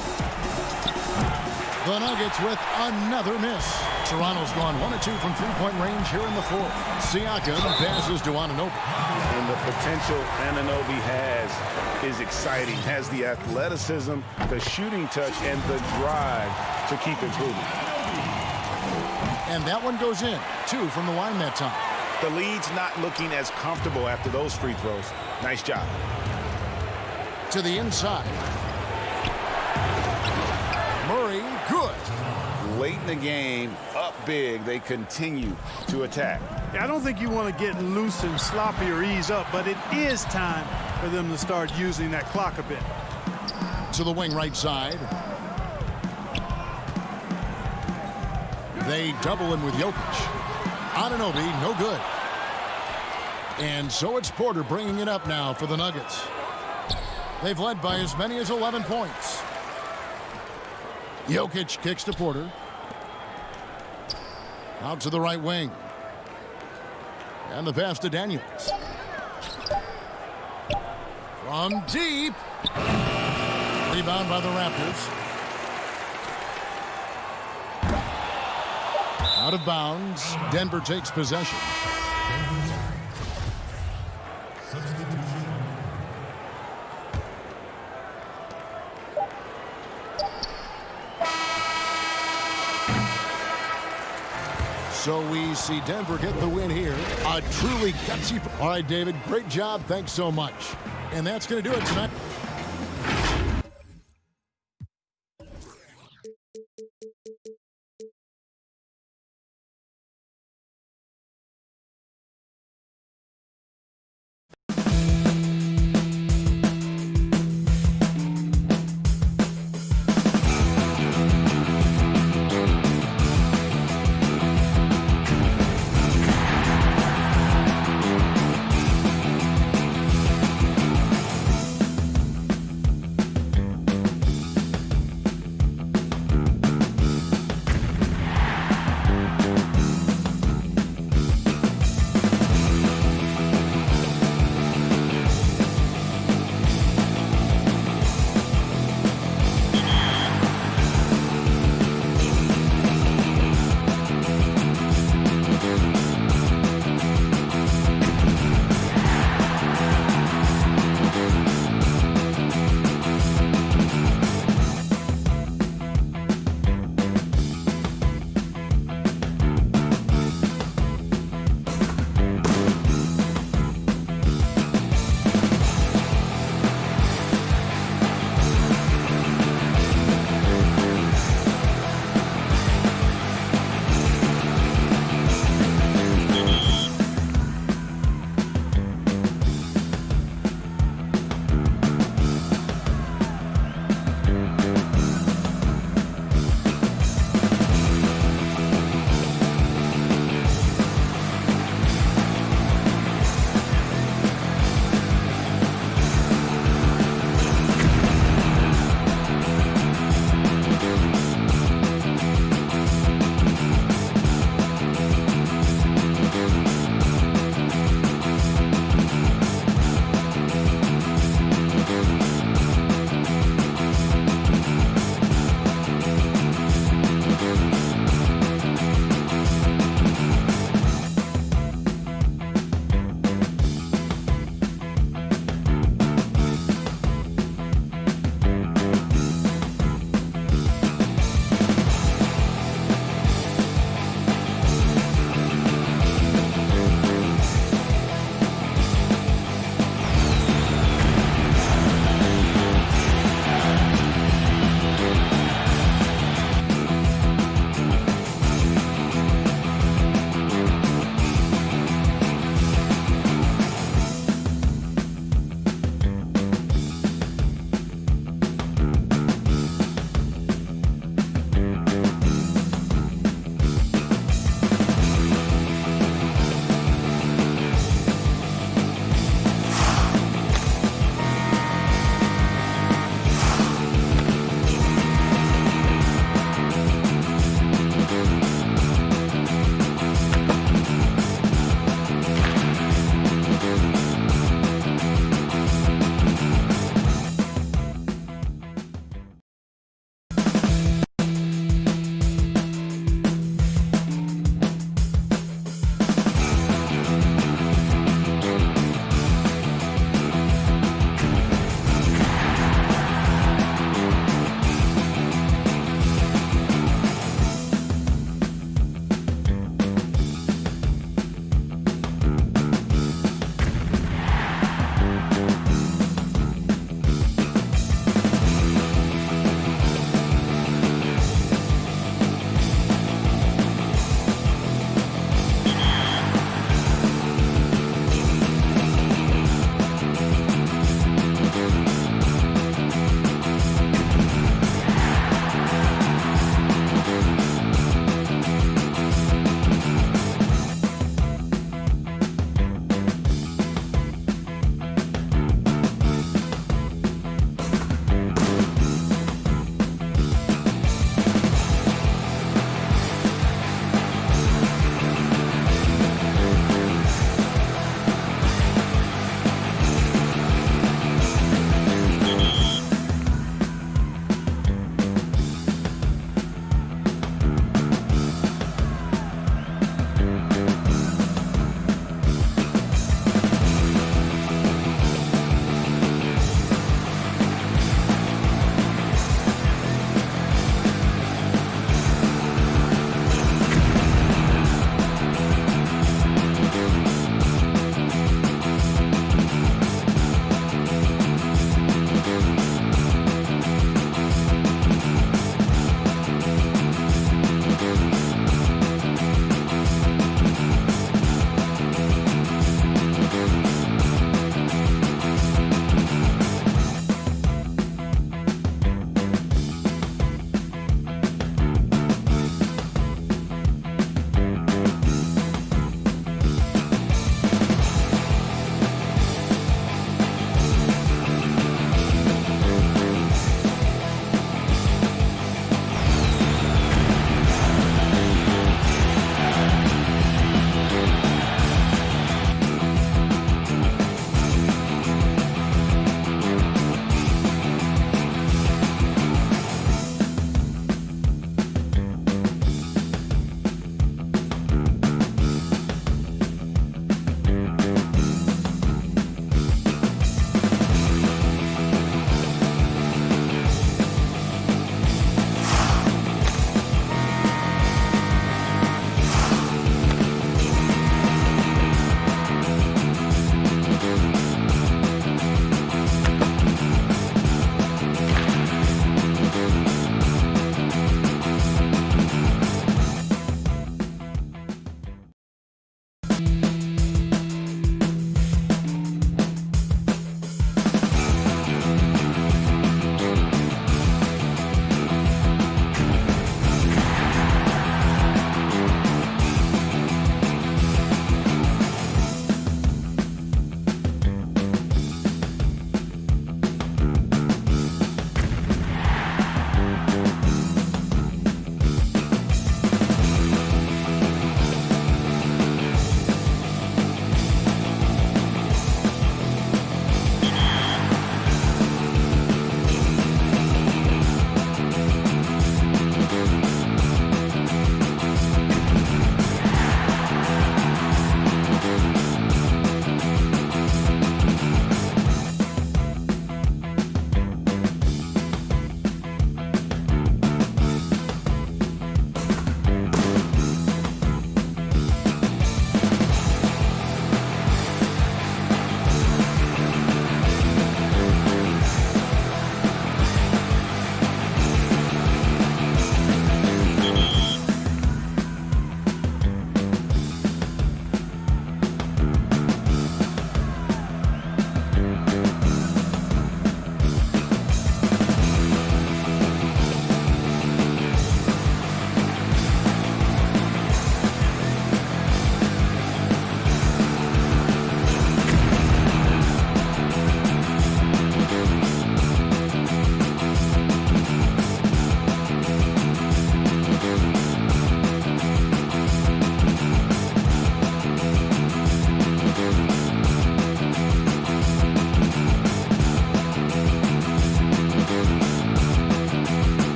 The Nuggets with another miss. Toronto's gone 1 of 2 from three-point range here in the fourth. Siakam passes to Anunoby. And the potential Anunoby has is exciting. Has the athleticism, the shooting touch, and the drive to keep improving. And that one goes in. 2 from the line that time. The lead's not looking as comfortable after those free throws. Nice job. To the inside. Murray, good. Late in the game, up big, they continue to attack. I don't think you want to get loose and sloppy or ease up, but it is time for them to start using that clock a bit. To the wing right side. They double him with Jokic. Anunoby, no good. And so it's Porter bringing it up now for the Nuggets. They've led by as many as 11 points. Jokic kicks to Porter. Out to the right wing. And the pass to Daniels. From deep. Rebound by the Raptors. Out of bounds. Denver takes possession. So we see Denver get the win here. A truly gutsy. All right, David, great job. Thanks so much. And that's going to do it tonight.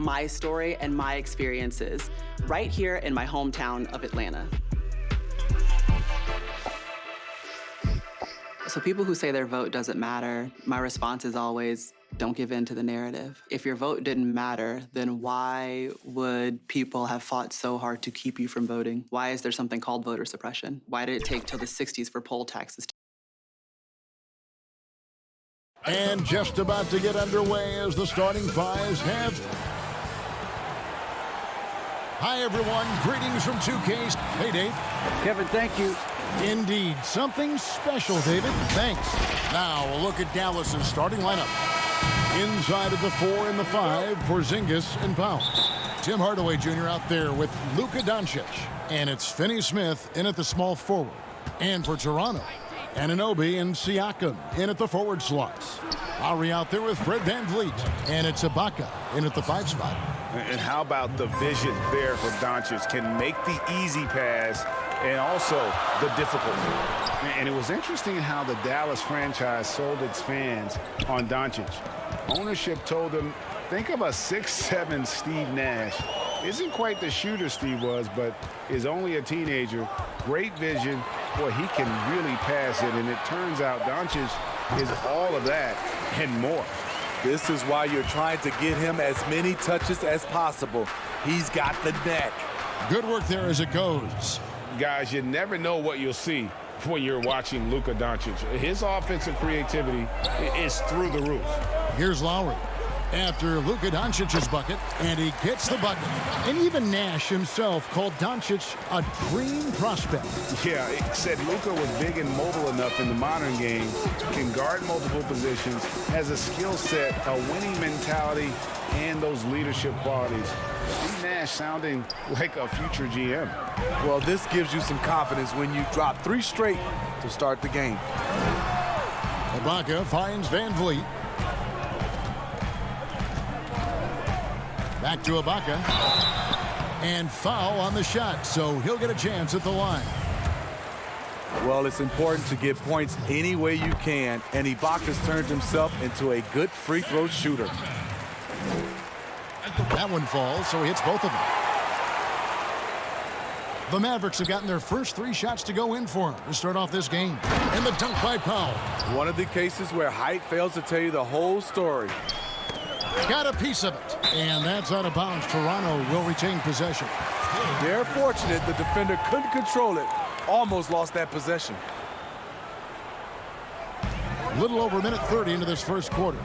my story and my experiences right here in my hometown of Atlanta. So people who say their vote doesn't matter, my response is always, don't give in to the narrative. If your vote didn't matter, then why would people have fought so hard to keep you from voting? Why is there something called voter suppression? Why did it take till the 60s for poll taxes to... And just about to get underway as the starting fives have. Hi, everyone. Greetings from 2Ks. Hey, Dave. Kevin, thank you. Indeed. Something special, David. Thanks. Now, a look at Dallas's starting lineup. Inside of the 4 and the 5, Porzingis and Powell. Tim Hardaway Jr. out there with Luka Doncic. And it's Finney Smith in at the small forward. And for Toronto, Anunoby and Siakam in at the forward slots. Lowry out there with Fred VanVleet. And it's Ibaka in at the 5 spot. And how about the vision there for Doncic? Can make the easy pass and also the difficult one. And it was interesting how the Dallas franchise sold its fans on Doncic. Ownership told them, think of a 6'7" Steve Nash. Isn't quite the shooter Steve was, but is only a teenager. Great vision. Boy, he can really pass it. And it turns out Doncic is all of that and more. This is why you're trying to get him as many touches as possible. He's got the neck. Good work there as it goes. Guys, you never know what you'll see when you're watching Luka Doncic. His offensive creativity is through the roof. Here's Lowry after Luka Doncic's bucket, and he gets the bucket. And even Nash himself called Doncic a dream prospect. Yeah, it said Luka was big and mobile enough in the modern game, can guard multiple positions, has a skill set, a winning mentality, and those leadership qualities. Steve Nash sounding like a future GM. Well, this gives you some confidence when you drop 3 straight to start the game. Ibaka finds VanVleet. Back to Ibaka. And foul on the shot, so he'll get a chance at the line. Well, it's important to get points any way you can, and Ibaka's turned himself into a good free throw shooter. That one falls, so he hits both of them. The Mavericks have gotten their first 3 shots to go in for him to start off this game. And the dunk by Powell. One of the cases where height fails to tell you the whole story. Got a piece of it. And that's out of bounds. Toronto will retain possession. They're fortunate the defender couldn't control it. Almost lost that possession. Little over a minute 30 into this first quarter.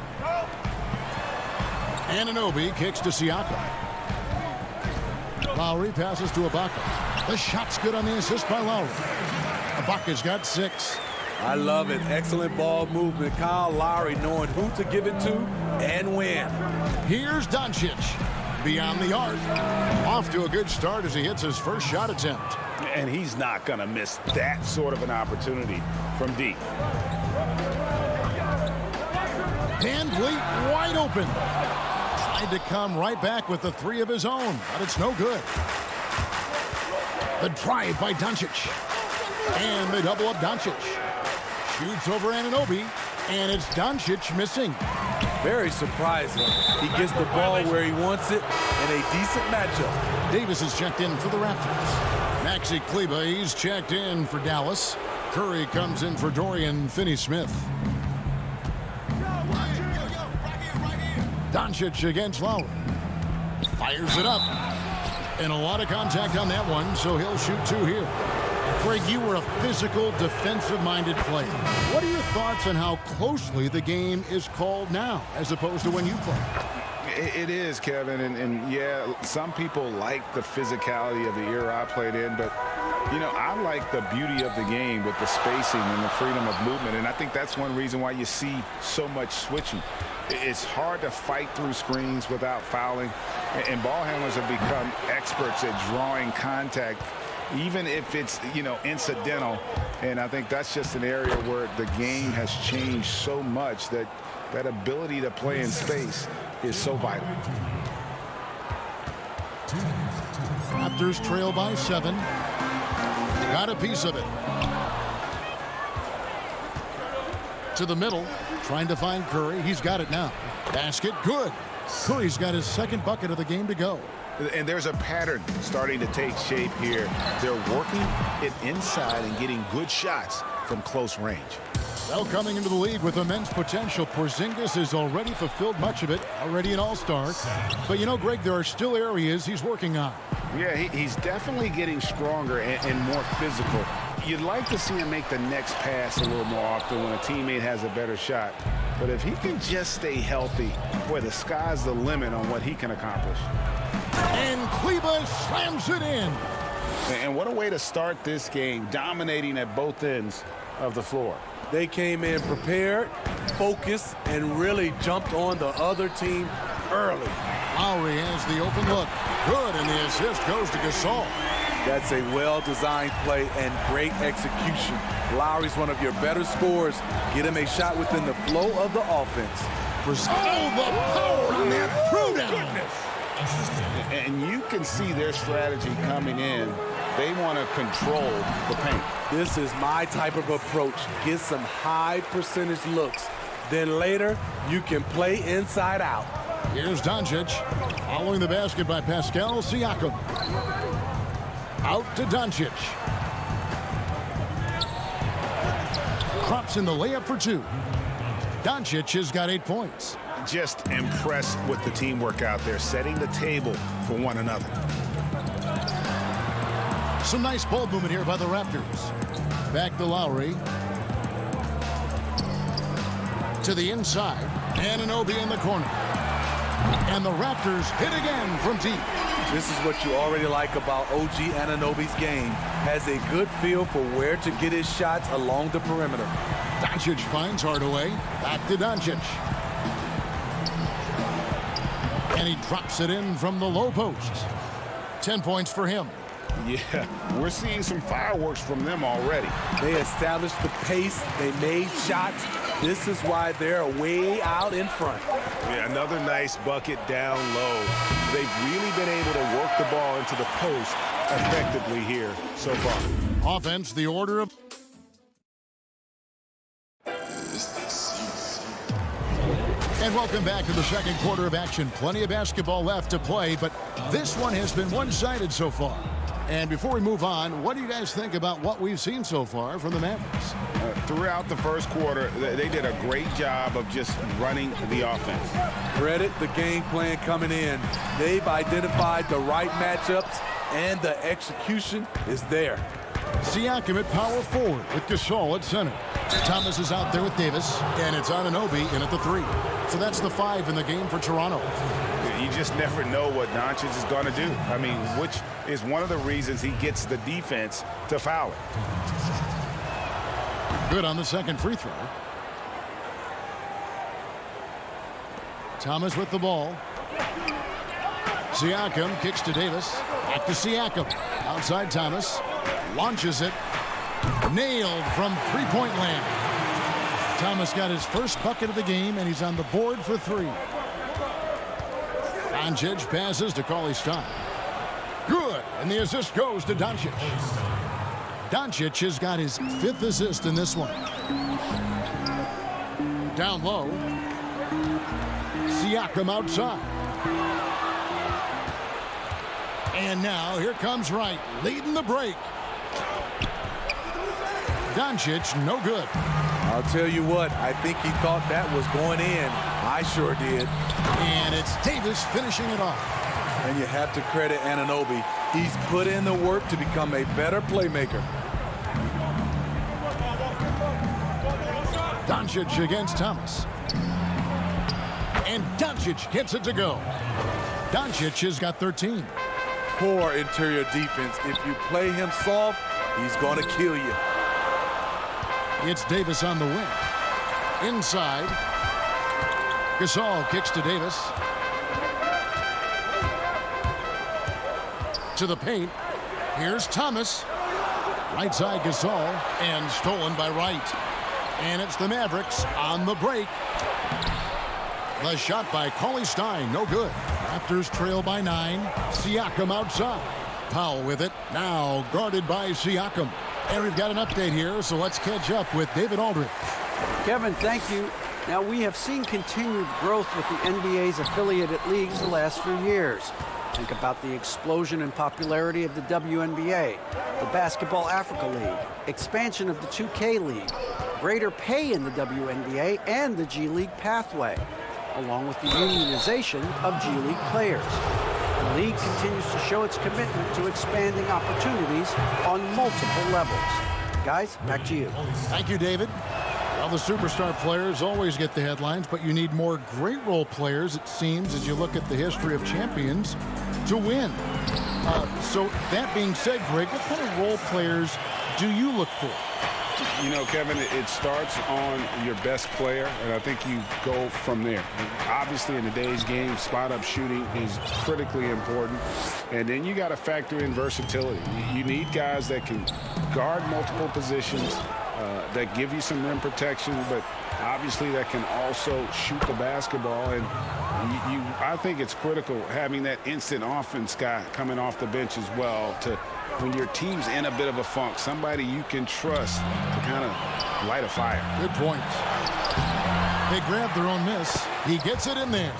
Anunoby kicks to Siakam. Lowry passes to Ibaka. The shot's good on the assist by Lowry. Ibaka's got 6. I love it. Excellent ball movement. Kyle Lowry knowing who to give it to and when. Here's Doncic beyond the arc. Off to a good start as he hits his first shot attempt. And he's not going to miss that sort of an opportunity from deep. VanVleet wide open. Tried to come right back with the 3 of his own, but it's no good. The drive by Doncic. And they double up Doncic. Shoots over Anunoby, and it's Doncic missing. Very surprising. He gets the ball where he wants it in a decent matchup. Davis is checked in for the Raptors. Maxi Kleber, he's checked in for Dallas. Curry comes in for Dorian Finney-Smith. Doncic against Lowry. Fires it up. And a lot of contact on that one, so he'll shoot 2 here. Craig, you were a physical, defensive-minded player. What are your thoughts on how closely the game is called now, as opposed to when you played? It is, Kevin, and yeah, some people like the physicality of the era I played in, but, you know, I like the beauty of the game with the spacing and the freedom of movement, and I think that's one reason why you see so much switching. It's hard to fight through screens without fouling, and ball handlers have become experts at drawing contact, even if it's, you know, incidental. And I think that's just an area where the game has changed so much that that ability to play in space is so vital. Raptors trail by 7. Got a piece of it. To the middle, trying to find Curry. He's got it now. Basket, good. Curry's got his second bucket of the game to go. And there's a pattern starting to take shape here. They're working it inside and getting good shots from close range. Well, coming into the league with immense potential, Porzingis has already fulfilled much of it, already an all-star. But you know, Greg, there are still areas he's working on. Yeah, he's definitely getting stronger and more physical. You'd like to see him make the next pass a little more often when a teammate has a better shot. But if he can just stay healthy, boy, the sky's the limit on what he can accomplish. And Kleba slams it in. And what a way to start this game, dominating at both ends of the floor. They came in prepared, focused, and really jumped on the other team early. Lowry has the open look. Good, and the assist goes to Gasol. That's a well-designed play and great execution. Lowry's one of your better scorers. Get him a shot within the flow of the offense. Oh, the power on that throwdown. And you can see their strategy coming in. They want to control the paint. This is my type of approach. Get some high percentage looks. Then later, you can play inside out. Here's Doncic. Following the basket by Pascal Siakam. Out to Doncic. Drops in the layup for two. Doncic has got 8 points. Just impressed with the teamwork out there, setting the table for one another. Some nice ball movement here by the Raptors. Back to Lowry. To the inside. Anunoby in the corner. And the Raptors hit again from deep. This is what you already like about OG Anunoby's game. Has a good feel for where to get his shots along the perimeter. Doncic finds Hardaway. Back to Doncic. And he drops it in from the low post. 10 points for him. Yeah, we're seeing some fireworks from them already. They established the pace. They made shots. This is why they're way out in front. Yeah, another nice bucket down low. They've really been able to work the ball into the post effectively here so far. Offense, the order of... And welcome back to the second quarter of action. Plenty of basketball left to play, but this one has been one-sided so far. And before we move on, what do you guys think about what we've seen so far from the Mavericks? Throughout the first quarter, they did a great job of just running the offense. Credit the game plan coming in. They've identified the right matchups, and the execution is there. Siakam at power forward with Gasol at center. Thomas is out there with Davis, and it's Anunoby in at the 3. So that's the 5 in the game for Toronto. You just never know what Doncic is going to do. I mean, which is one of the reasons he gets the defense to foul it. Good on the second free throw. Thomas with the ball. Siakam kicks to Davis. Back to Siakam. Outside Thomas. Launches it. Nailed from three-point land. Thomas got his first bucket of the game, and he's on the board for 3. Doncic passes to Cauley Stein. Good, and the assist goes to Doncic. Doncic has got his 5th assist in this one. Down low. Siakam outside. And now here comes Wright, leading the break. Doncic, no good. I'll tell you what, I think he thought that was going in. I sure did. And it's Davis finishing it off. And you have to credit Anunoby. He's put in the work to become a better playmaker. Doncic against Thomas. And Doncic gets it to go. Doncic has got 13. Poor interior defense. If you play him soft, he's going to kill you. It's Davis on the wing. Inside. Gasol kicks to Davis. To the paint. Here's Thomas. Right side Gasol. And stolen by Wright. And it's the Mavericks on the break. The shot by Cauley Stein, no good. Raptors trail by 9. Siakam outside. Powell with it. Now guarded by Siakam. And we've got an update here, so let's catch up with David Aldridge. Kevin, thank you. Now, we have seen continued growth with the NBA's affiliated leagues the last few years. Think about the explosion in popularity of the WNBA, the Basketball Africa League, expansion of the 2K League, greater pay in the WNBA and the G League pathway, along with the unionization of G League players. The league continues to show its commitment to expanding opportunities on multiple levels. Guys, back to you. Thank you, David. Well, the superstar players always get the headlines, but you need more great role players, it seems, as you look at the history of champions to win. So that being said, Greg, what kind of role players do you look for? You know, Kevin, it starts on your best player, and I think you go from there. Obviously, in today's game, spot-up shooting is critically important, and then you got to factor in versatility. You need guys that can guard multiple positions, that give you some rim protection, but obviously that can also shoot the basketball. And I think it's critical having that instant offense guy coming off the bench as well, to when your team's in a bit of a funk, somebody you can trust to kind of light a fire. Good point. They grabbed their own miss. He gets it in there.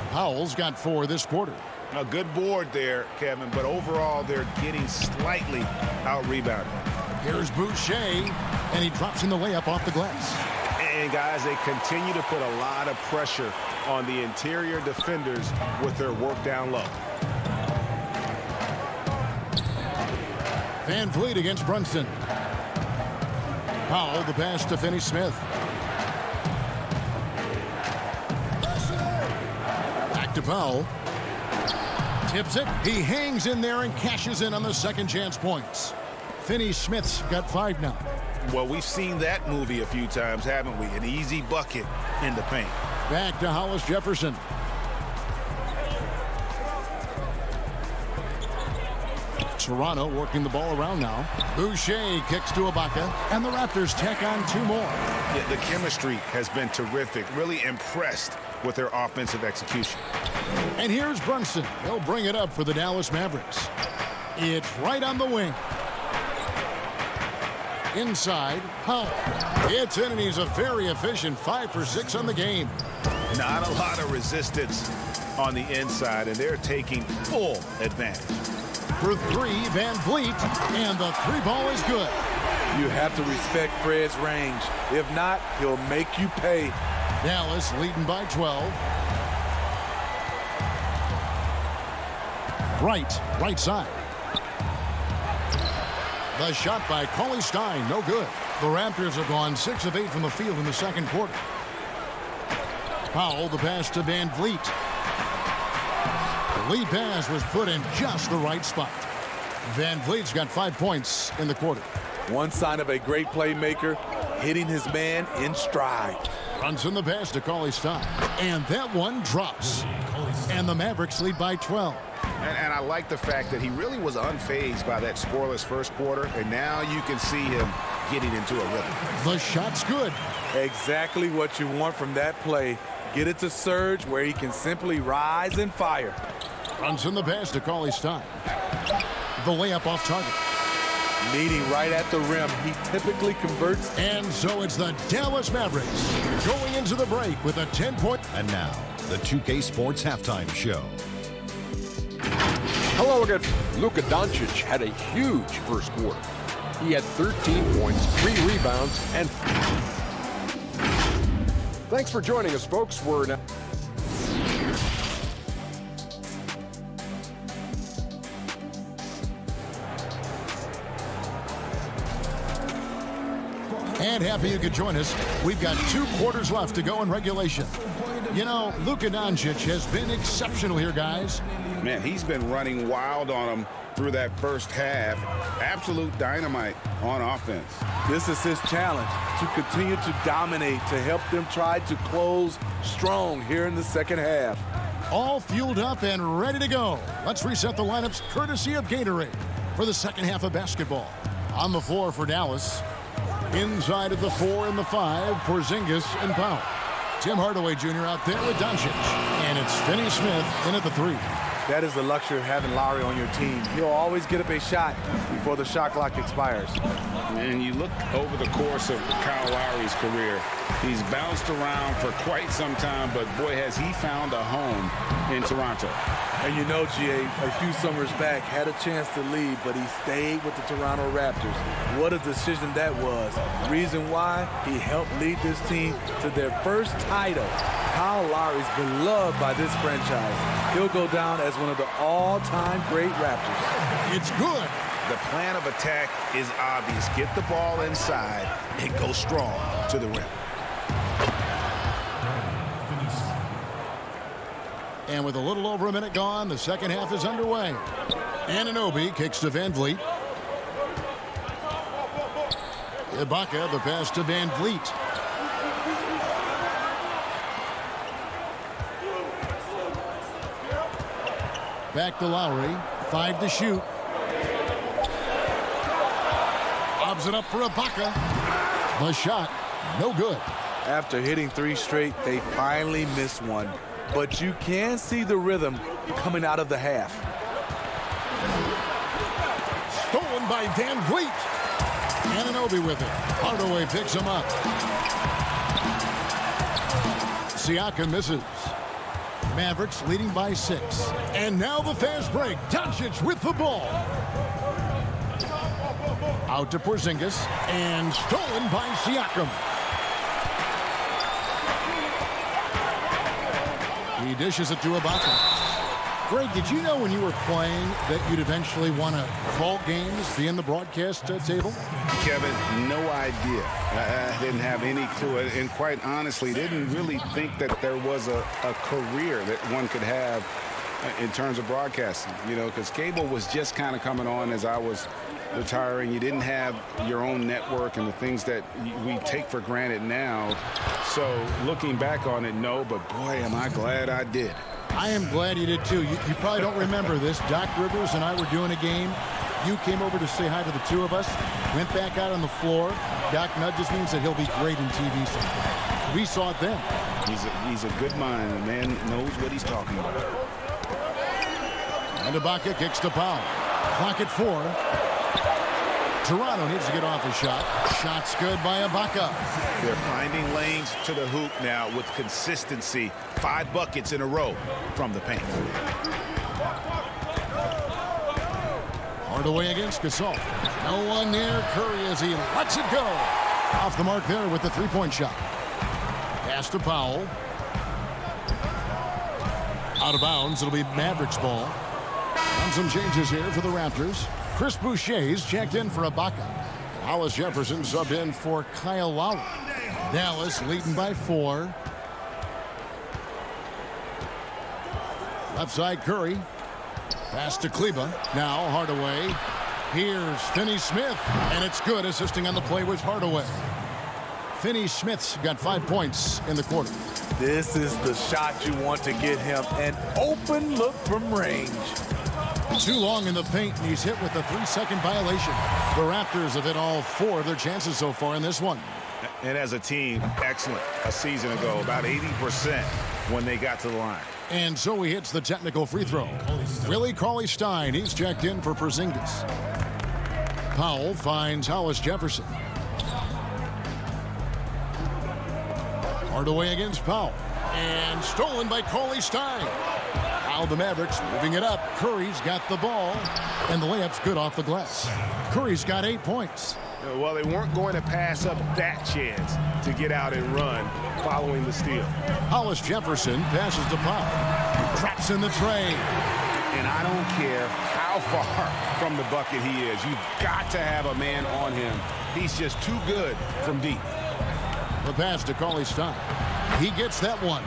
Powell's got 4 this quarter. A good board there, Kevin, but overall they're getting slightly out-rebounded. Here's Boucher, and he drops in the layup off the glass. And, guys, they continue to put a lot of pressure on the interior defenders with their work down low. Van Vliet against Brunson. Powell, the pass to Finney-Smith. Back to Powell. Tips it. He hangs in there and cashes in on the second chance points. Finney-Smith's got 5 now. Well, we've seen that movie a few times, haven't we? An easy bucket in the paint. Back to Hollis Jefferson. Toronto working the ball around now. Boucher kicks to Ibaka, and the Raptors tack on 2 more. Yeah, the chemistry has been terrific. Really impressed with their offensive execution. And here's Brunson. He'll bring it up for the Dallas Mavericks. It's right on the wing. Inside, Powell. It's in, and he's a very efficient 5 for 6 on the game. Not a lot of resistance on the inside, and they're taking full advantage. For 3, Van Vliet, and the 3-ball is good. You have to respect Fred's range. If not, he'll make you pay. Dallas leading by 12. Right side. The shot by Cauley Stein, no good. The Raptors have gone 6 of 8 from the field in the second quarter. Powell, the pass to Van Vliet. The lead pass was put in just the right spot. Van Vliet's got 5 points in the quarter. One sign of a great playmaker, hitting his man in stride. Runs in the pass to Cauley Stein. And that one drops. And the Mavericks lead by 12. And I like the fact that he really was unfazed by that scoreless first quarter, and now you can see him getting into a rhythm. The shot's good. Exactly what you want from that play. Get it to Serge where he can simply rise and fire. Runs in the pass to Cauley Stein. The layup off target. Meeting right at the rim. He typically converts. And so it's the Dallas Mavericks going into the break with a 10-point. And now, the 2K Sports Halftime Show. Hello again. Luka Doncic had a huge first quarter. He had 13 points, 3 rebounds, and... Thanks for joining us, folks. We're now... And happy you could join us. We've got 2 quarters left to go in regulation. You know, Luka Doncic has been exceptional here, guys. Man, he's been running wild on them through that first half. Absolute dynamite on offense. This is his challenge, to continue to dominate, to help them try to close strong here in the second half. All fueled up and ready to go. Let's reset the lineups courtesy of Gatorade for the second half of basketball. On the floor for Dallas. Inside of the 4 and the 5, Porzingis and Powell. Tim Hardaway Jr. out there with Doncic. And it's Finney-Smith in at the 3. That is the luxury of having Lowry on your team. He'll always get up a shot before the shot clock expires. And you look over the course of Kyle Lowry's career, he's bounced around for quite some time, but boy, has he found a home in Toronto. And you know, GA, a few summers back, had a chance to leave, but he stayed with the Toronto Raptors. What a decision that was. Reason why? He helped lead this team to their first title. Kyle Lowry's beloved by this franchise. He'll go down as one of the all-time great Raptors. It's good. The plan of attack is obvious. Get the ball inside and go strong to the rim. And with a little over a minute gone, the second half is underway. Anunoby kicks to Van Vliet. Ibaka, the pass to Van Vliet. Back to Lowry. 5 to shoot. Lobs it up for Ibaka. The shot, no good. After hitting 3 straight, they finally missed one. But you can see the rhythm coming out of the half. Stolen by Van Vliet. Anunoby with it. Hardaway picks him up. Siakam misses. Mavericks leading by 6. And now the fast break. Doncic with the ball. Out to Porzingis. And stolen by Siakam. He dishes it to Ibaka. Greg, did you know when you were playing that you'd eventually want to call games, be in the broadcast table? Kevin, no idea. I didn't have any clue. And quite honestly, didn't really think that there was a career that one could have in terms of broadcasting. You know, because cable was just kind of coming on as I was retiring. You didn't have your own network and the things that we take for granted now. So looking back on it, no, but boy, am I glad I did. I am glad you did too. You probably don't remember this. Doc Rivers and I were doing a game. You came over to say hi to the two of us, went back out on the floor. Doc nudges me and said he'll be great in TV someday. We saw it then. He's a good mind. The man knows what he's talking about. And Ibaka kicks to Powell. Clock at 4. Toronto needs to get off a shot. Shot's good by Ibaka. They're finding lanes to the hoop now with consistency. 5 buckets in a row from the paint. Hardaway against Gasol. No one near Curry as he lets it go. Off the mark there with the three-point shot. Pass to Powell. Out of bounds. It'll be Mavericks ball. And some changes here for the Raptors. Chris Boucher's checked in for Ibaka. Hollis Jefferson subbed in for Kyle Lowry. Dallas leading by 4. Left side Curry. Pass to Kleba. Now Hardaway. Here's Finney-Smith. And it's good, assisting on the play with Hardaway. Finney-Smith's got 5 points in the quarter. This is the shot you want to get him. An open look from range. Too long in the paint, and he's hit with a 3-second violation. The Raptors have hit all 4 of their chances so far in this one. And as a team, excellent. A season ago, about 80% when they got to the line. And so he hits the technical free throw. Willie Cauley-Stein, he's checked in for Porzingis. Powell finds Hollis Jefferson. Hardaway against Powell. And stolen by Cauley-Stein. Now the Mavericks moving it up. Curry's got the ball. And the layup's good off the glass. Curry's got 8 points. Well, they weren't going to pass up that chance to get out and run following the steal. Hollis Jefferson passes to Powell. Traps in the tray. And I don't care how far from the bucket he is. You've got to have a man on him. He's just too good from deep. The pass to Cauley-Stein. He gets that one.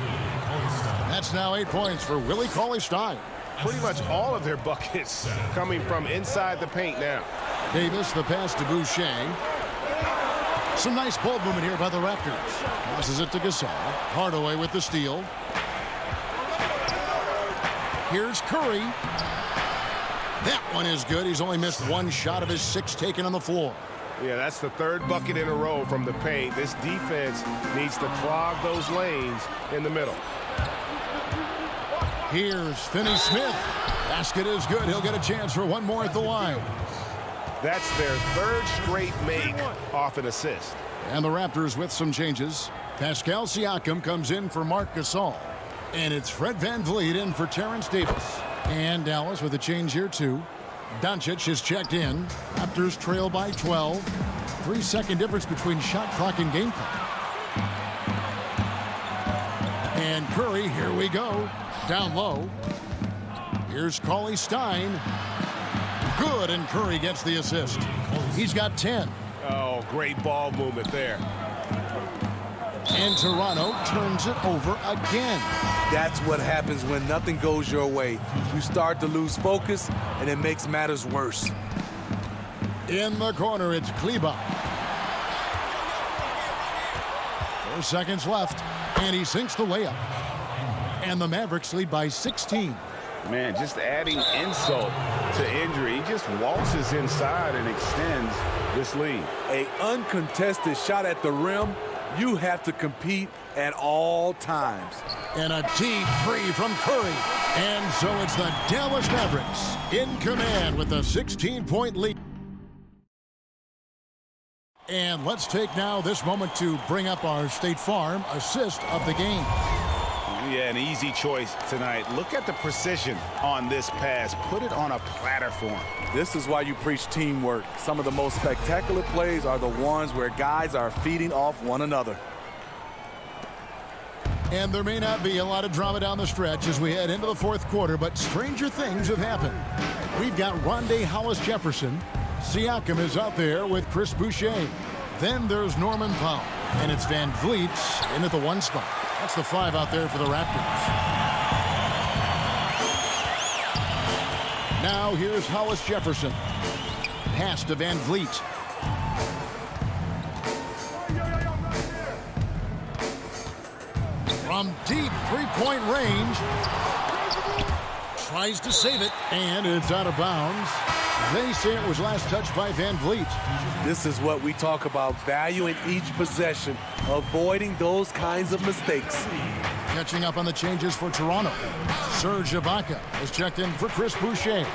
That's now 8 points for Willie Cauley-Stein. Pretty much all of their buckets coming from inside the paint now. Davis, the pass to Boucher. Some nice ball movement here by the Raptors. Passes it to Gasol. Hardaway with the steal. Here's Curry. That one is good. He's only missed 1 shot of his 6 taken on the floor. Yeah, that's the 3rd bucket in a row from the paint. This defense needs to clog those lanes in the middle. Here's Finney-Smith. Basket is good. He'll get a chance for one more at the line. That's their third straight make off an assist. And the Raptors with some changes. Pascal Siakam comes in for Marc Gasol. And it's Fred VanVleet in for Terrence Davis. And Dallas with a change here too. Doncic is checked in. Raptors trail by 12. 3-second difference between shot clock and game clock. And Curry, here we go. Down low. Here's Cauley Stein. Good, and Curry gets the assist. He's got 10. Oh, great ball movement there. And Toronto turns it over again. That's what happens when nothing goes your way. You start to lose focus, and it makes matters worse. In the corner, it's Kleber. 4 seconds left, and he sinks the layup. And the Mavericks lead by 16. Man, just adding insult to injury. He just waltzes inside and extends this lead. An uncontested shot at the rim, you have to compete at all times. And a deep three from Curry. And so it's the Dallas Mavericks in command with a 16-point lead. And let's take now this moment to bring up our State Farm assist of the game. Yeah, an easy choice tonight. Look at the precision on this pass. Put it on a platter for him. This is why you preach teamwork. Some of the most spectacular plays are the ones where guys are feeding off one another. And there may not be a lot of drama down the stretch as we head into the fourth quarter, but stranger things have happened. We've got Rondé Hollis-Jefferson. Siakam is out there with Chris Boucher. Then there's Norman Powell. And it's VanVleet in at the 1 spot. That's the 5 out there for the Raptors. Now here's Hollis-Jefferson. Pass to VanVleet. From deep three-point range. Tries to save it, and it's out of bounds. They say it was last touched by VanVleet. This is what we talk about, valuing each possession, avoiding those kinds of mistakes. Catching up on the changes for Toronto. Serge Ibaka is checked in for Chris Boucher.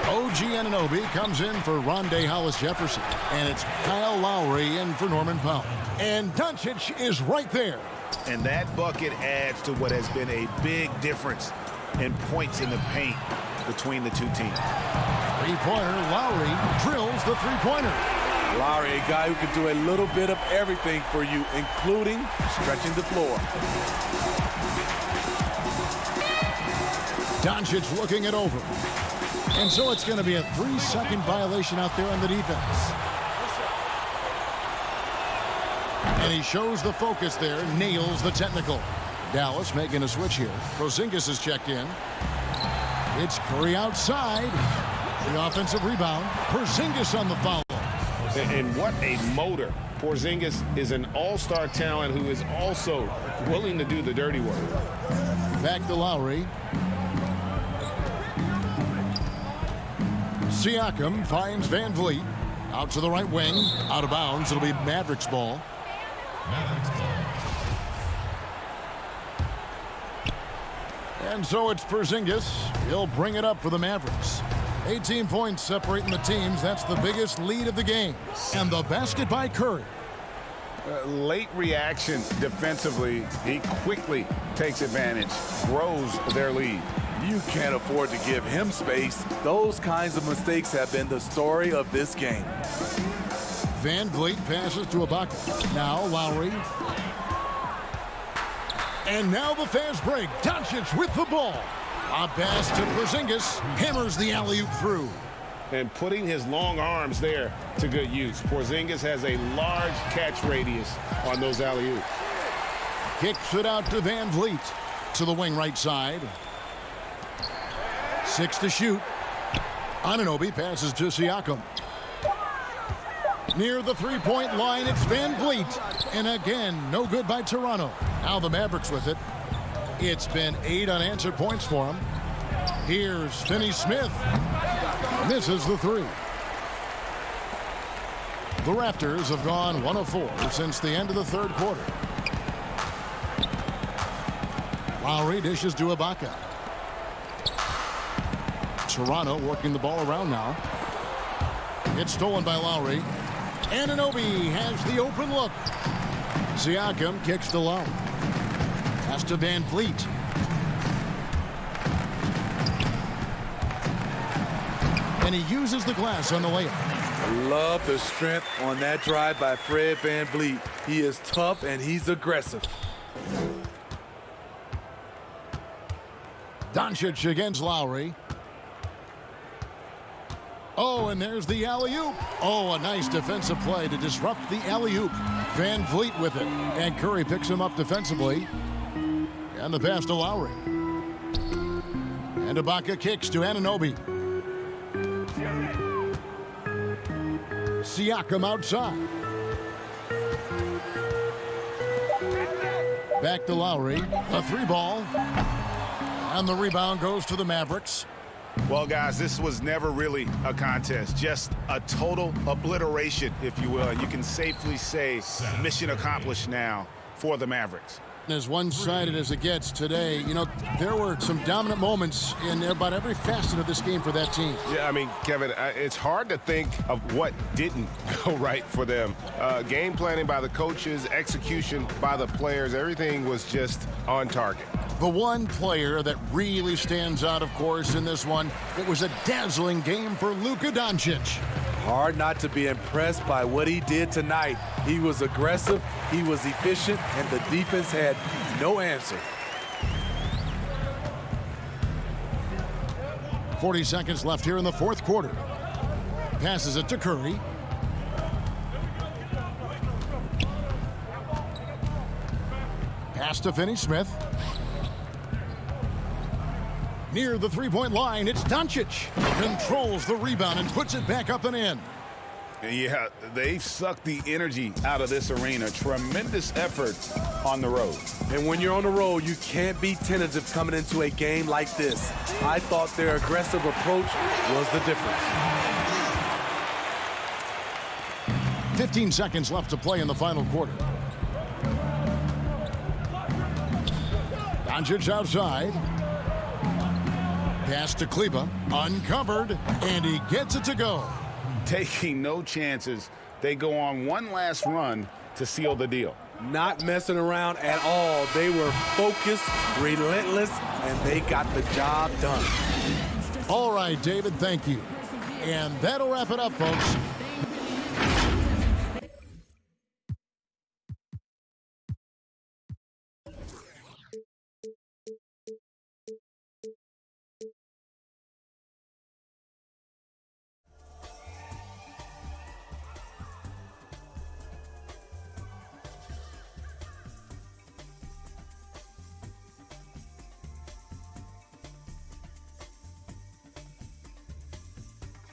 OG Anunoby comes in for Rondé Hollis-Jefferson. And it's Kyle Lowry in for Norman Powell. And Doncic is right there. And that bucket adds to what has been a big difference in points in the paint between the two teams. Three-pointer, Lowry drills the three-pointer. Lowry, a guy who can do a little bit of everything for you, including stretching the floor. Doncic looking it over. And so it's going to be a 3-second violation out there on the defense. And he shows the focus there, nails the technical. Dallas making a switch here. Porzingis is checked in. It's Curry outside. The offensive rebound. Porzingis on the foul. And what a motor. Porzingis is an all-star talent who is also willing to do the dirty work. Back to Lowry. Siakam finds VanVleet. Out to the right wing. Out of bounds. It'll be Mavericks ball. And so it's Porzingis. He'll bring it up for the Mavericks. 18 points separating the teams. That's the biggest lead of the game. And the basket by Curry. Late reaction defensively. He quickly takes advantage, grows their lead. You can't afford to give him space. Those kinds of mistakes have been the story of this game. VanVleet passes to Ibaka. Now Lowry. And now the fast break. Doncic with the ball. A pass to Porzingis. Hammers the alley-oop through. And putting his long arms there to good use. Porzingis has a large catch radius on those alley-oops. Kicks it out to VanVleet. To the wing right side. 6 to shoot. Anunoby passes to Siakam. Near the three-point line, it's VanVleet. And again, no good by Toronto. Now the Mavericks with it. It's been 8 unanswered points for him. Here's Finney-Smith. Misses the 3. The Raptors have gone 1 of 4 since the end of the third quarter. Lowry dishes to Ibaka. Toronto working the ball around now. It's stolen by Lowry. Anunoby has the open look. Siakam kicks to Lowry. Pass to Van Vliet. And he uses the glass on the layup. I love the strength on that drive by Fred Van Vliet. He is tough and he's aggressive. Doncic against Lowry. Oh, and there's the alley-oop. Oh, a nice defensive play to disrupt the alley-oop. Van Vliet with it. And Curry picks him up defensively. And the pass to Lowry. And Ibaka kicks to Anunoby. Siakam outside. Back to Lowry. A 3-ball. And the rebound goes to the Mavericks. Well, guys, this was never really a contest, just a total obliteration, if you will. You can safely say mission accomplished now for the Mavericks. As one-sided as it gets today, you know, there were some dominant moments in about every facet of this game for that team. Yeah, I mean, Kevin, it's hard to think of what didn't go right for them. Game planning by the coaches, execution by the players, everything was just on target. The one player that really stands out, of course, in this one, it was a dazzling game for Luka Doncic. Hard not to be impressed by what he did tonight. He was aggressive, he was efficient, and the defense had no answer. 40 seconds left here in the fourth quarter. Passes it to Curry. Pass to Finney-Smith. Near the three-point line, it's Doncic. Controls the rebound and puts it back up and in. Yeah, they've sucked the energy out of this arena. Tremendous effort on the road. And when you're on the road, you can't be tentative coming into a game like this. I thought their aggressive approach was the difference. 15 seconds left to play in the final quarter. Doncic outside. Pass to Kleba, uncovered, and he gets it to go. Taking no chances. They go on one last run to seal the deal. Not messing around at all. They were focused, relentless, and they got the job done. All right, David, thank you. And that'll wrap it up, folks.